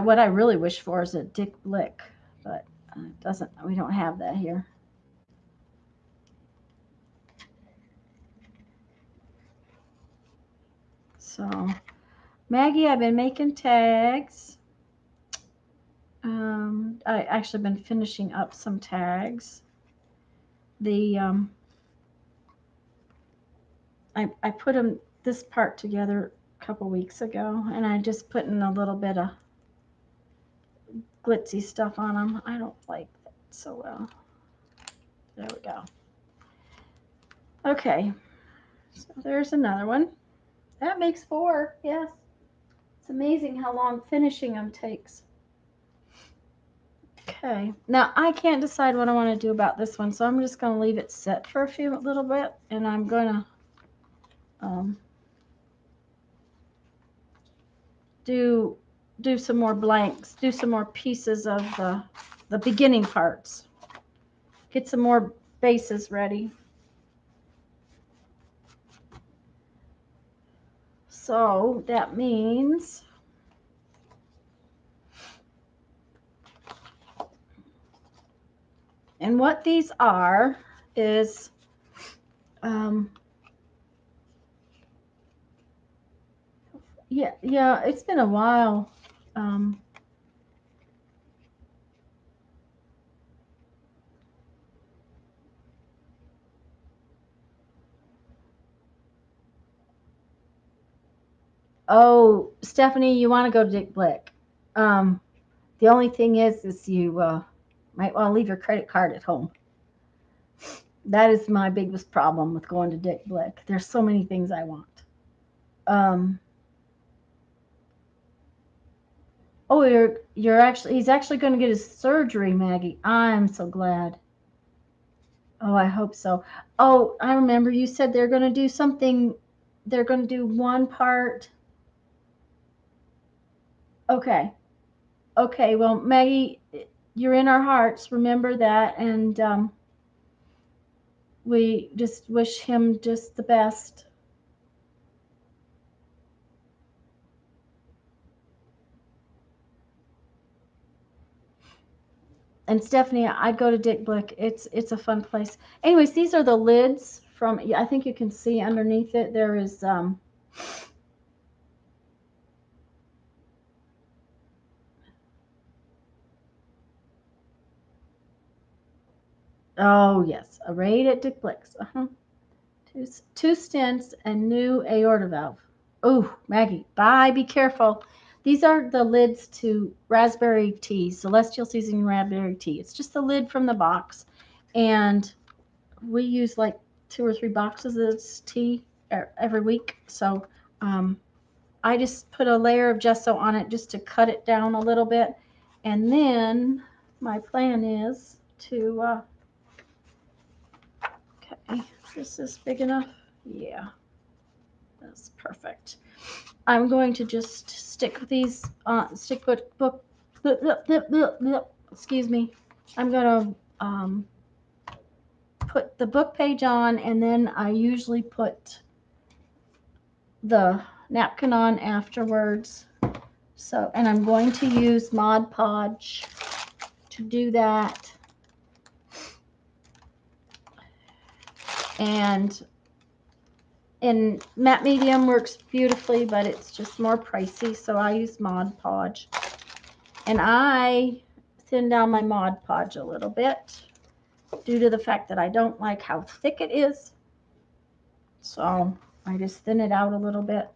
What I really wish for is a Dick Blick, but we don't have that here. So, Maggie, I've been making tags. I actually been finishing up some tags. I put this part together a couple weeks ago, and I just put in a little bit of glitzy stuff on them. I don't like that so well. There we go. Okay, so there's another one. That makes 4, yes. It's amazing how long finishing them takes. Okay, now I can't decide what I want to do about this one, so I'm just going to leave it set for a little bit, and I'm going to do some more blanks, do some more pieces of the beginning parts, get some more bases ready. So that means and what these are is yeah, it's been a while. Oh, Stephanie, you want to go to Dick Blick. The only thing is you might want to leave your credit card at home. That is my biggest problem with going to Dick Blick. There's so many things I want. Oh, he's actually going to get his surgery, Maggie. I'm so glad. Oh, I hope so. Oh, I remember you said they're going to do something. They're going to do one part. Okay. Okay, well, Maggie, you're in our hearts. Remember that, and we just wish him just the best. And Stephanie, I'd go to Dick Blick. It's a fun place. Anyways, these are the lids from. I think you can see underneath it. There is oh yes, arrayed at Dick Blick's. Two stents and new aorta valve. Oh, Maggie, bye. Be careful. These are the lids to raspberry tea, Celestial Seasoning Raspberry Tea. It's just the lid from the box. and we use like 2 or 3 boxes of this tea every week. So I just put a layer of gesso on it just to cut it down a little bit. And then my plan is to, okay, is this big enough? Yeah, that's perfect. I'm going to just stick these, excuse me. I'm going to put the book page on, and then I usually put the napkin on afterwards. So, and I'm going to use Mod Podge to do that. And matte medium works beautifully, but it's just more pricey, so I use Mod Podge. And I thin down my Mod Podge a little bit due to the fact that I don't like how thick it is. So I just thin it out a little bit.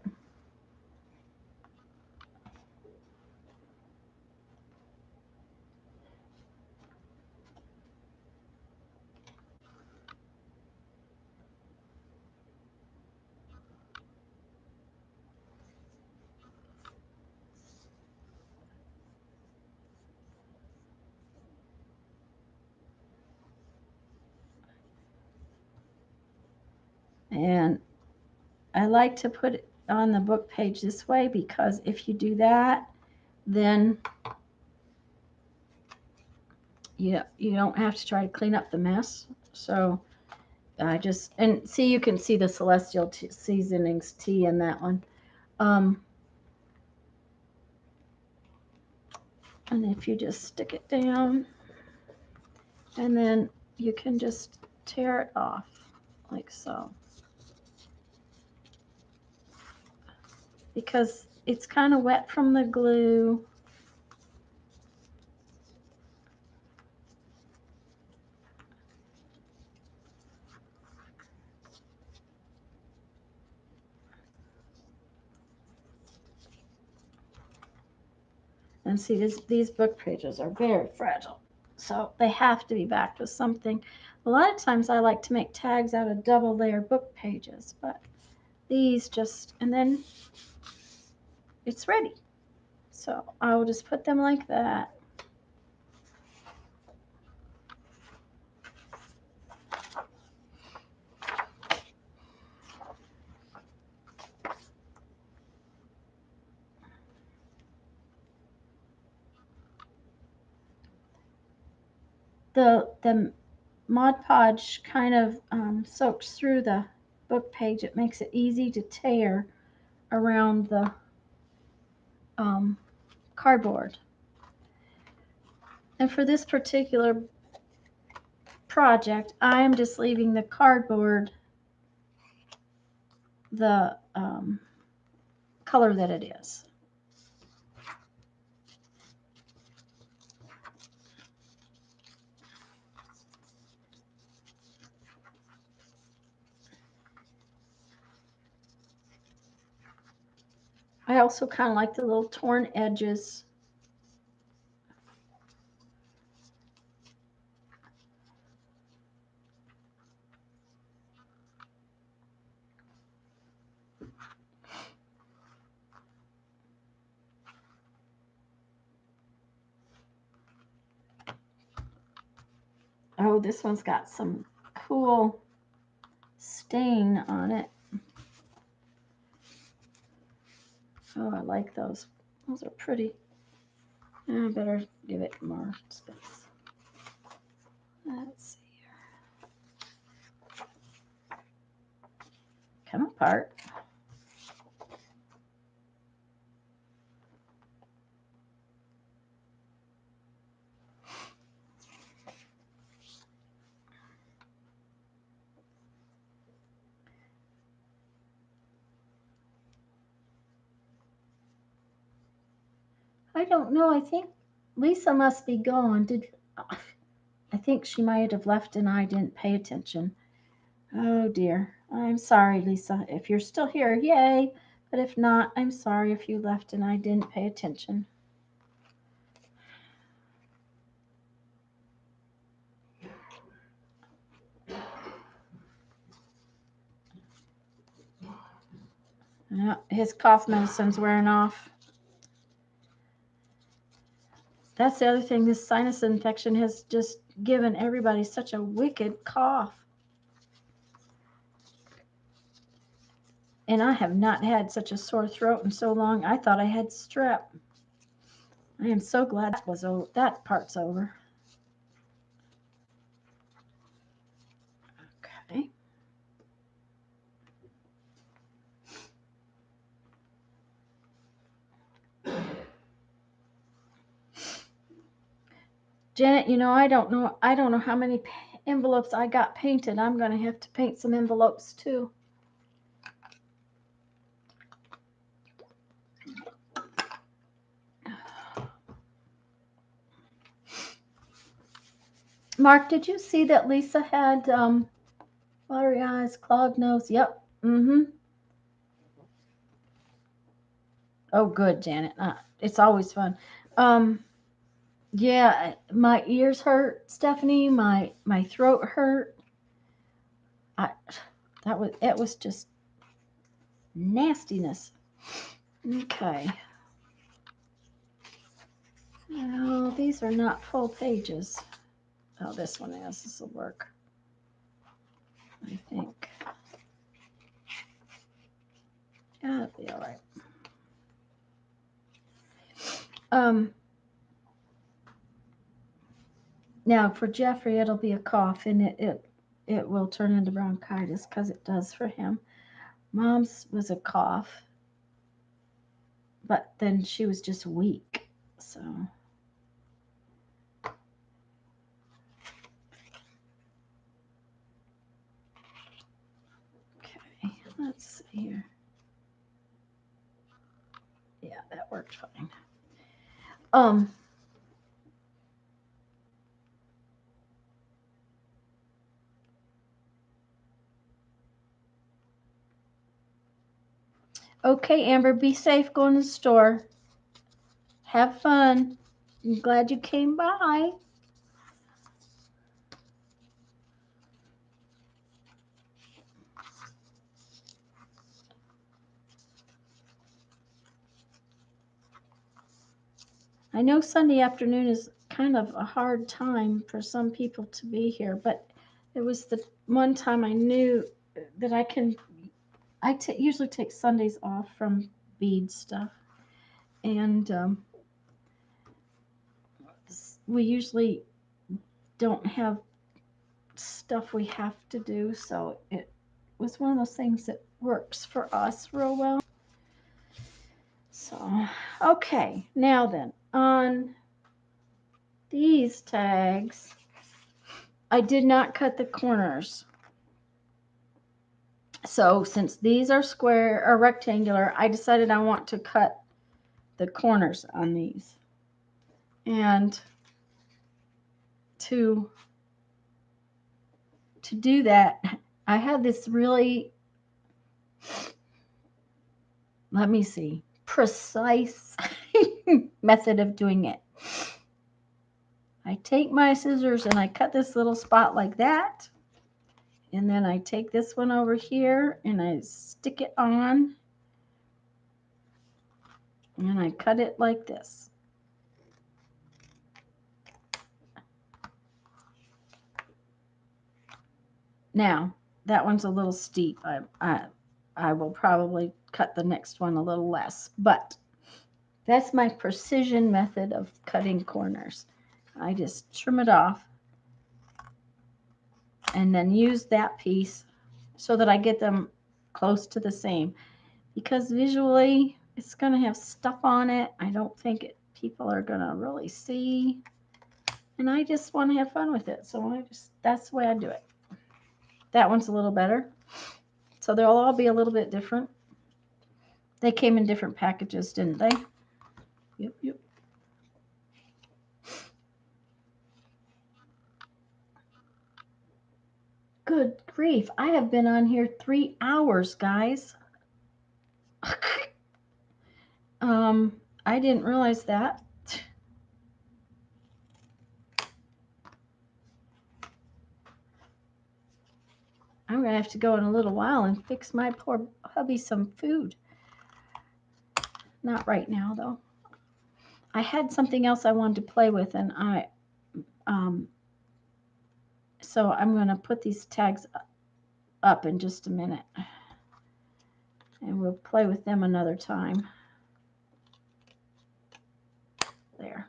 And I like to put it on the book page this way, because if you do that, then you don't have to try to clean up the mess. So I just, and see, you can see the Celestial Seasonings tea in that one. And if you just stick it down, and then you can just tear it off like so, because it's kind of wet from the glue. And see, these book pages are very fragile, so they have to be backed with something. A lot of times I like to make tags out of double layer book pages, but these just, and then it's ready. So I will just put them like that. The Mod Podge kind of soaks through the book page. It makes it easy to tear around the cardboard. And for this particular project, I'm just leaving the cardboard the color that it is. I also kind of like the little torn edges. Oh, this one's got some cool stain on it. Oh, I like those. Those are pretty. I better give it more space. Let's see here. Come apart. I don't know. I think Lisa must be gone. I think she might have left and I didn't pay attention. Oh dear. I'm sorry, Lisa. If you're still here, yay. But if not, I'm sorry if you left and I didn't pay attention. Yeah, his cough medicine's wearing off. That's the other thing. This sinus infection has just given everybody such a wicked cough. And I have not had such a sore throat in so long. I thought I had strep. I am so glad that part's over. Okay. Janet, you know, I don't know how many envelopes I got painted. I'm going to have to paint some envelopes too. Mark, did you see that Lisa had watery eyes, clogged nose? Yep. Mm-hmm. Oh, good, Janet. It's always fun. Yeah, my ears hurt, Stephanie. My throat hurt. It was just nastiness. Okay. Oh, these are not full pages. Oh, this one is. This will work, I think. Yeah, it'll be all right. Now for Jeffrey, it'll be a cough, and it will turn into bronchitis because it does for him. Mom's was a cough, but then she was just weak. So. Okay, let's see here. Yeah, that worked fine. Okay, Amber, be safe going to the store. Have fun. I'm glad you came by. I know Sunday afternoon is kind of a hard time for some people to be here, but it was the one time I knew that I usually take Sundays off from bead stuff. And we usually don't have stuff we have to do, so it was one of those things that works for us real well. So, okay, now then, on these tags, I did not cut the corners. So since these are square or rectangular, I decided I want to cut the corners on these. And to do that, I had this really, let me see, precise method of doing it. I take my scissors and I cut this little spot like that. And then I take this one over here and I stick it on. And I cut it like this. Now, that one's a little steep. I will probably cut the next one a little less, but that's my precision method of cutting corners. I just trim it off and then use that piece so that I get them close to the same, because visually it's going to have stuff on it. I don't think people are going to really see, and I just want to have fun with it. So that's the way I do it. That one's a little better. So they'll all be a little bit different. They came in different packages, didn't they? Yep. Good grief. I have been on here 3 hours, guys. I didn't realize that. I'm going to have to go in a little while and fix my poor hubby some food. Not right now, though. I had something else I wanted to play with, and so I'm going to put these tags up in just a minute, and we'll play with them another time. There.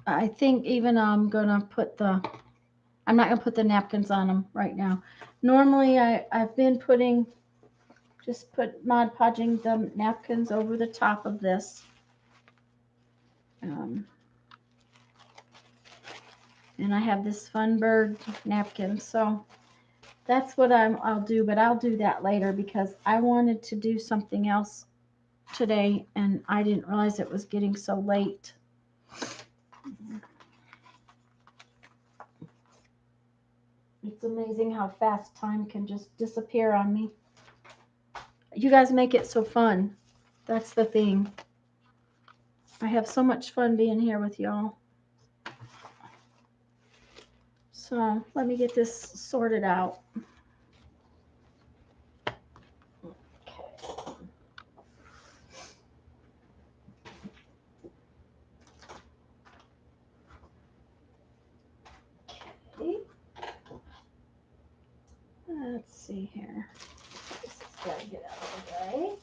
I think even I'm not going to put the napkins on them right now. Normally I've been Mod Podging the napkins over the top of this. And I have this Fun Bird napkin, so that's what I'll do, but I'll do that later because I wanted to do something else today, and I didn't realize it was getting so late. It's amazing how fast time can just disappear on me. You guys make it so fun. That's the thing. I have so much fun being here with y'all. So let me get this sorted out. Okay. Let's see here. This has got to get out of the way.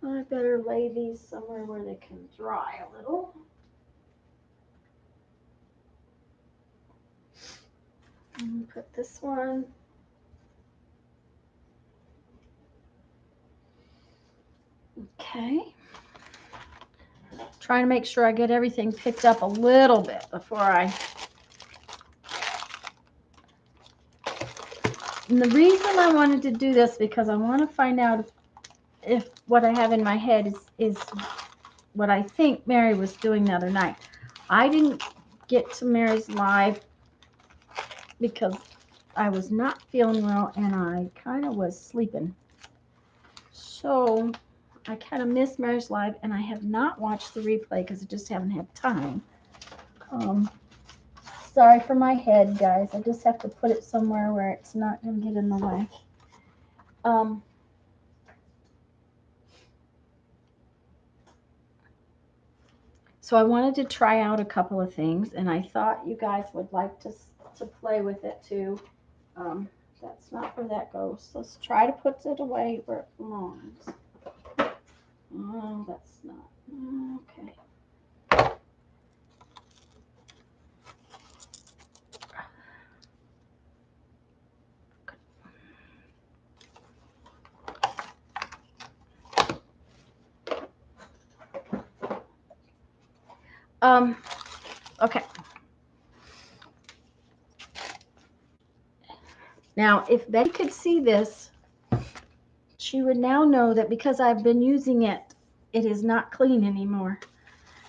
I better lay these somewhere where they can dry a little. And put this one. Okay. Trying to make sure I get everything picked up a little bit before I. And the reason I wanted to do this because I want to find out if what I have in my head is what I think Mary was doing the other night. I didn't get to Mary's live because I was not feeling well and I kind of was sleeping. So I kind of missed Mary's live and I have not watched the replay because I just haven't had time. Sorry for my head, guys. I just have to put it somewhere where it's not going to get in the way. So I wanted to try out a couple of things, and I thought you guys would like to play with it too. That's not where that goes. Let's try to put it away where it belongs. Oh, that's not. Okay. Okay. Now, if Betty could see this, she would now know that because I've been using it, it is not clean anymore.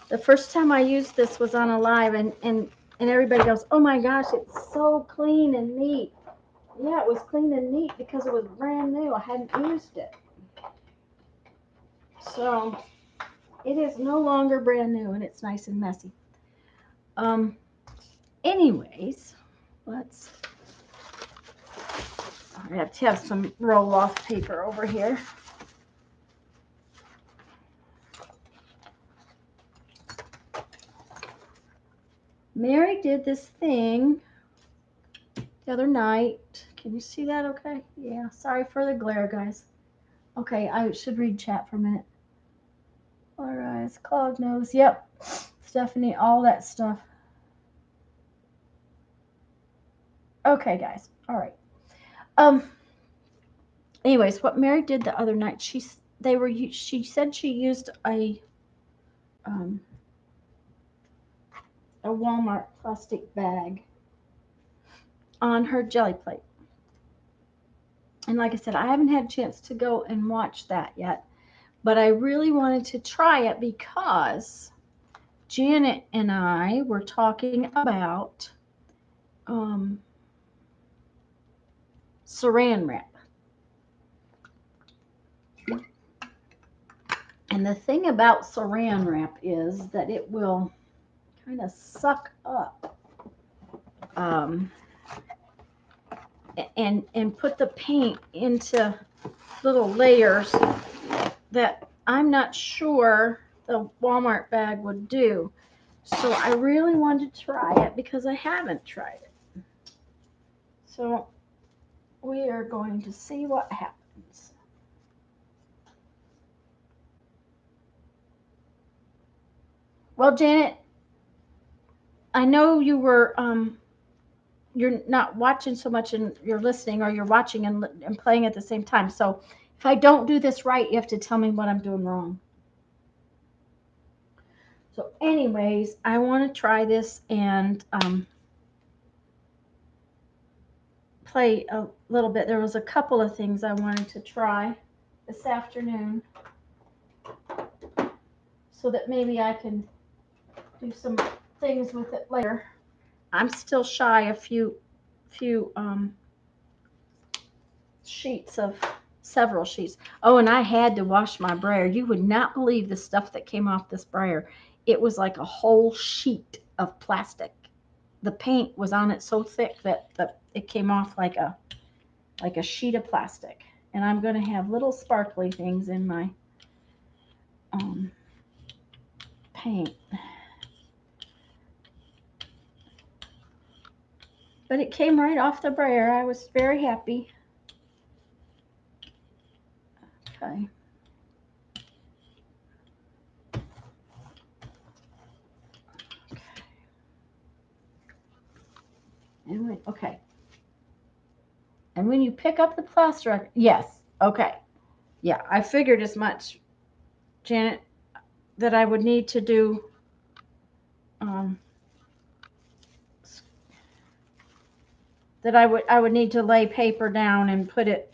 The first time I used this was on a live, and everybody goes, oh my gosh, it's so clean and neat. Yeah, it was clean and neat because it was brand new. I hadn't used it. So it is no longer brand new, and it's nice and messy. Anyways, I have to have some roll-off paper over here. Mary did this thing the other night. Can you see that okay? Yeah, sorry for the glare, guys. Okay, I should read chat for a minute. All right, clogged nose. Yep, Stephanie, all that stuff. Okay, guys. All right. Anyways, what Mary did the other night, she said she used a Walmart plastic bag on her Gelli Plate. And like I said, I haven't had a chance to go and watch that yet, but I really wanted to try it because Janet and I were talking about saran wrap. And the thing about saran wrap is that it will kind of suck up um, and put the paint into little layers that I'm not sure the Walmart bag would do. So I really wanted to try it because I haven't tried it. So we are going to see what happens. Well, Janet, I know you were you're not watching so much and you're listening, or you're watching and playing at the same time. So if I don't do this right, you have to tell me what I'm doing wrong. So anyways, I want to try this and play a little bit. There was a couple of things I wanted to try this afternoon so that maybe I can do some things with it later. I'm still shy a few sheets of several sheets. Oh, and I had to wash my brayer. You would not believe the stuff that came off this brayer. It was like a whole sheet of plastic. The paint was on it so thick that it came off like a sheet of plastic. And I'm going to have little sparkly things in my paint. But it came right off the brayer. I was very happy. Okay. Okay. And when you pick up the plaster, yes. Okay. Yeah, I figured as much, Janet, that I would need to do that I would need to lay paper down and put it.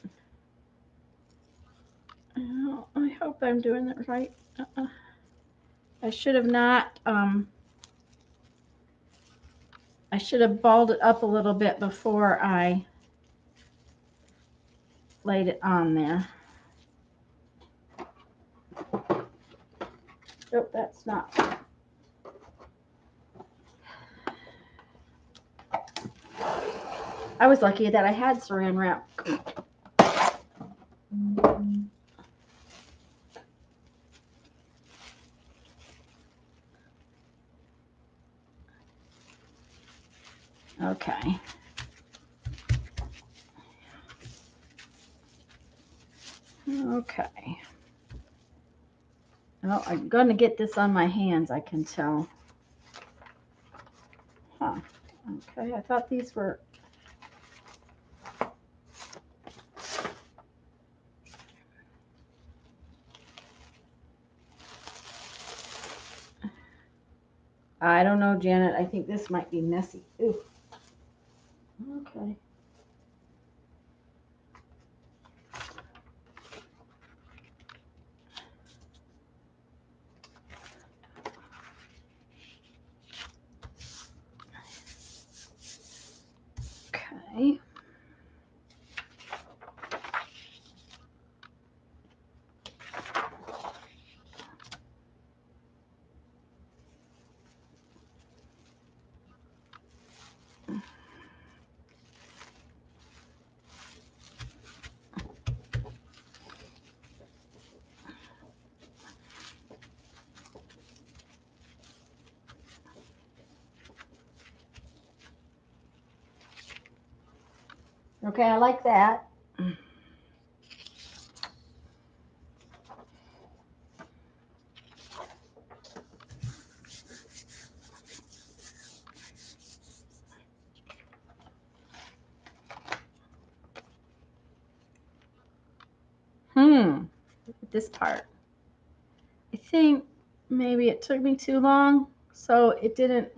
Oh, I hope I'm doing that right. I should have not. I should have balled it up a little bit before I laid it on there. Nope, that's not. I was lucky that I had saran wrap. Okay. Okay. Oh, I'm going to get this on my hands, I can tell. Huh. Okay, I thought these were... I don't know, Janet. I think this might be messy. Ooh. Okay. Okay. Okay, I like that. Look at this part. I think maybe it took me too long, so it didn't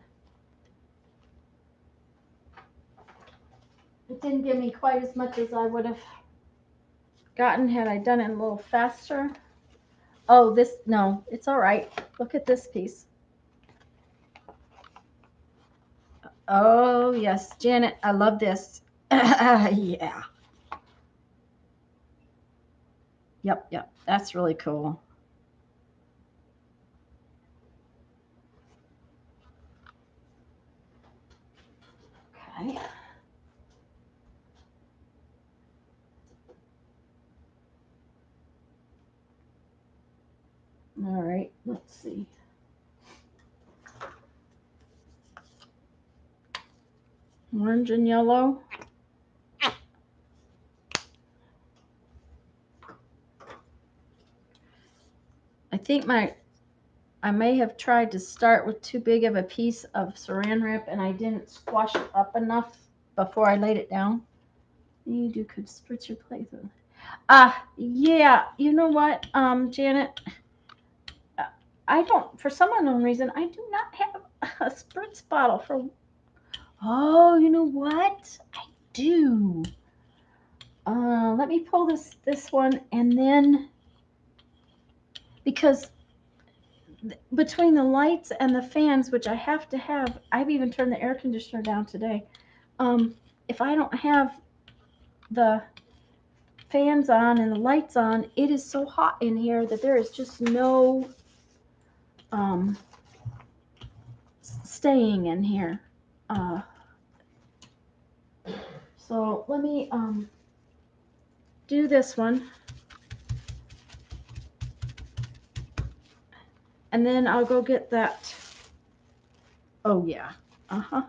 give me quite as much as I would have gotten had I done it a little faster. Oh, no, it's all right. Look at this piece. Oh, yes, Janet, I love this. Yeah. Yep, that's really cool. Okay. All right, let's see. Orange and yellow. I think I may have tried to start with too big of a piece of saran wrap and I didn't squash it up enough before I laid it down. You could spritz your plate with. Yeah, you know what, Janet? I don't, for some unknown reason, I do not have a spritz bottle for. Oh, you know what? I do. Let me pull this one and then, because between the lights and the fans, which I have to have, I've even turned the air conditioner down today. If I don't have the fans on and the lights on, it is so hot in here that there is just no staying in here. So let me do this one. And then I'll go get that. Oh, yeah. Uh-huh.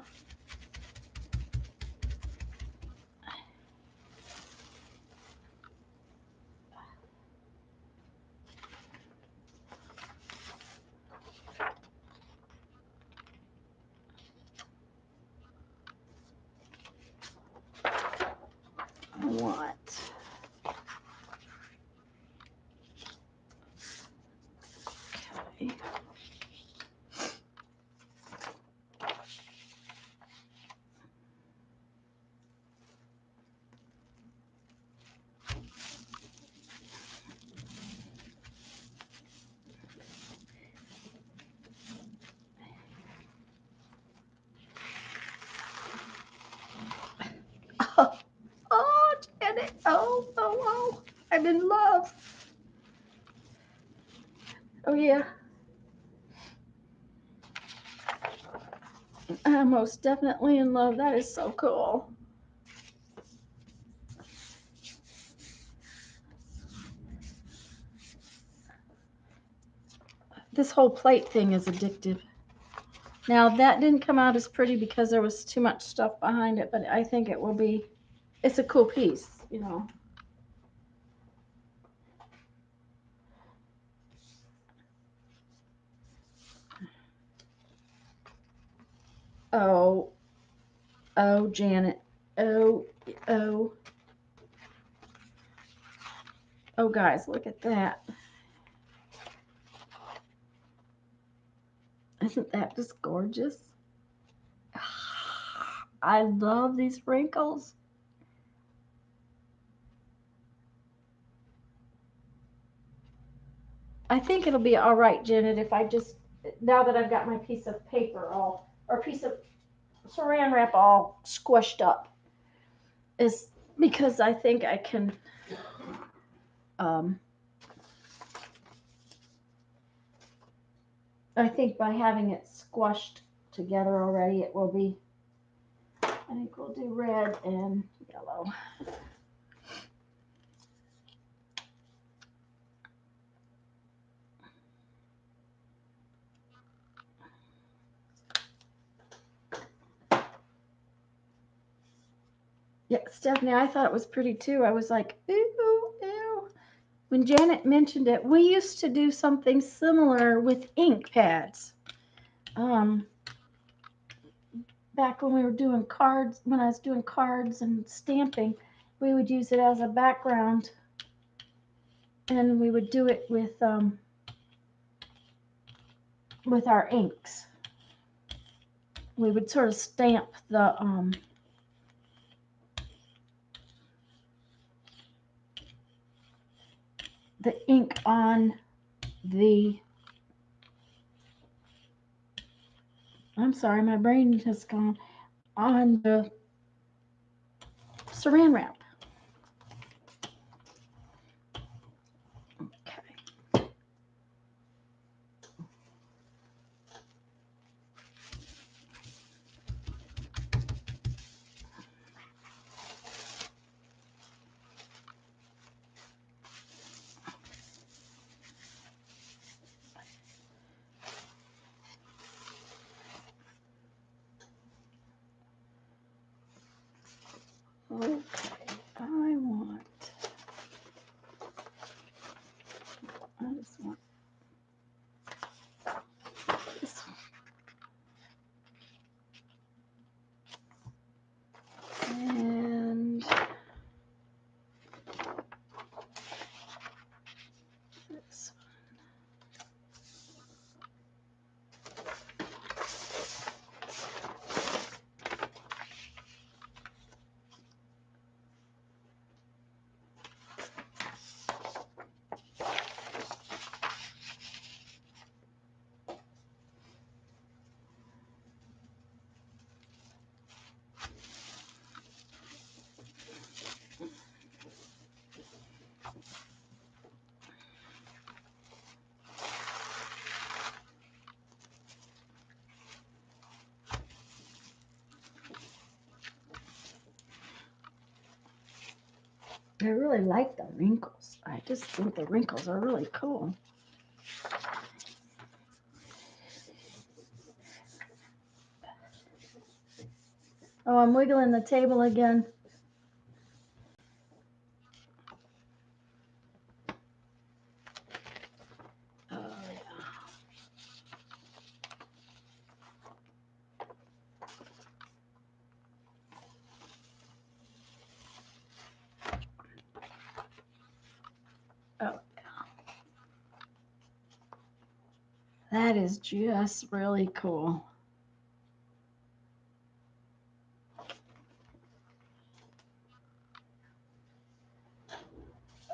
What? Okay. Oh, Janet. Oh. I'm in love. Oh, yeah. I'm most definitely in love. That is so cool. This whole plate thing is addictive. Now, that didn't come out as pretty because there was too much stuff behind it, but I think it will be, it's a cool piece, you know. Oh, Janet. Oh. Oh, guys, look at that. Isn't that just gorgeous? I love these wrinkles. I think it'll be all right, Janet, if I just, now that I've got my piece of paper all, or piece of saran wrap all squished up, is because I think I can, I think by having it squashed together already, it will be, I think we'll do red and yellow. Yeah, Stephanie, I thought it was pretty too. I was like, ooh. When Janet mentioned it, we used to do something similar with ink pads. Back when we were doing cards, when I was doing cards and stamping, we would use it as a background, and we would do it with our inks. We would sort of stamp the ink on the, I'm sorry, my brain has gone, on the saran wrap. Okay. Okay, I just want this one. And this one. I really like the wrinkles. I just think the wrinkles are really cool. Oh, I'm wiggling the table again. Oh, yeah. Oh, that is just really cool.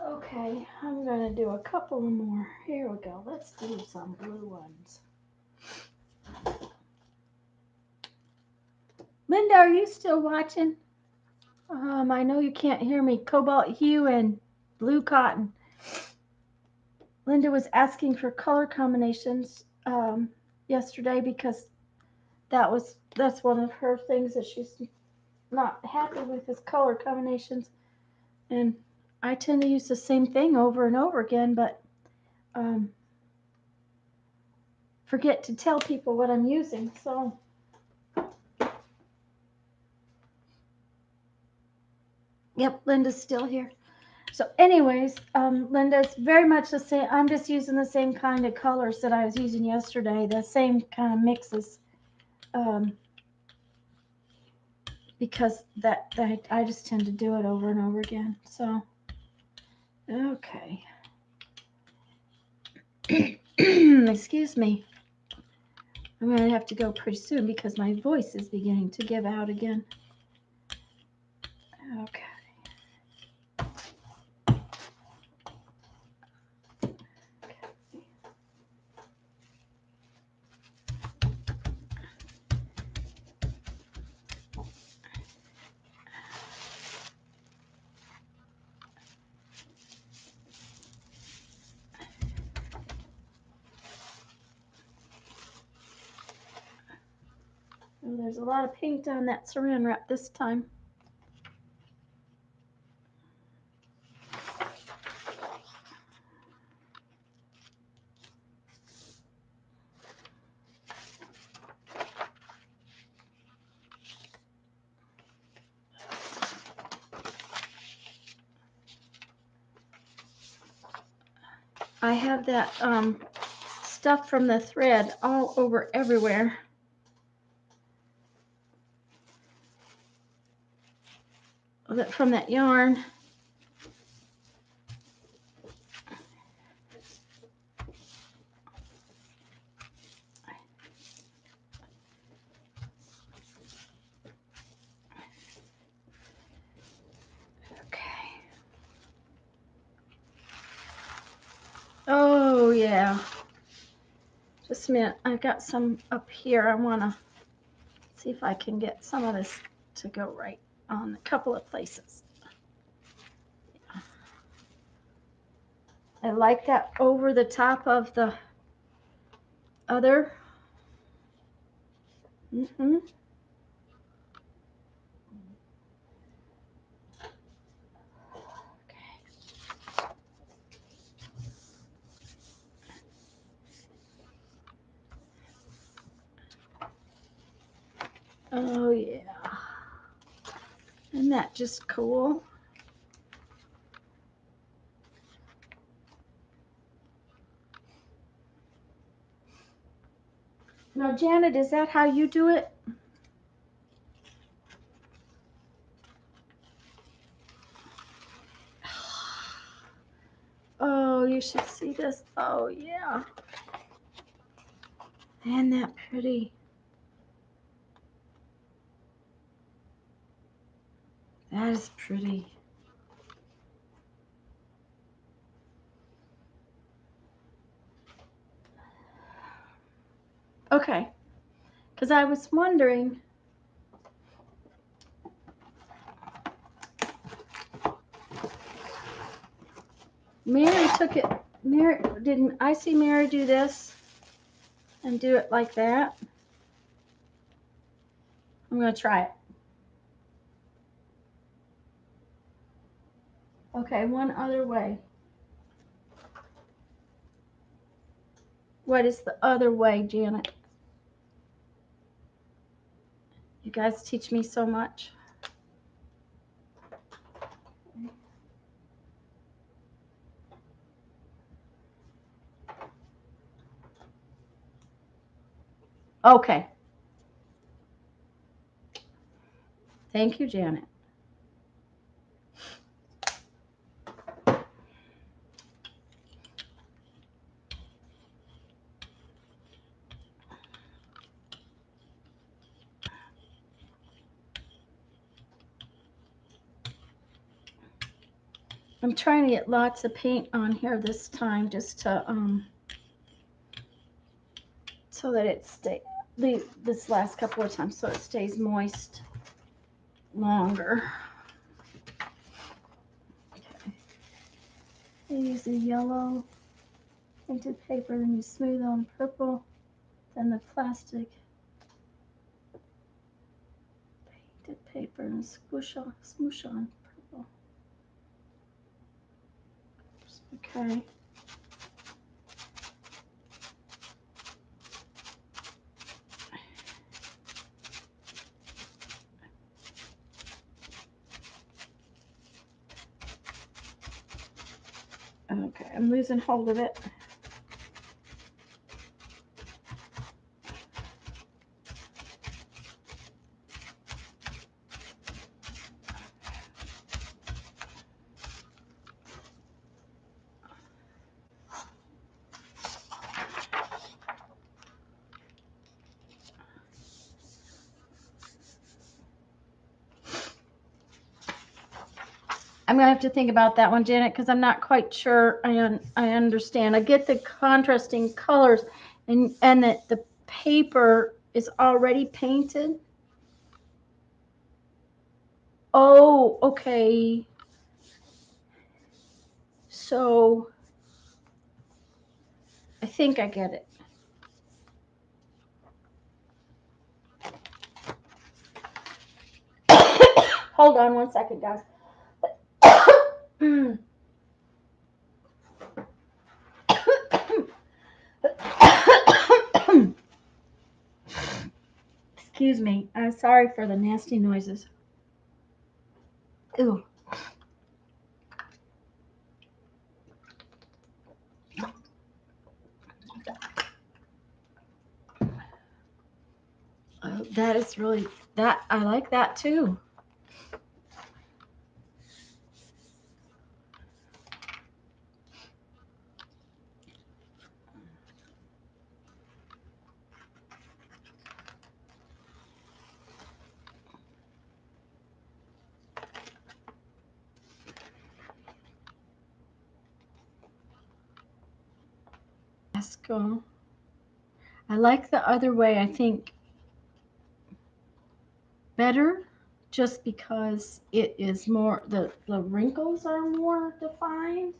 Okay, I'm gonna do a couple more. Here we go. Let's do some blue ones. Linda, are you still watching? I know you can't hear me. Cobalt hue and blue cotton. Linda was asking for color combinations yesterday because that's one of her things that she's not happy with is color combinations. And I tend to use the same thing over and over again, but forget to tell people what I'm using. So yep, Linda's still here. So anyways, Linda's very much the same. I'm just using the same kind of colors that I was using yesterday, the same kind of mixes, because I just tend to do it over and over again. So, okay. Excuse me. I'm going to have to go pretty soon because my voice is beginning to give out again. Okay. Oh, there's a lot of paint on that saran wrap this time. I have that stuff from the thread all over everywhere. From that yarn. Oh yeah. Just a minute. I've got some up here. I want to see if I can get some of this to go right on a couple of places. I like that over the top of the other. Mm-hmm. Oh yeah. And that just cool? Now, Janet, is that how you do it? Oh, you should see this. Oh, yeah. Isn't that pretty? That is pretty. Okay, because I was wondering. Mary took it. Mary, didn't I see Mary do this and do it like that? I'm going to try it. Okay, one other way. What is the other way, Janet? You guys teach me so much. Okay. Thank you, Janet. I'm trying to get lots of paint on here this time just to so that it stays this last couple of times so it stays moist longer. Okay. I use a yellow painted paper, then you smooth on purple, then the plastic painted paper and smoosh on purple. Okay. Okay, I'm losing hold of it. I'm gonna have to think about that one, Janet, because I'm not quite sure I understand. I get the contrasting colors and that the paper is already painted. Oh, okay. So I think I get it. Hold on one second, guys. Excuse me. I'm sorry for the nasty noises. Ew. Oh, that is really that. I like that too. Let's go. I like the other way. I think better just because it is more the wrinkles are more defined.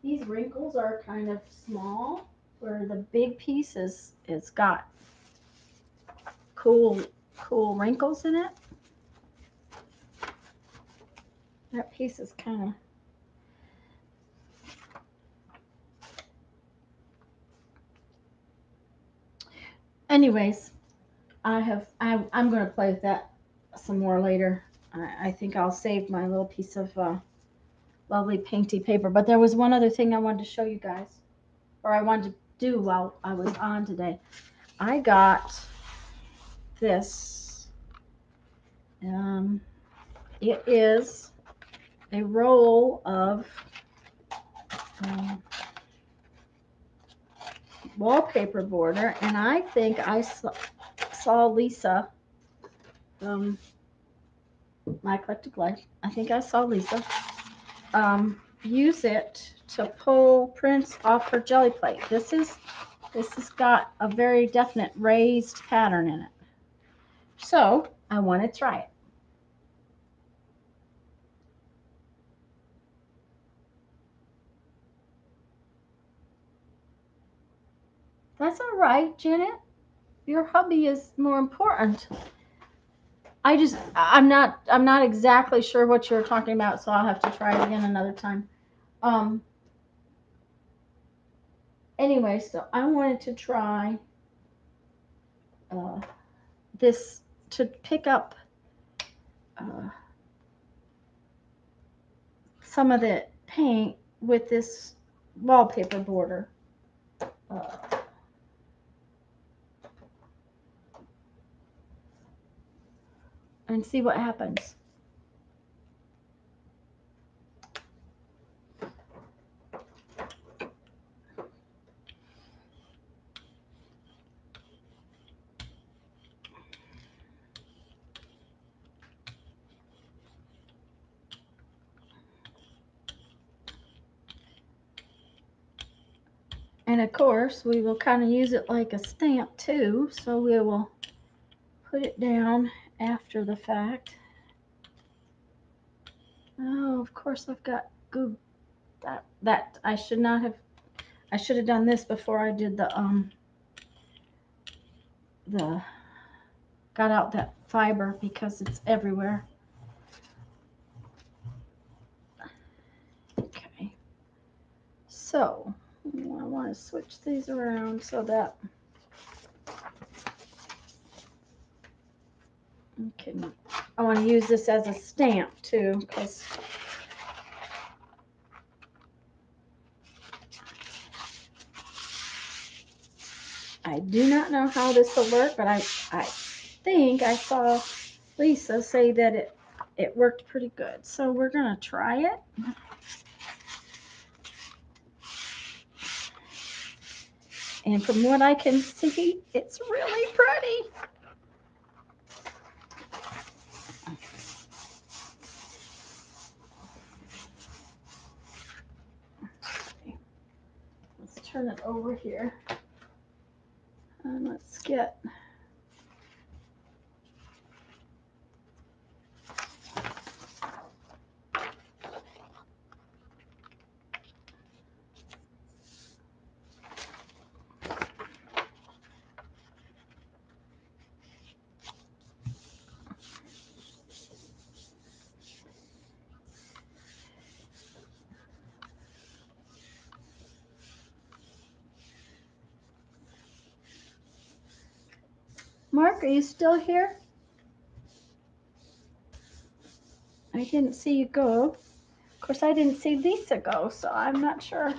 These wrinkles are kind of small where the big piece is got cool wrinkles in it. That piece is kind of anyways, I'm going to play with that some more later. I think I'll save my little piece of lovely painty paper. But there was one other thing I wanted to show you guys, or I wanted to do while I was on today. I got this. It is a roll of wallpaper border, and I think I saw Lisa from My Eclectic Life. I think I saw Lisa use it to pull prints off her Gelli Plate. This has got a very definite raised pattern in it. So I want to try it. That's all right, Janet. Your hubby is more important. I'm not exactly sure what you're talking about, so I'll have to try it again another time. Anyway, so I wanted to try this to pick up some of the paint with this wallpaper border. And see what happens. And of course, we will kind of use it like a stamp too, so we will put it down after the fact. Oh, of course I've got goo. That I should not have. I should have done this before I did the got out that fiber because it's everywhere. Okay. So I want to switch these around so that I want to use this as a stamp too, because I do not know how this will work, but I think I saw Lisa say that it worked pretty good. So we're gonna try it. And from what I can see, it's really pretty. Let's turn it over here. And let's get Mark, are you still here? I didn't see you go. Of course, I didn't see Lisa go, so I'm not sure.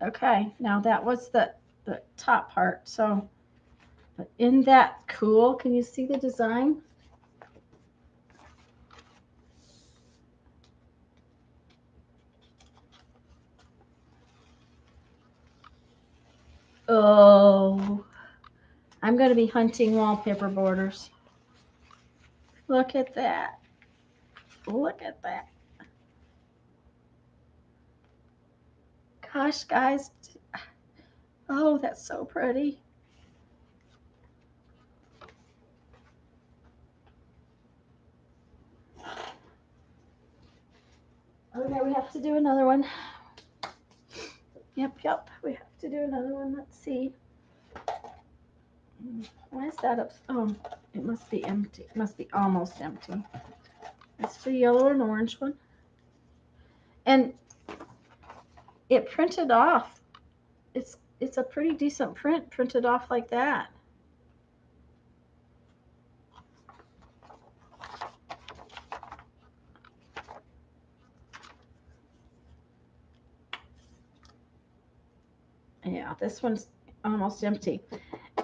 Okay, now that was the top part. So, but isn't that cool? Can you see the design? Oh, I'm going to be hunting wallpaper borders. Look at that. Look at that. Gosh, guys. Oh, that's so pretty. Okay, we have to do another one. Yep, we have to do another one. Let's see. Why is that up? Oh, it must be empty. It must be almost empty. That's the yellow and orange one. And it printed off. It's a pretty decent print printed off like that. Yeah, this one's almost empty.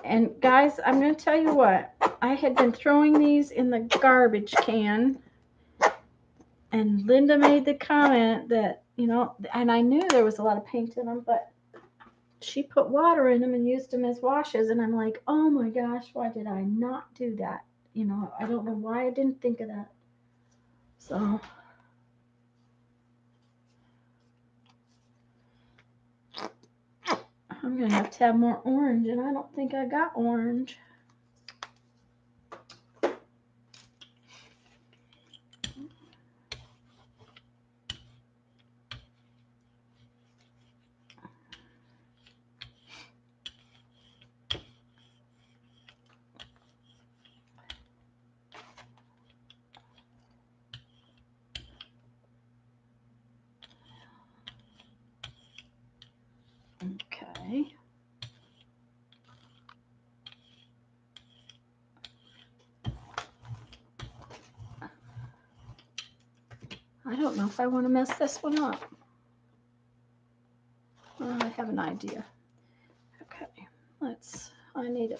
And guys, I'm going to tell you what. I had been throwing these in the garbage can. And Linda made the comment that, you know, and I knew there was a lot of paint in them, but she put water in them and used them as washes. And I'm like, oh my gosh, why did I not do that? You know, I don't know why I didn't think of that. So I'm going to have more orange, and I don't think I got orange. Okay. I don't know if I want to mess this one up. Well, I have an idea. Okay, I need a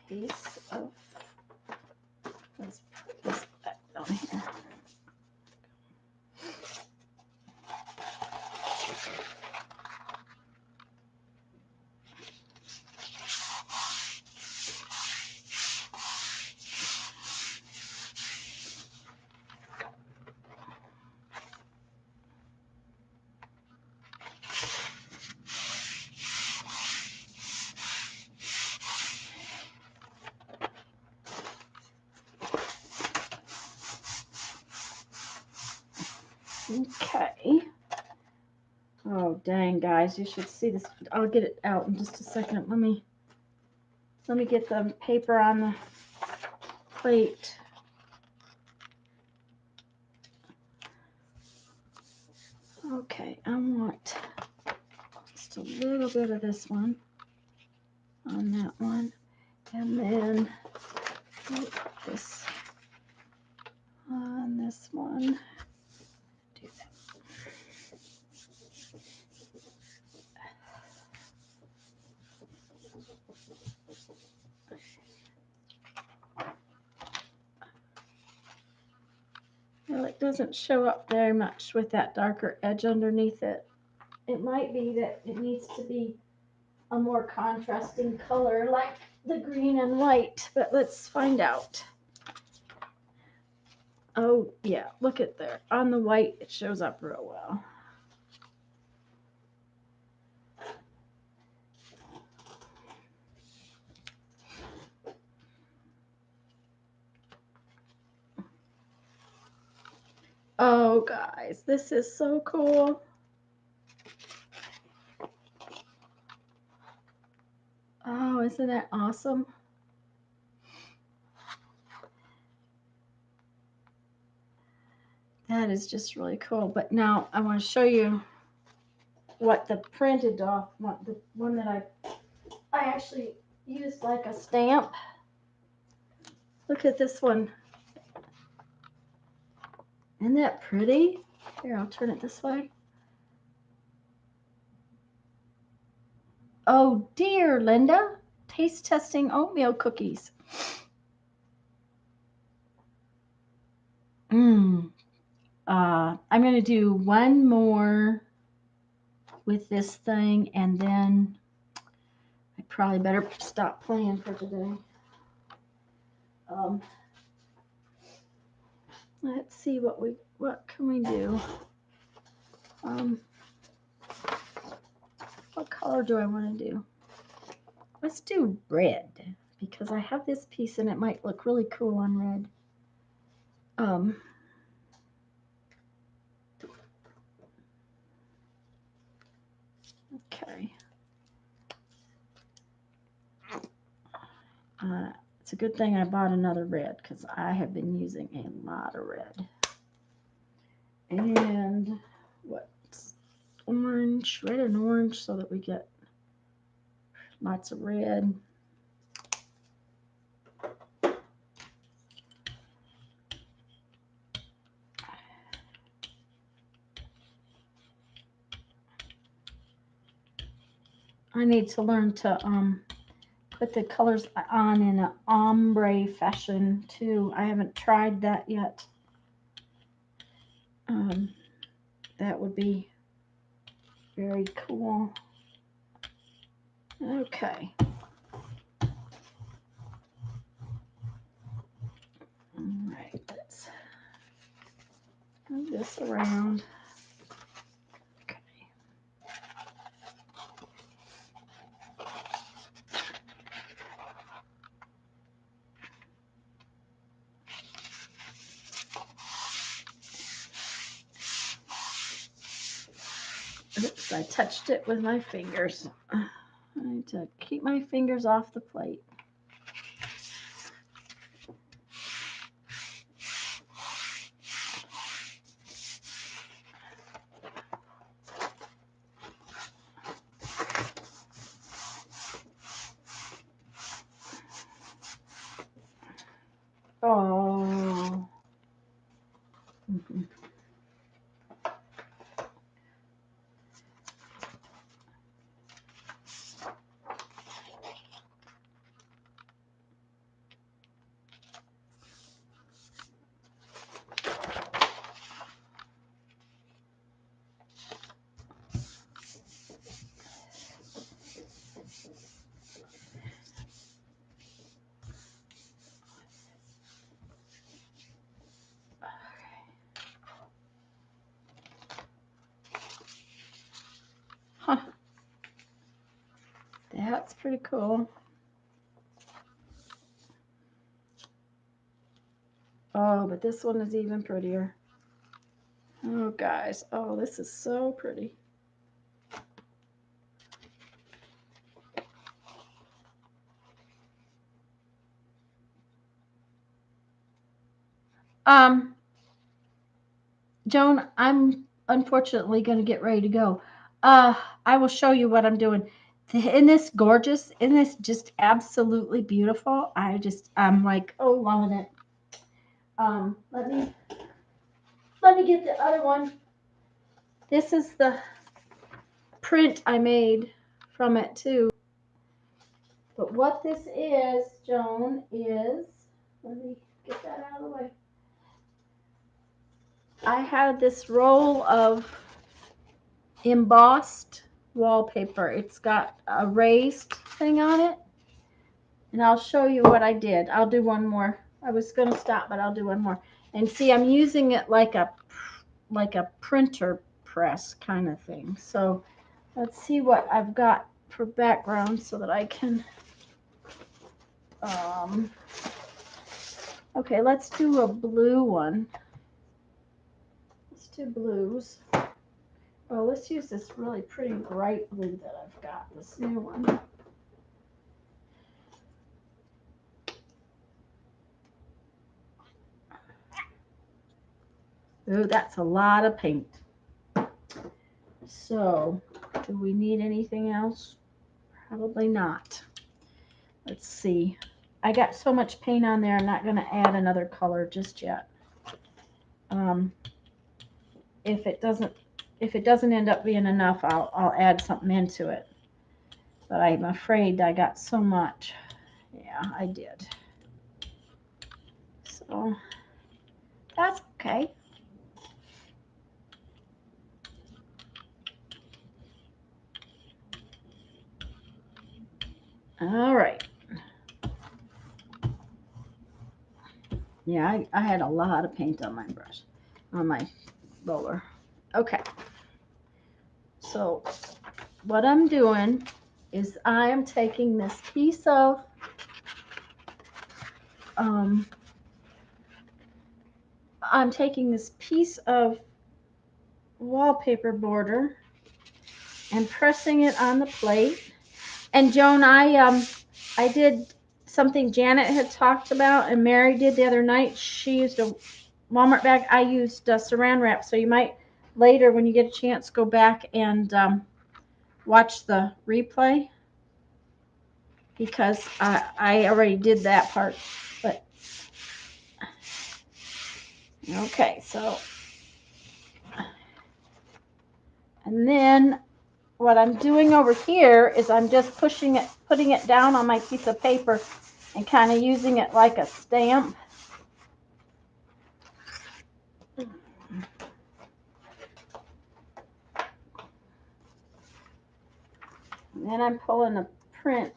piece of, let's put this back down here. Okay. Oh, dang, guys, you should see this. I'll get it out in just a second. Let me get the paper on the plate. Okay, I want just a little bit of this one on that one, and then this on this one. Do that. Well, it doesn't show up very much with that darker edge underneath it. It might be that it needs to be a more contrasting color like the green and white, but let's find out. Oh, yeah, look at there. On the white, it shows up real well. Oh, guys, this is so cool. Oh, isn't that awesome? That is just really cool. But now I want to show you what the printed off one, the one that I actually used like a stamp. Look at this one. Isn't that pretty? Here, I'll turn it this way. Oh dear, Linda. Taste testing oatmeal cookies. I'm going to do one more with this thing, and then I probably better stop playing for today. Let's see what can we do. What color do I want to do? Let's do red, because I have this piece and it might look really cool on red. Okay. It's a good thing I bought another red, because I have been using a lot of red. And what's orange, red and orange, so that we get lots of red. I need to learn to put the colors on in an ombre fashion too. I haven't tried that yet. That would be very cool. Okay. All right, let's move this around. Okay. Oops, I touched it with my fingers. I need to keep my fingers off the plate. Oh. Huh. That's pretty cool. Oh, but this one is even prettier. Oh, guys. Oh, this is so pretty. Joan, I'm unfortunately going to get ready to go. I will show you what I'm doing. Isn't this gorgeous? Isn't this just absolutely beautiful? I'm like, oh, loving it. Let me get the other one. This is the print I made from it too. But what this is, Joan, is, let me get that out of the way. I had this roll of embossed wallpaper. It's got a raised thing on it. And I'll show you what I did. I'll do one more. I was going to stop, but I'll do one more. And see, I'm using it like a printer press kind of thing. So let's see what I've got for background so that I can, okay, let's do a blue one. Let's do blues. Oh, let's use this really pretty bright blue that I've got, this new one. Ooh, that's a lot of paint. So, do we need anything else? Probably not. Let's see. I got so much paint on there, I'm not going to add another color just yet. If it doesn't end up being enough, I'll add something into it. But I'm afraid I got so much. Yeah, I did. So that's okay. All right. Yeah, I had a lot of paint on my brush, on my roller. Okay. So what I'm doing is I am taking this piece of wallpaper border and pressing it on the plate. And Joan, I did something Janet had talked about and Mary did the other night. She used a Walmart bag. I used saran wrap. So you might later, when you get a chance, go back and watch the replay, because I already did that part. But okay, so, and then what I'm doing over here is I'm just putting it down on my piece of paper and kind of using it like a stamp. And then I'm pulling a print.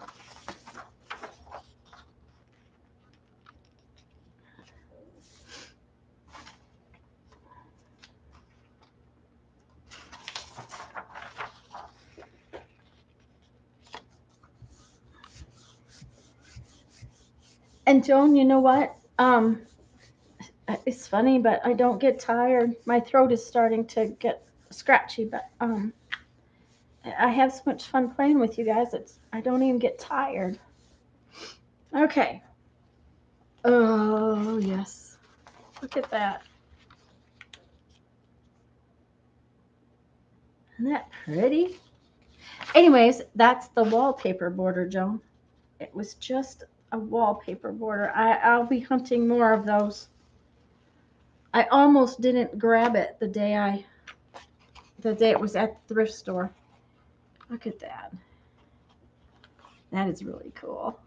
And Joan, you know what? It's funny, but I don't get tired. My throat is starting to get scratchy, but I have so much fun playing with you guys. I don't even get tired. Okay. Oh, yes. Look at that. Isn't that pretty? Anyways, that's the wallpaper border, Joan. It was just a wallpaper border. I'll be hunting more of those. I almost didn't grab it the day it was at the thrift store. Look at that. That is really cool.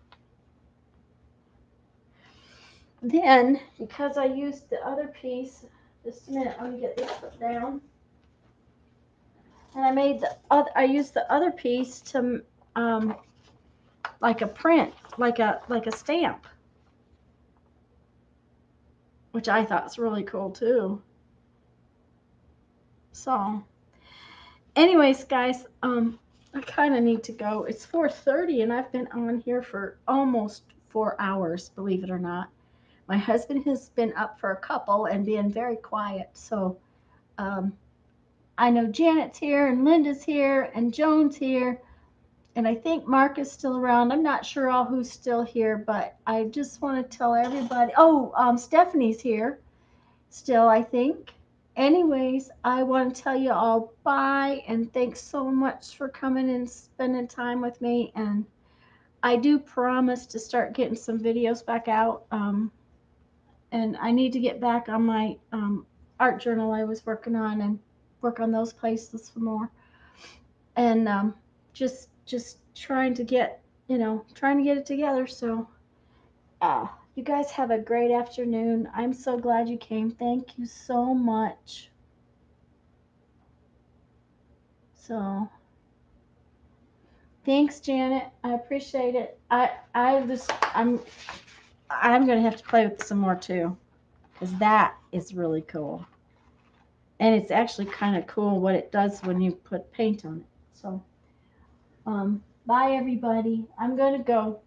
Then, because I used the other piece, just a minute, let me get this put down. And I used the other piece to like a print, like a stamp, which I thought was really cool too. So, anyways, guys, I kind of need to go. It's 4:30 and I've been on here for almost 4 hours, believe it or not. My husband has been up for a couple and being very quiet. So, I know Janet's here and Linda's here and Joan's here. And I think Mark is still around. I'm not sure all who's still here, but I just want to tell everybody. Oh, Stephanie's here still, I think. Anyways, I want to tell you all bye and thanks so much for coming and spending time with me. And I do promise to start getting some videos back out. And I need to get back on my art journal I was working on and work on those places some more. And just trying to get it together. So you guys have a great afternoon. I'm so glad you came. Thank you so much. So thanks, Janet. I appreciate it. I'm gonna have to play with some more too, because that is really cool. And it's actually kind of cool what it does when you put paint on it. So bye everybody. I'm gonna go.